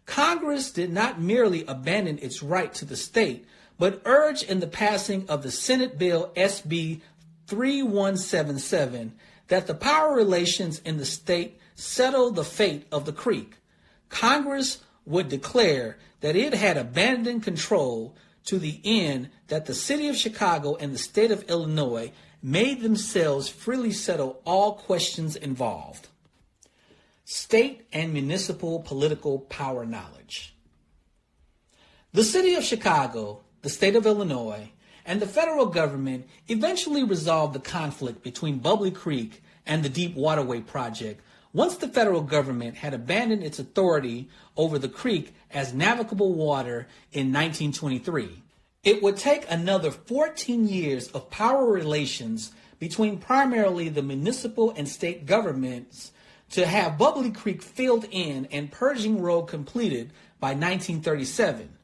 Congress did not merely abandon its right to the state, but urged in the passing of the Senate Bill SB 3177 that the power relations in the state settle the fate of the creek. Congress would declare that it had abandoned control to the end that the city of Chicago and the state of Illinois made themselves freely settle all questions involved. State and municipal political power knowledge. The city of Chicago, the state of Illinois, and the federal government eventually resolved the conflict between Bubbly Creek and the Deep Waterway Project once the federal government had abandoned its authority over the creek as navigable water in 1923. It would take another 14 years of power relations between primarily the municipal and state governments to have Bubbly Creek filled in and Pershing Road completed by 1937.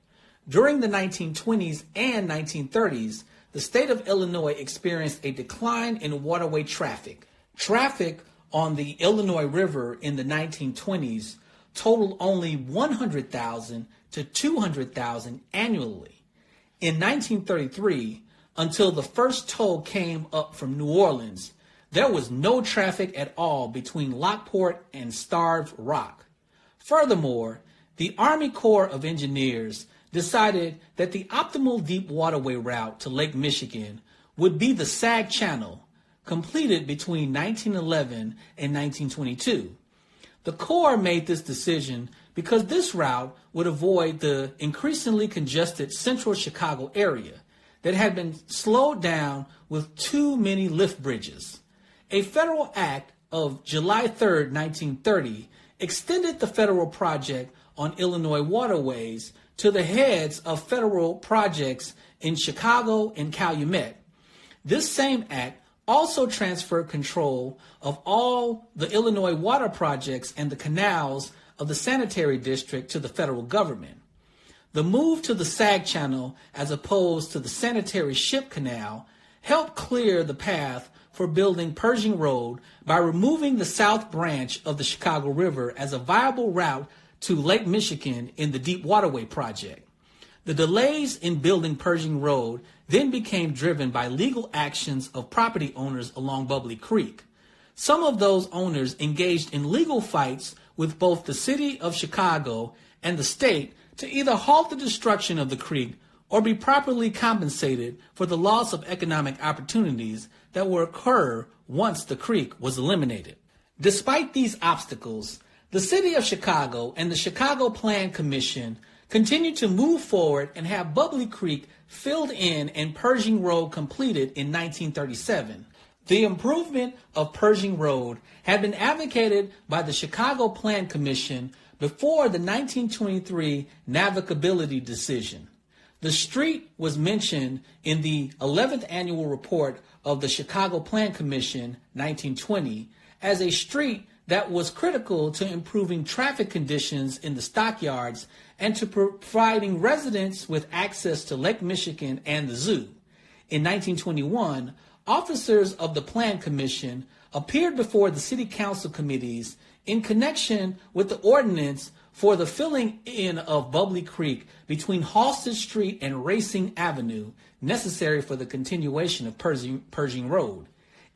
During the 1920s and 1930s, the state of Illinois experienced a decline in waterway traffic. Traffic on the Illinois River in the 1920s totaled only 100,000 to 200,000 annually. In 1933, until the first toll came up from New Orleans, there was no traffic at all between Lockport and Starved Rock. Furthermore, the Army Corps of Engineers decided that the optimal deep waterway route to Lake Michigan would be the Sag Channel, completed between 1911 and 1922. The Corps made this decision because this route would avoid the increasingly congested central Chicago area that had been slowed down with too many lift bridges. A federal act of July 3, 1930, extended the federal project on Illinois waterways to the heads of federal projects in Chicago and Calumet. This same act also transferred control of all the Illinois water projects and the canals of the sanitary district to the federal government. The move to the Sag Channel as opposed to the sanitary ship canal helped clear the path for building Pershing Road by removing the south branch of the Chicago River as a viable route to Lake Michigan in the Deep Waterway Project. The delays in building Pershing Road then became driven by legal actions of property owners along Bubbly Creek. Some of those owners engaged in legal fights with both the city of Chicago and the state to either halt the destruction of the creek or be properly compensated for the loss of economic opportunities that would occur once the creek was eliminated. Despite these obstacles, the city of Chicago and the Chicago Plan Commission continued to move forward and have Bubbly Creek filled in and Pershing Road completed in 1937. The improvement of Pershing Road had been advocated by the Chicago Plan Commission before the 1923 navigability decision. The street was mentioned in the 11th annual report of the Chicago Plan Commission 1920 as a street that was critical to improving traffic conditions in the stockyards and to providing residents with access to Lake Michigan and the zoo. In 1921, officers of the Plan Commission appeared before the City Council committees in connection with the ordinance for the filling in of Bubbly Creek between Halsted Street and Racing Avenue, necessary for the continuation of Pershing Road.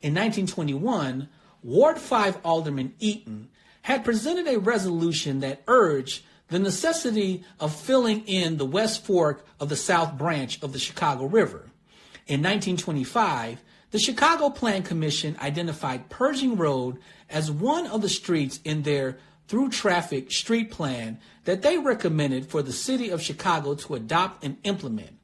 In 1921, Ward 5 Alderman Eaton had presented a resolution that urged the necessity of filling in the West Fork of the South Branch of the Chicago River. In 1925, the Chicago Plan Commission identified Pershing Road as one of the streets in their through traffic street plan that they recommended for the city of Chicago to adopt and implement.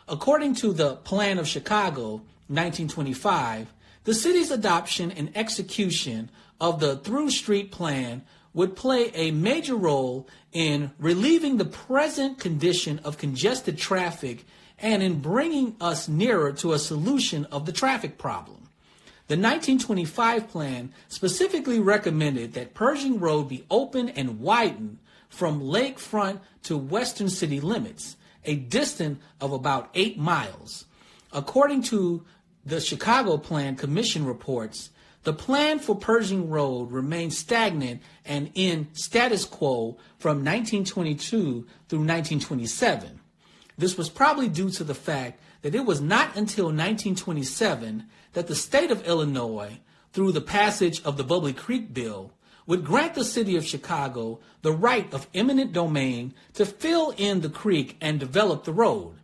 According to the Plan of Chicago, 1925, the city's adoption and execution of the through street plan would play a major role in relieving the present condition of congested traffic and in bringing us nearer to a solution of the traffic problem. The 1925 plan specifically recommended that Pershing Road be opened and widened from lakefront to western city limits, a distance of about 8 miles. According to the Chicago Plan Commission reports, the plan for Pershing Road remained stagnant and in status quo from 1922 through 1927. This was probably due to the fact that it was not until 1927 that the state of Illinois, through the passage of the Bubbly Creek Bill, would grant the city of Chicago the right of eminent domain to fill in the creek and develop the road.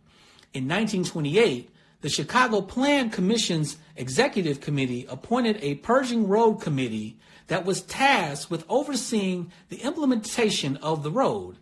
In 1928, the Chicago Plan Commission's Executive Committee appointed a Pershing Road Committee that was tasked with overseeing the implementation of the road.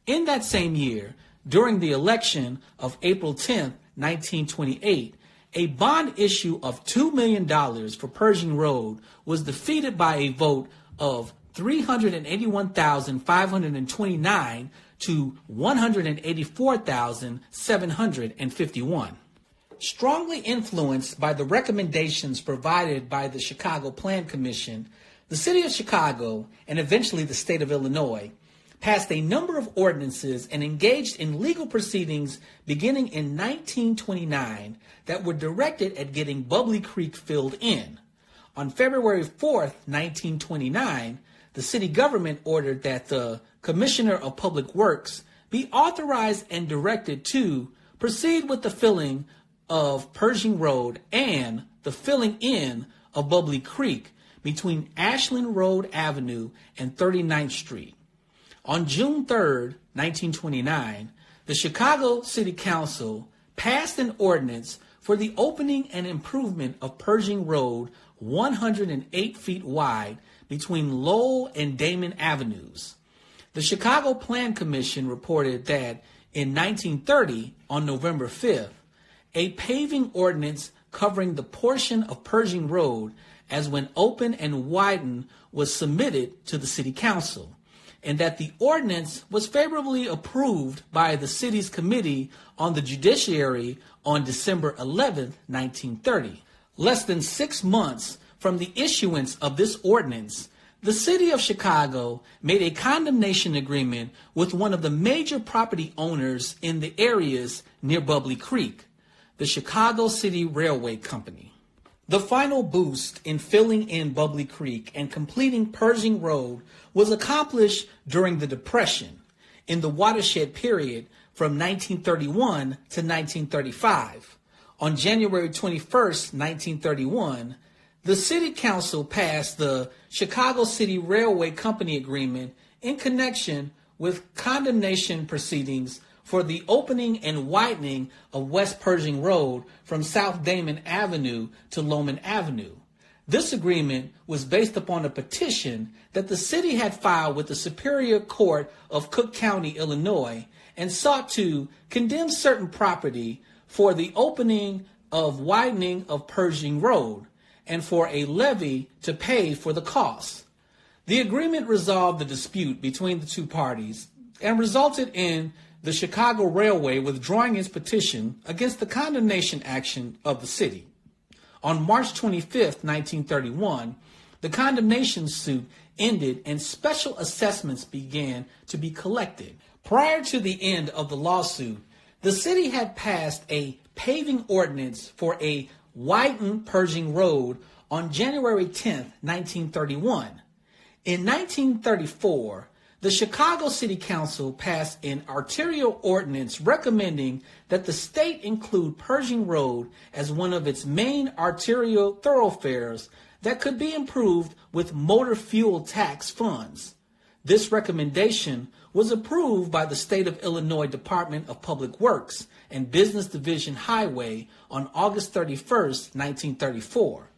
In that same year, during the election of April 10, 1928, a bond issue of $2 million for Pershing Road was defeated by a vote of 381,529 to 184,751. Strongly influenced by the recommendations provided by the Chicago Plan Commission, the city of Chicago, and eventually the state of Illinois, passed a number of ordinances and engaged in legal proceedings beginning in 1929 that were directed at getting Bubbly Creek filled in. On February 4th, 1929, the city government ordered that the Commissioner of Public Works be authorized and directed to proceed with the filling of Pershing Road and the filling in of Bubbly Creek between Ashland Road Avenue and 39th Street. On June 3rd, 1929, the Chicago City Council passed an ordinance for the opening and improvement of Pershing Road 108 feet wide between Lowell and Damon Avenues. The Chicago Plan Commission reported that in 1930, on November 5th, a paving ordinance covering the portion of Pershing Road as when opened and widened was submitted to the City Council, and that the ordinance was favorably approved by the city's Committee on the Judiciary on December 11, 1930. Less than 6 months from the issuance of this ordinance, the city of Chicago made a condemnation agreement with one of the major property owners in the areas near Bubbly Creek, the Chicago City Railway Company. The final boost in filling in Bubbly Creek and completing Pershing Road was accomplished during the Depression, in the watershed period from 1931 to 1935. On January 21st, 1931, the City Council passed the Chicago City Railway Company Agreement in connection with condemnation proceedings for the opening and widening of West Pershing Road from South Damon Avenue to Lowman Avenue. This agreement was based upon a petition that the city had filed with the Superior Court of Cook County, Illinois, and sought to condemn certain property for the opening of widening of Pershing Road and for a levy to pay for the costs. The agreement resolved the dispute between the two parties and resulted in the Chicago Railway withdrawing its petition against the condemnation action of the city. On March 25, 1931, the condemnation suit ended and special assessments began to be collected. Prior to the end of the lawsuit, the city had passed a paving ordinance for a widened Pershing Road on January 10, 1931. In 1934, the Chicago City Council passed an arterial ordinance recommending that the state include Pershing Road as one of its main arterial thoroughfares that could be improved with motor fuel tax funds. This recommendation was approved by the State of Illinois Department of Public Works and Business Division Highway on August 31, 1934.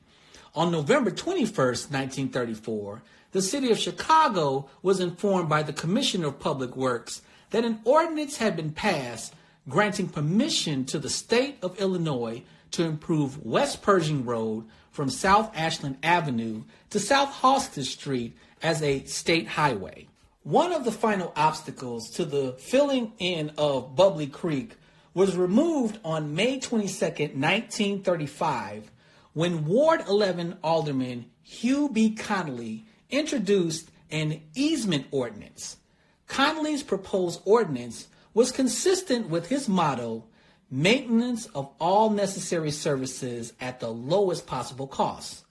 On November 21, 1934, the city of Chicago was informed by the Commissioner of Public Works that an ordinance had been passed granting permission to the state of Illinois to improve West Pershing Road from South Ashland Avenue to South Halsted Street as a state highway. One of the final obstacles to the filling in of Bubbly Creek was removed on May 22, 1935, when Ward 11 Alderman Hugh B. Connolly introduced an easement ordinance. Connolly's proposed ordinance was consistent with his motto, maintenance of all necessary services at the lowest possible cost.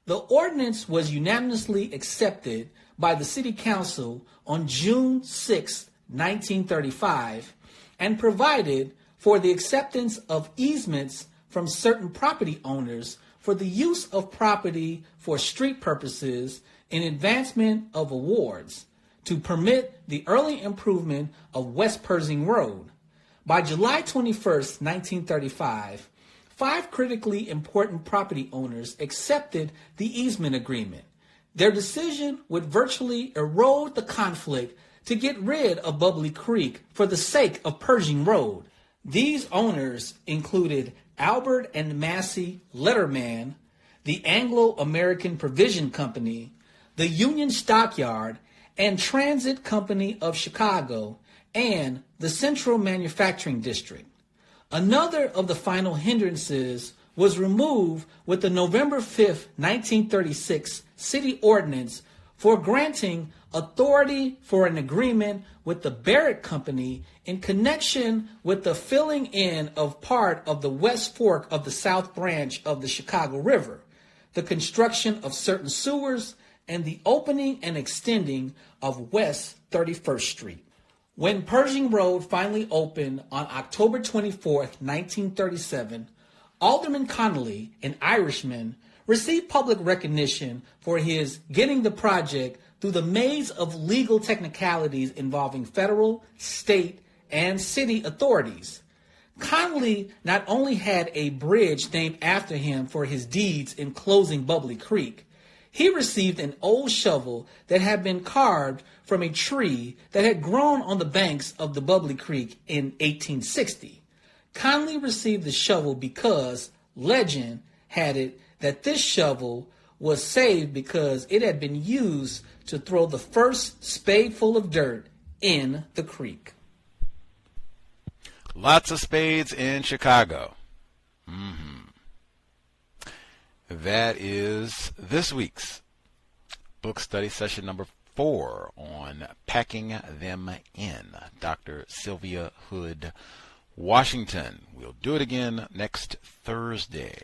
The ordinance was unanimously accepted by the City Council on June 6, 1935, and provided for the acceptance of easements from certain property owners for the use of property for street purposes in advancement of awards to permit the early improvement of West Pershing Road. By July 21, 1935, 5 critically important property owners accepted the easement agreement. Their decision would virtually erode the conflict to get rid of Bubbly Creek for the sake of Pershing Road. These owners included Albert and Massey Letterman, the Anglo-American Provision Company, the Union Stockyard and Transit Company of Chicago, and the Central Manufacturing District. Another of the final hindrances was removed with the November 5, 1936 City Ordinance for granting authority for an agreement with the Barrett Company in connection with the filling in of part of the West Fork of the South Branch of the Chicago River, the construction of certain sewers, and the opening and extending of West 31st Street. When Pershing Road finally opened on October 24, 1937, Alderman Connolly, an Irishman, received public recognition for his getting the project through the maze of legal technicalities involving federal, state, and city authorities. Connolly not only had a bridge named after him for his deeds in closing Bubbly Creek, he received an old shovel that had been carved from a tree that had grown on the banks of the Bubbly Creek in 1860. Connolly received the shovel because legend had it that this shovel was saved because it had been used to throw the first spadeful of dirt in the creek. Lots of spades in Chicago. That is this week's book study session number 4 on Packing Them In. Dr. Sylvia Hood, Washington. We'll do it again next Thursday.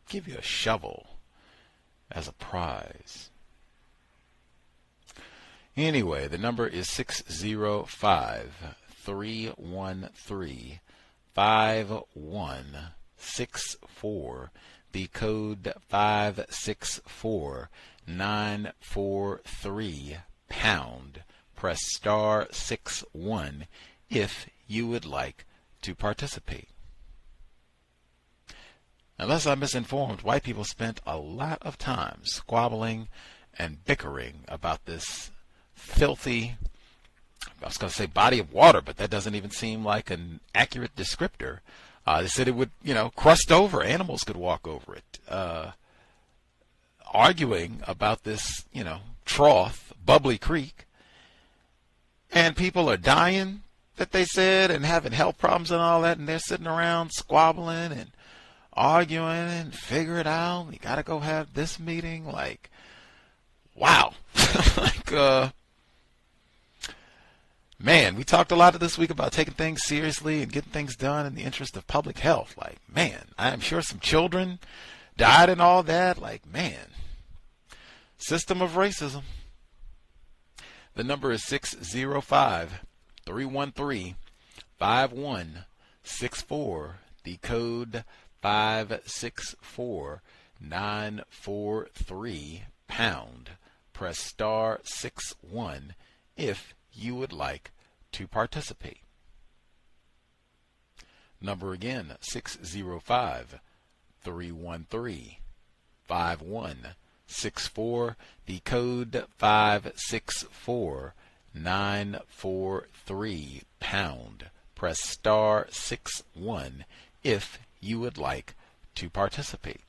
Give you a shovel as a prize. Anyway, the number is 605-313-5164. The code 564943 pound. Press star 61 if you would like to participate. Unless I'm misinformed, white people spent a lot of time squabbling and bickering about this filthy, I was going to say body of water, but that doesn't even seem like an accurate descriptor. They said it would, crust over. Animals could walk over it. Arguing about this, trough, Bubbly Creek. And people are dying, that they said, and having health problems and all that. And they're sitting around squabbling and arguing and figure it out. You got to go have this meeting. Like, wow. Man, we talked a lot this week about taking things seriously and getting things done in the interest of public health. Like, man, I am sure some children died and all that. Like, man, system of racism. The number is 605-313-5164. The code 564943 #. Press star 61 if you would like to participate. Number again, 605-313-5164. The code 564943 #. Press star 61 if you would like to participate.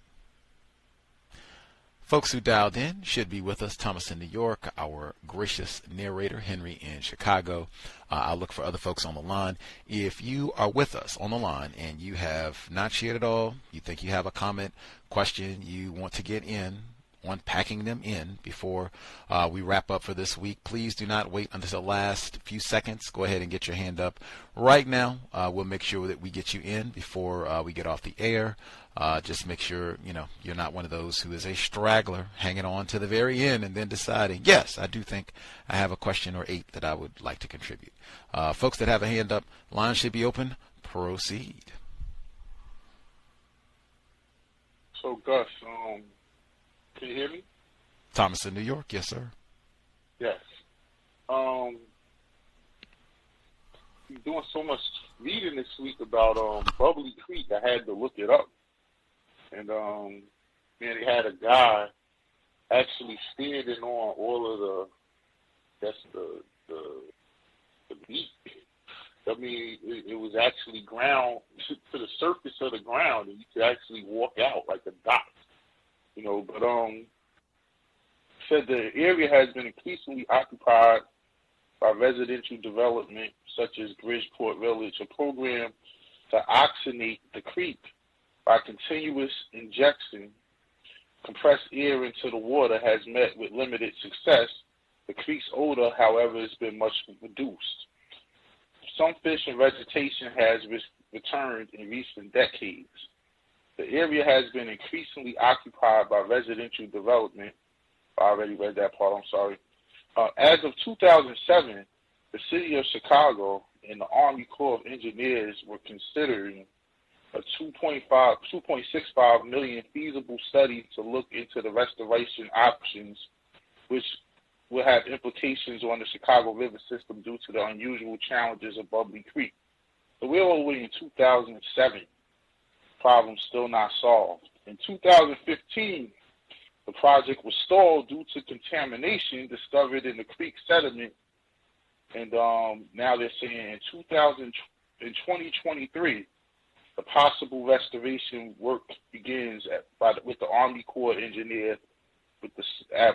Folks who dialed in should be with us. Thomas in New York, our gracious narrator, Henry in Chicago. I'll look for other folks on the line. If you are with us on the line and you have not shared at all, you think you have a comment, question, you want to get in on packing them in before we wrap up for this week, please do not wait until the last few seconds. Go ahead and get your hand up right now. We'll make sure that we get you in before we get off the air. Just make sure you're not one of those who is a straggler hanging on to the very end and then deciding, yes, I do think I have a question or 8 that I would like to contribute. Folks that have a hand up, line should be open. Proceed. So Gus, can you hear me? Thomas in New York, yes sir. Yes. I'm doing so much reading this week about Bubbly Creek, I had to look it up. And man, they had a guy actually standing on all of the meat. I mean, it was actually ground to the surface of the ground, and you could actually walk out like a dot. But said the area has been increasingly occupied by residential development such as Bridgeport Village, a program to oxygenate the creek by continuous injection compressed air into the water has met with limited success. The creek's odor, however, has been much reduced. Some fish and vegetation has returned in recent decades. The area has been increasingly occupied by residential development. I already read that part, I'm sorry. As of 2007, the city of Chicago and the Army Corps of Engineers were considering a $2.65 million feasible study to look into the restoration options, which will have implications on the Chicago River system due to the unusual challenges of Bubbly Creek. So we're already in 2007. Problem still not solved. In 2015, the project was stalled due to contamination discovered in the creek sediment, and now they're saying in 2023, the possible restoration work begins with the Army Corps engineer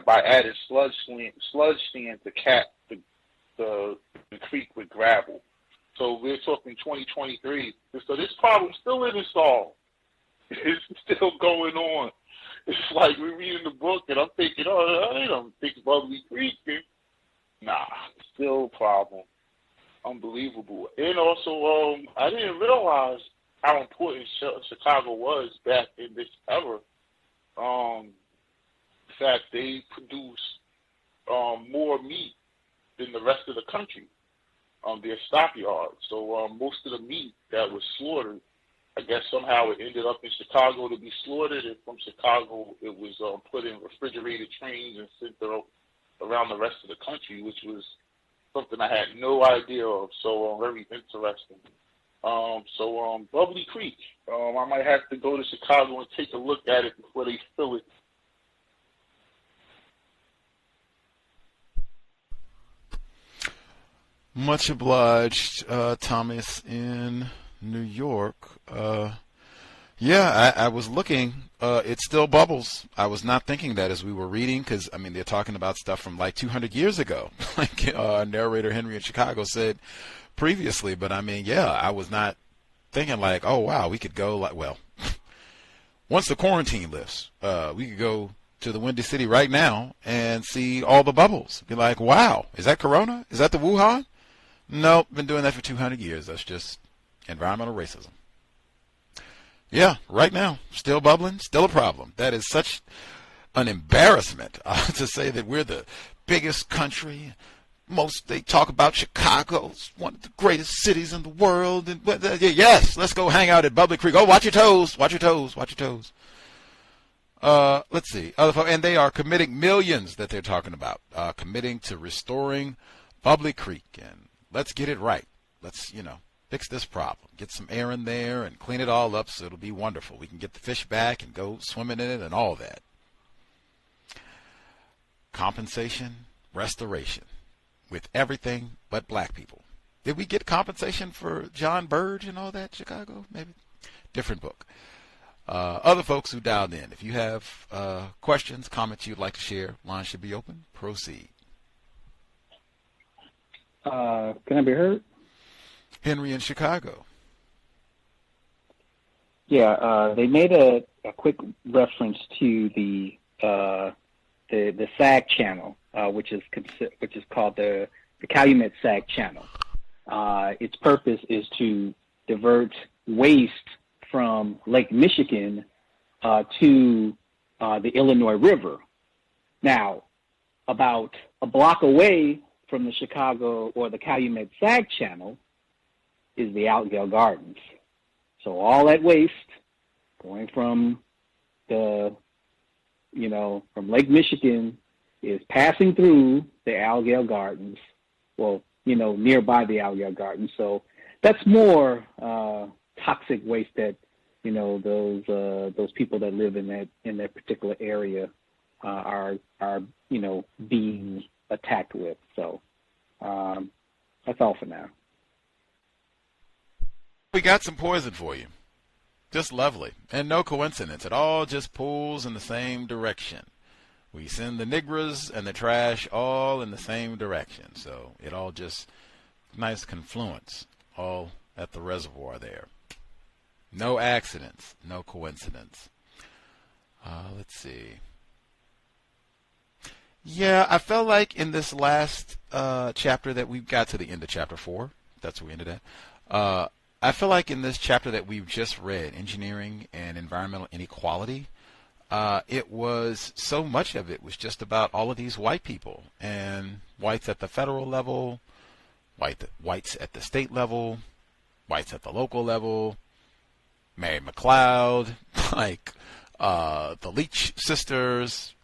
by adding sludge sand to cap the creek with gravel. So we're talking 2023. So this problem still isn't solved. It's still going on. It's like we're reading the book and I'm thinking, I don't think Bubbly Creek. Nah, still a problem. Unbelievable. And also, I didn't realize how important Chicago was back in this era. In fact, they produce more meat than the rest of the country. Their stockyards. So most of the meat that was slaughtered, I guess somehow it ended up in Chicago to be slaughtered, and from Chicago it was put in refrigerated trains and sent around the rest of the country, which was something I had no idea of. So very interesting. Bubbly Creek. I might have to go to Chicago and take a look at it before they fill it. Much obliged, Thomas in New York. I was looking. It still bubbles. I was not thinking that as we were reading, because, they're talking about stuff from like 200 years ago, like narrator Henry in Chicago said previously. But, I was not thinking like, oh, wow, we could go once the quarantine lifts, we could go to the Windy City right now and see all the bubbles. Be like, wow, is that Corona? Is that the Wuhan? Nope, been doing that for 200 years. That's just environmental racism. Yeah, right now, still bubbling, still a problem. That is such an embarrassment to say that we're the biggest country. They talk about Chicago, one of the greatest cities in the world. And yes, let's go hang out at Bubbly Creek. Oh, watch your toes, watch your toes, watch your toes. Let's see. And they are committing millions that they're talking about, committing to restoring Bubbly Creek. And let's get it right. Let's, fix this problem. Get some air in there and clean it all up so it'll be wonderful. We can get the fish back and go swimming in it and all that. Compensation, restoration, with everything but black people. Did we get compensation for John Burge and all that, Chicago? Maybe. Different book. Other folks who dialed in, if you have questions, comments you'd like to share, line should be open. Proceed. Can I be heard? Henry in Chicago. Yeah, they made a quick reference to the SAG channel, which is called the Calumet SAG channel. Its purpose is to divert waste from Lake Michigan to the Illinois River. Now, about a block away from the Chicago or the Calumet SAG channel is the Altgeld Gardens. So all that waste going from from Lake Michigan is passing through the Altgeld Gardens, nearby the Altgeld Gardens. So that's more toxic waste that those people that live in that particular area are being attacked with. So that's all for now. We got some poison for you. Just lovely. And no coincidence. It all just pulls in the same direction. We send the nigras and the trash all in the same direction. So it all just nice confluence all at the reservoir there. No accidents. No coincidence. Let's see. Yeah, I felt like in this last chapter that we got to the end of chapter 4. That's where we ended at. I feel like in this chapter that we've just read, Engineering and Environmental Inequality, it was so much of it was just about all of these white people and whites at the federal level, whites at the state level, whites at the local level, Mary McLeod, the Leach sisters,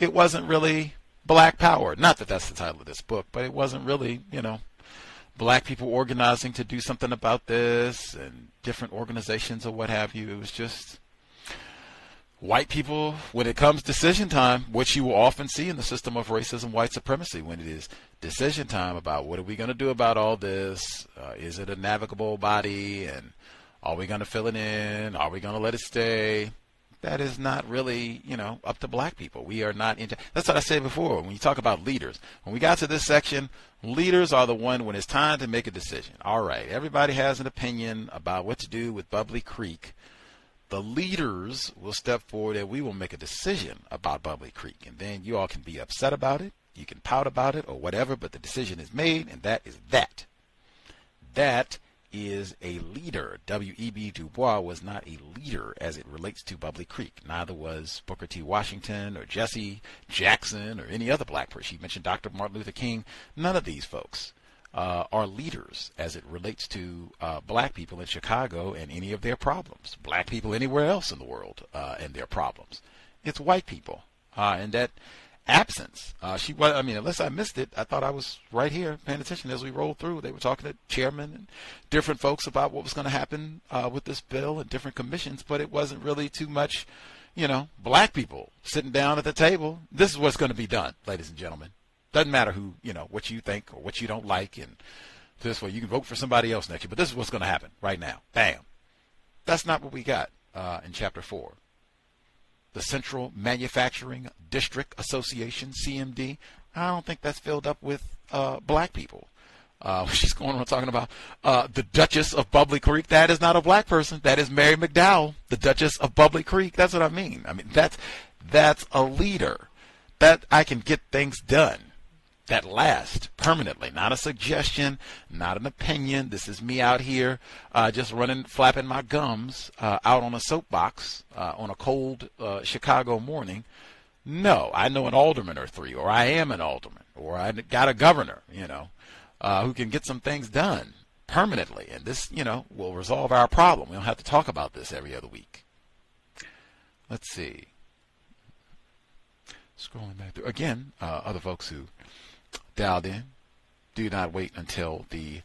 it wasn't really black power. Not that that's the title of this book, but it wasn't really, black people organizing to do something about this and different organizations or what have you. It was just white people, when it comes decision time, which you will often see in the system of racism, white supremacy, when it is decision time about what are we going to do about all this? Is it a navigable body? And are we going to fill it in? Are we going to let it stay? That is not really, up to black people. We are not into. That's what I said before. When you talk about leaders, when we got to this section, leaders are the one when it's time to make a decision. All right, everybody has an opinion about what to do with Bubbly Creek. The leaders will step forward and we will make a decision about Bubbly Creek. And then you all can be upset about it. You can pout about it or whatever, but the decision is made, and that is that. That is a leader. W.E.B. Du Bois was not a leader as it relates to Bubbly Creek. Neither was Booker T. Washington or Jesse Jackson or any other black person. She mentioned Dr. Martin Luther King. None of these folks are leaders as it relates to black people in Chicago and any of their problems. Black people anywhere else in the world and their problems. It's white people. And that absence. Unless I missed it, I thought I was right here paying attention as we rolled through. They were talking to chairmen and different folks about what was going to happen with this bill and different commissions, but it wasn't really too much, black people sitting down at the table. This is what's going to be done, ladies and gentlemen. Doesn't matter who, what you think or what you don't like, and this way you can vote for somebody else next year, but this is what's going to happen right now. Bam. That's not what we got in chapter 4. The Central Manufacturing District Association, CMD, I don't think that's filled up with black people. She's going on talking about the Duchess of Bubbly Creek. That is not a black person. That is Mary McDowell, the Duchess of Bubbly Creek. That's what I mean. That's a leader. That I can get things done. that last permanently. Not a suggestion, not an opinion. This is me out here just flapping my gums out on a soapbox on a cold Chicago morning. No, I know an alderman or three, or I am an alderman, or I got a governor, who can get some things done permanently. And this, will resolve our problem. We don't have to talk about this every other week. Let's see. Scrolling back through. Again, other folks who dialed in, do not wait until the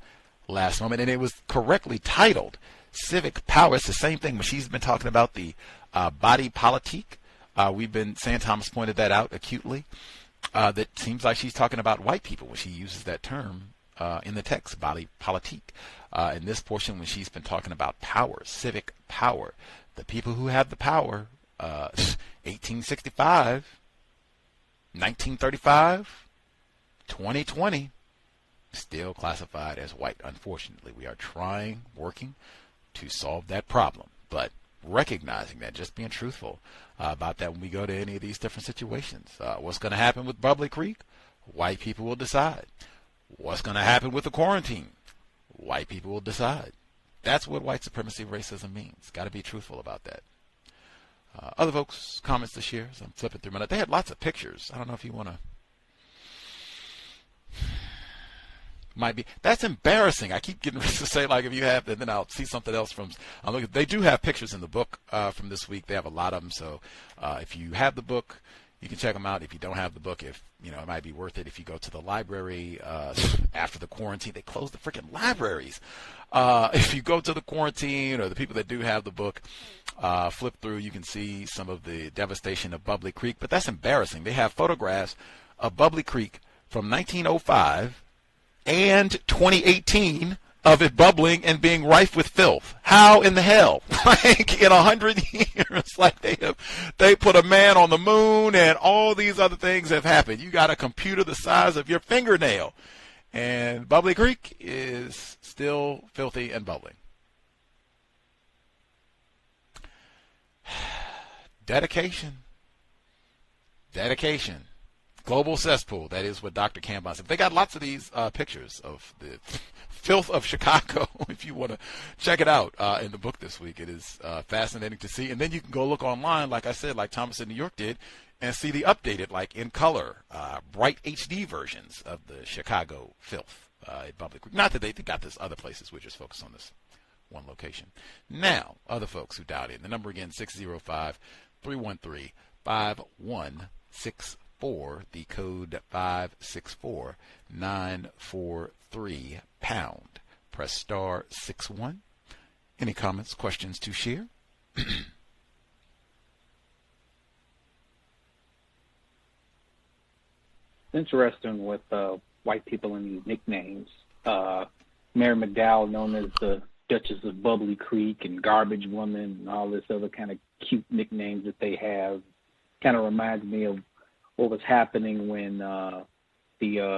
last moment. And it was correctly titled Civic Power. It's the same thing when she's been talking about the body politique. We've been saying, Thomas pointed that out acutely, that seems like she's talking about white people when she uses that term in the text, body politique. In this portion, when she's been talking about power, civic power, the people who have the power, 1865, 1935, 2020, still classified as white. Unfortunately, we are working to solve that problem, but recognizing that, just being truthful about that when we go to any of these different situations. What's going to happen with Bubbly Creek? White people will decide. What's going to happen with the quarantine? White people will decide. That's what white supremacy racism means. Got to be truthful about that. Other folks' comments this year, so I'm flipping through my notes. They had lots of pictures. I don't know if you want to. Might be. That's embarrassing. I keep getting ready to say, like, if you have, and then I'll see something else from. They do have pictures in the book from this week. They have a lot of them. So if you have the book, you can check them out. If you don't have the book, it might be worth it if you go to the library after the quarantine. They closed the freaking libraries. If you go to the quarantine, or the people that do have the book, flip through, you can see some of the devastation of Bubbly Creek. But that's embarrassing. They have photographs of Bubbly Creek from 1905 and 2018 of it bubbling and being rife with filth. How in the hell? Like, in 100 years, like they put a man on the moon and all these other things have happened. You got a computer the size of your fingernail, and Bubbly Creek is still filthy and bubbling. Dedication. Global cesspool. That is what Dr. Campbell said. They got lots of these pictures of the filth of Chicago. If you want to check it out in the book this week, it is fascinating to see. And then you can go look online, like I said, like Thomas in New York did, and see the updated, like in color, bright HD versions of the Chicago filth at Bubbly Creek. Not that they got this other places. We're just focused on this one location. Now, other folks who dialed in. The number again, 605-313-5164. The code 564943 pound. Press star 61. Any comments, questions to share? Interesting with white people and these nicknames. Mary McDowell, known as the Duchess of Bubbly Creek and Garbage Woman and all this other kind of cute nicknames that they have, kind of reminds me of what was happening when the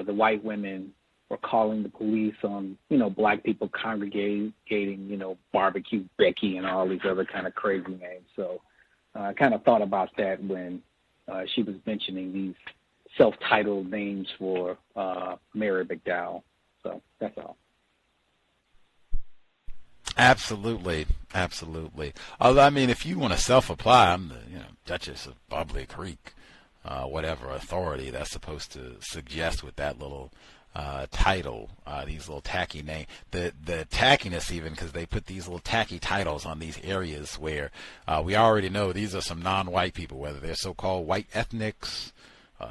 white women were calling the police on, black people congregating, Barbecue Becky and all these other kind of crazy names. So I kind of thought about that when she was mentioning these self-titled names for Mary McDowell. So that's all. Absolutely. Although, I mean, if you want to self-apply, I'm the Duchess of Bubbly Creek. Whatever authority that's supposed to suggest with that little title, these little tacky names, the tackiness even, because they put these little tacky titles on these areas where we already know these are some non-white people, whether they're so-called white ethnics,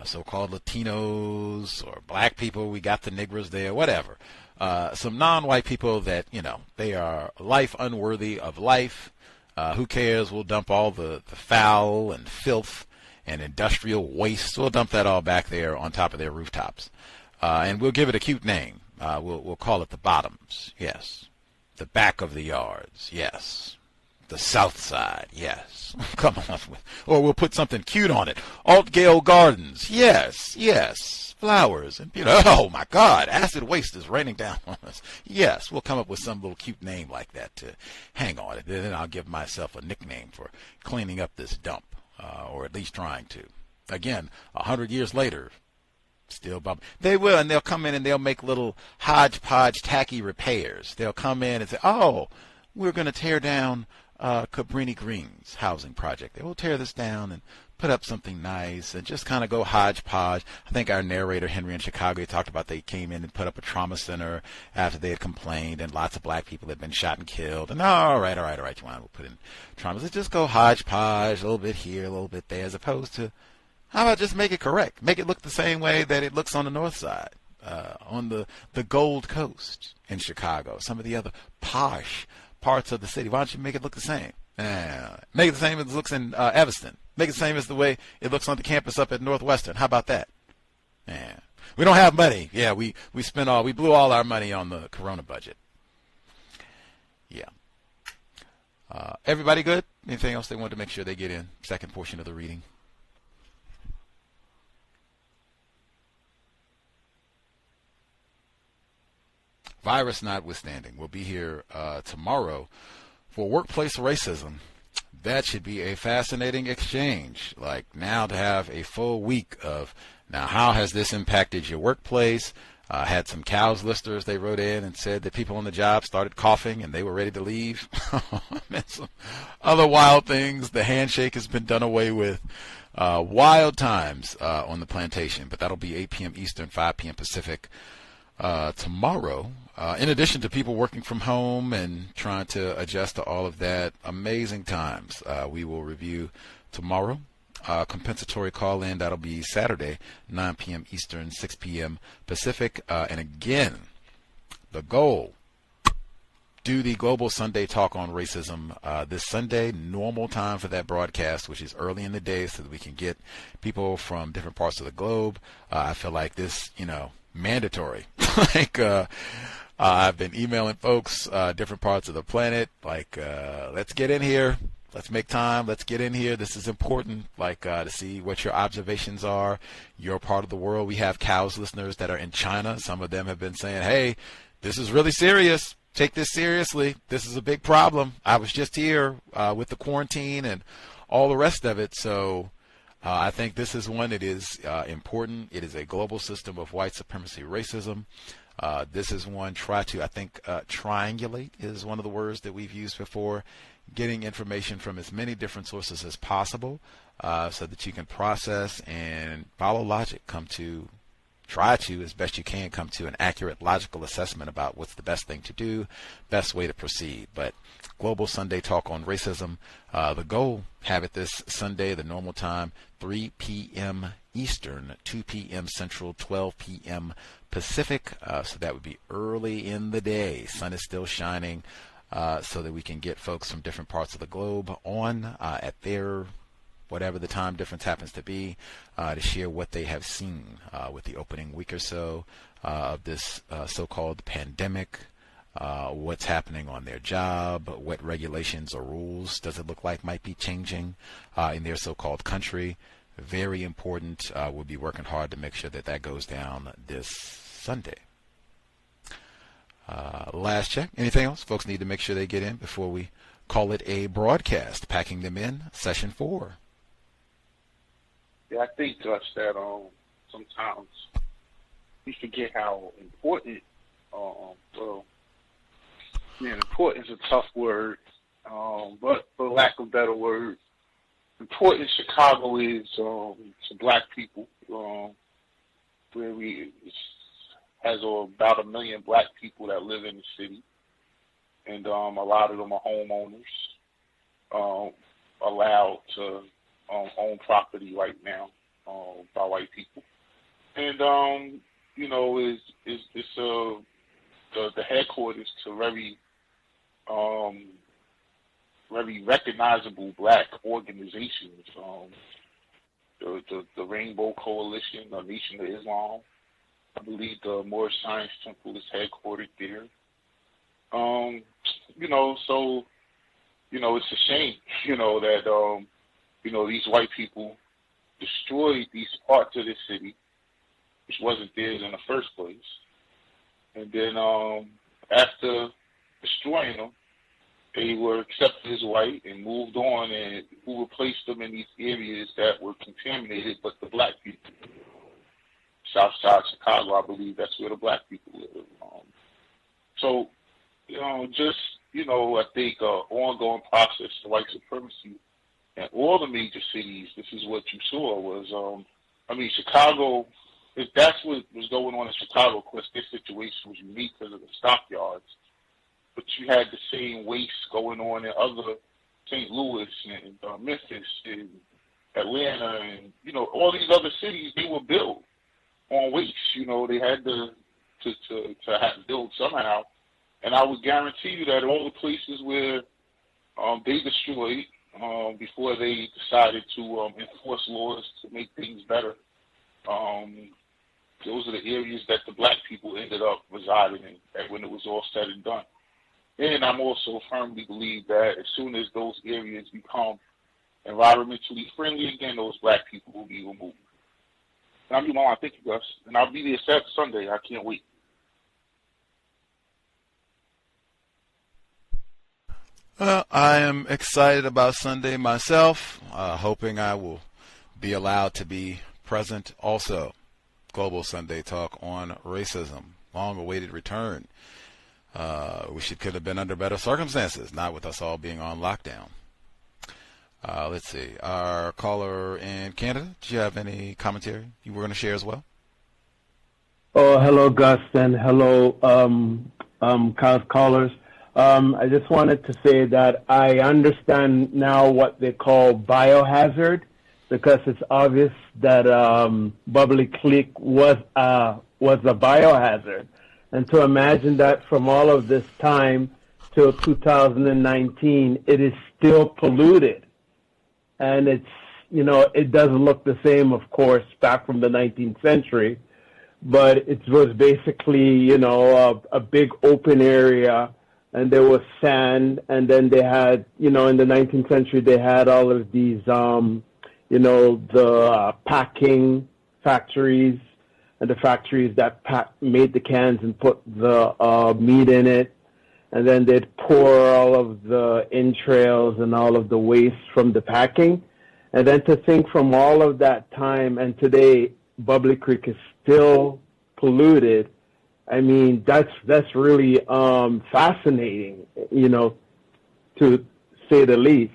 so-called Latinos, or black people. We got the niggers there, whatever. Some non-white people that, they are life unworthy of life. Who cares? We'll dump all the foul and filth and industrial waste. We'll dump that all back there on top of their rooftops. And we'll give it a cute name. We'll call it the bottoms. Yes. The back of the yards. Yes. The south side. Yes. Come on. Or we'll put something cute on it. Altgale Gardens. Yes. Flowers. And, oh my God, acid waste is raining down on us. Yes. We'll come up with some little cute name like that to hang on it. Then I'll give myself a nickname for cleaning up this dump. Or at least trying to. Again, 100 years later, Still bumping. They will, and they'll come in and they'll make little hodgepodge tacky repairs. They'll come in and say, oh, we're going to tear down Cabrini Green's housing project. They will tear this down and put up something nice and just kind of go hodgepodge. I think our narrator, Henry in Chicago, he talked about they came in and put up a trauma center after they had complained and lots of black people had been shot and killed. And all right, you want to put in trauma. So just go hodgepodge, a little bit here, a little bit there, as opposed to, how about just make it correct? Make it look the same way that it looks on the north side, on the Gold Coast in Chicago, some of the other posh parts of the city. Why don't you make it look the same? Make it the same as it looks in Evanston. Make it the same as the way it looks on the campus up at Northwestern. How about that? We don't have money. Yeah, we blew all our money on the Corona budget. Yeah. Everybody good? Anything else they wanted to make sure they get in? Second portion of the reading. Virus notwithstanding, we'll be here tomorrow for workplace racism. That should be a fascinating exchange. Like, now to have a full week of, now how has this impacted your workplace? Had some C.O.W.S listeners, they wrote in and said that people on the job started coughing and they were ready to leave. And some other wild things. The handshake has been done away with. Wild times on the plantation, but that'll be 8 p.m. Eastern, 5 p.m. Pacific tomorrow. In addition to people working from home and trying to adjust to all of that, amazing times. We will review tomorrow. Compensatory call-in, that'll be Saturday, 9 p.m. Eastern, 6 p.m. Pacific. And again, the goal, do the Global Sunday Talk on Racism this Sunday, normal time for that broadcast, which is early in the day so that we can get people from different parts of the globe. I feel like this, mandatory. Like, I've been emailing folks, different parts of the planet, like, let's get in here. Let's make time. Let's get in here. This is important, like, to see what your observations are. Your part of the world. We have C.O.W.S listeners that are in China. Some of them have been saying, hey, this is really serious. Take this seriously. This is a big problem. I was just here with the quarantine and all the rest of it. So I think this is one that is important. It is a global system of white supremacy racism. This is one, triangulate is one of the words that we've used before, getting information from as many different sources as possible so that you can process and follow logic, try to, as best you can, come to an accurate logical assessment about what's the best thing to do, best way to proceed. But Global Sunday Talk on Racism, the goal, have it this Sunday, the normal time, 3 p.m. Eastern, 2 p.m. Central, 12 p.m. Pacific. So that would be early in the day. Sun is still shining, so that we can get folks from different parts of the globe on at their, whatever the time difference happens to be, to share what they have seen with the opening week or so of this so-called pandemic, what's happening on their job, what regulations or rules does it look like might be changing in their so-called country. Very important. We'll be working hard to make sure that that goes down this Sunday. Last check. Anything else? Folks need to make sure they get in before we call it a broadcast. Packing them in, session 4. Yeah, I think, Judge, that sometimes we forget how important, important is a tough word, but for lack of better words, important Chicago is to black people, where we has about 1 million black people that live in the city, and a lot of them are homeowners, allowed to own property right now by white people, and it's the headquarters to very recognizable black organizations, the Rainbow Coalition, the Nation of Islam. I believe the Moorish Science Temple is headquartered there. It's a shame, that these white people destroyed these parts of the city, which wasn't theirs in the first place. And then after destroying them, they were accepted as white and moved on, and who replaced them in these areas that were contaminated but the black people. South Side Chicago, I believe that's where the black people live. So, just, I think ongoing process of white supremacy in all the major cities, this is what you saw was, Chicago, if that's what was going on in Chicago, of course, this situation was unique because of the stockyards, but you had the same waste going on in other St. Louis and Memphis and Atlanta and, all these other cities, they were built on waste. They had to have to build somehow. And I would guarantee you that all the places where they destroyed before they decided to enforce laws to make things better, those are the areas that the black people ended up residing in when it was all said and done. And I'm also firmly believe that as soon as those areas become environmentally friendly again, those black people will be removed. And I'm Mama, thank you, Gus. And I'll be there Saturday, Sunday. I can't wait. I am excited about Sunday myself, hoping I will be allowed to be present also. Global Sunday Talk on Racism, long-awaited return. Could have been under better circumstances, not with us all being on lockdown. Let's see. Our caller in Canada, do you have any commentary you were going to share as well? Oh, hello, Gus, and hello, callers. I just wanted to say that I understand now what they call biohazard, because it's obvious that Bubbly Clique was a biohazard. And to imagine that from all of this time till 2019, it is still polluted. And it's, it doesn't look the same, of course, back from the 19th century, but it was basically, a big open area, and there was sand, and then they had, in the 19th century, they had all of these, the packing factories, and the factories that made the cans and put the meat in it. And then they'd pour all of the entrails and all of the waste from the packing. And then to think from all of that time and today, Bubbly Creek is still polluted. I mean, that's really fascinating, to say the least.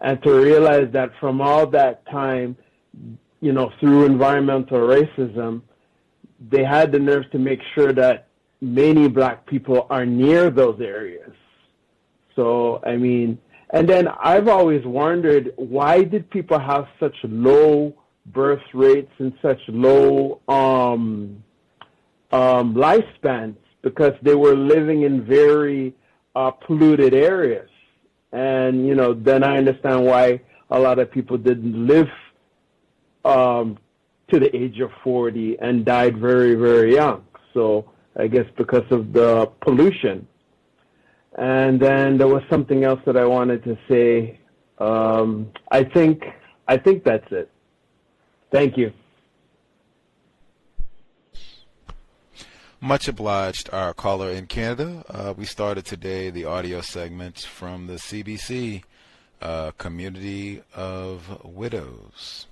And to realize that from all that time, through environmental racism, they had the nerve to make sure that many black people are near those areas. So, and then I've always wondered, why did people have such low birth rates and such low lifespans? Because they were living in very polluted areas. And, then I understand why a lot of people didn't live to the age of 40 and died very, very young. So I guess because of the pollution. And then there was something else that I wanted to say. I think that's it. Thank you. Much obliged, our caller in Canada. We started today the audio segment from the CBC, Community of Widows.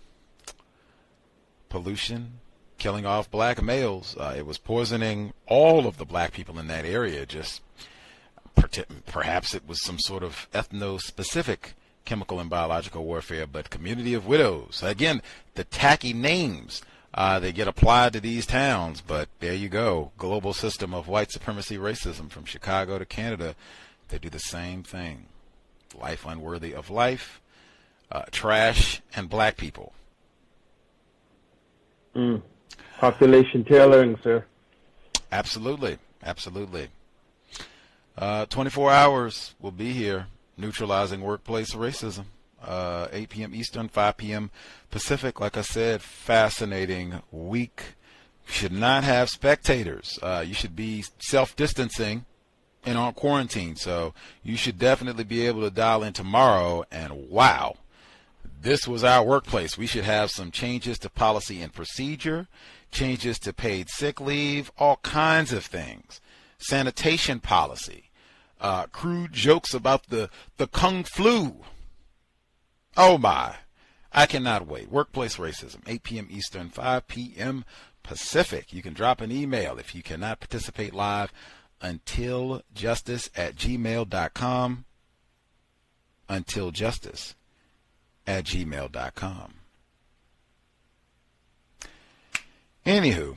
Pollution, killing off black males. It was poisoning all of the black people in that area. Just perhaps it was some sort of ethno-specific chemical and biological warfare, but Community of Widows. Again, the tacky names they get applied to these towns, but there you go. Global system of white supremacy racism from Chicago to Canada. They do the same thing. Life unworthy of life, trash, and black people. Population tailoring, sir. Absolutely. 24 hours will be here, neutralizing workplace racism. 8 p.m. Eastern, 5 p.m. Pacific. Like I said, fascinating week. You should not have spectators. You should be self-distancing and on quarantine. So you should definitely be able to dial in tomorrow. And wow, this was our workplace. We should have some changes to policy and procedure, changes to paid sick leave, all kinds of things. Sanitation policy, crude jokes about the Kung flu. Oh my, I cannot wait. Workplace racism, 8 p.m. Eastern, 5 p.m. Pacific. You can drop an email if you cannot participate live, untiljustice@gmail.com. untiljustice@gmail.com. Anywho,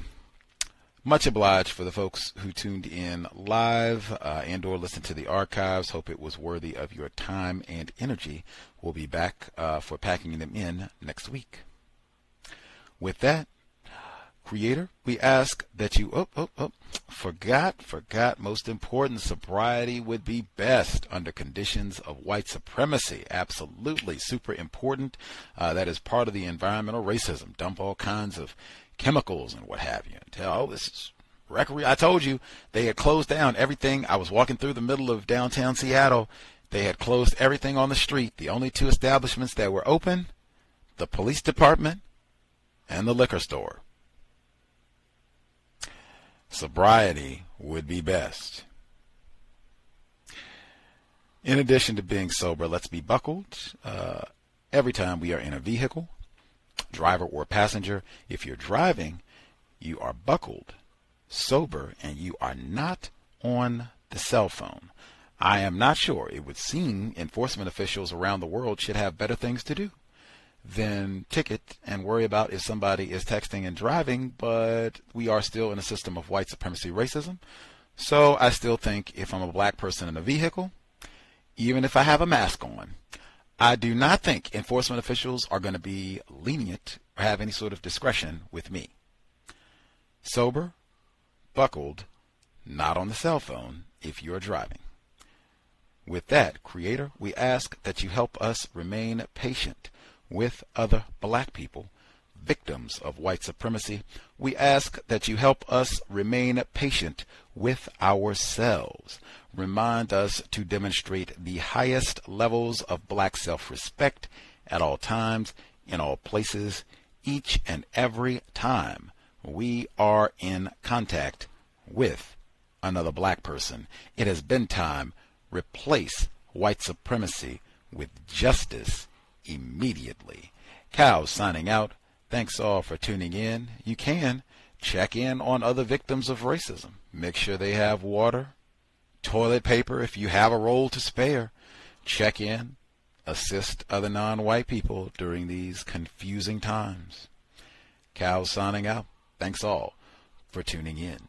much obliged for the folks who tuned in live and or listened to the archives. Hope it was worthy of your time and energy. We'll be back for packing them in next week. With that, Creator, we ask that you, forgot, most important, sobriety would be best under conditions of white supremacy. Absolutely, super important. That is part of the environmental racism. Dump all kinds of chemicals and what have you. Tell, this is I told you they had closed down everything. I was walking through the middle of downtown Seattle. They had closed everything on the street. The only two establishments that were open, the police department and the liquor store. Sobriety would be best. In addition to being sober, let's be buckled every time we are in a vehicle, driver or passenger. If you're driving, you are buckled, sober, and you are not on the cell phone. I am not sure. It would seem enforcement officials around the world should have better things to do than ticket and worry about if somebody is texting and driving, but we are still in a system of white supremacy racism. So I still think if I'm a black person in a vehicle, even if I have a mask on, I do not think enforcement officials are going to be lenient or have any sort of discretion with me. Sober, buckled, not on the cell phone if you're driving. With that, Creator, we ask that you help us remain patient with other black people, victims of white supremacy. We ask that you help us remain patient with ourselves. Remind us to demonstrate the highest levels of black self-respect at all times, in all places, each and every time we are in contact with another black person. It has been time. Replace white supremacy with justice immediately. C.O.W.S signing out. Thanks all for tuning in. You can check in on other victims of racism. Make sure they have water, toilet paper if you have a roll to spare. Check in. Assist other non-white people during these confusing times. C.O.W.S signing out. Thanks all for tuning in.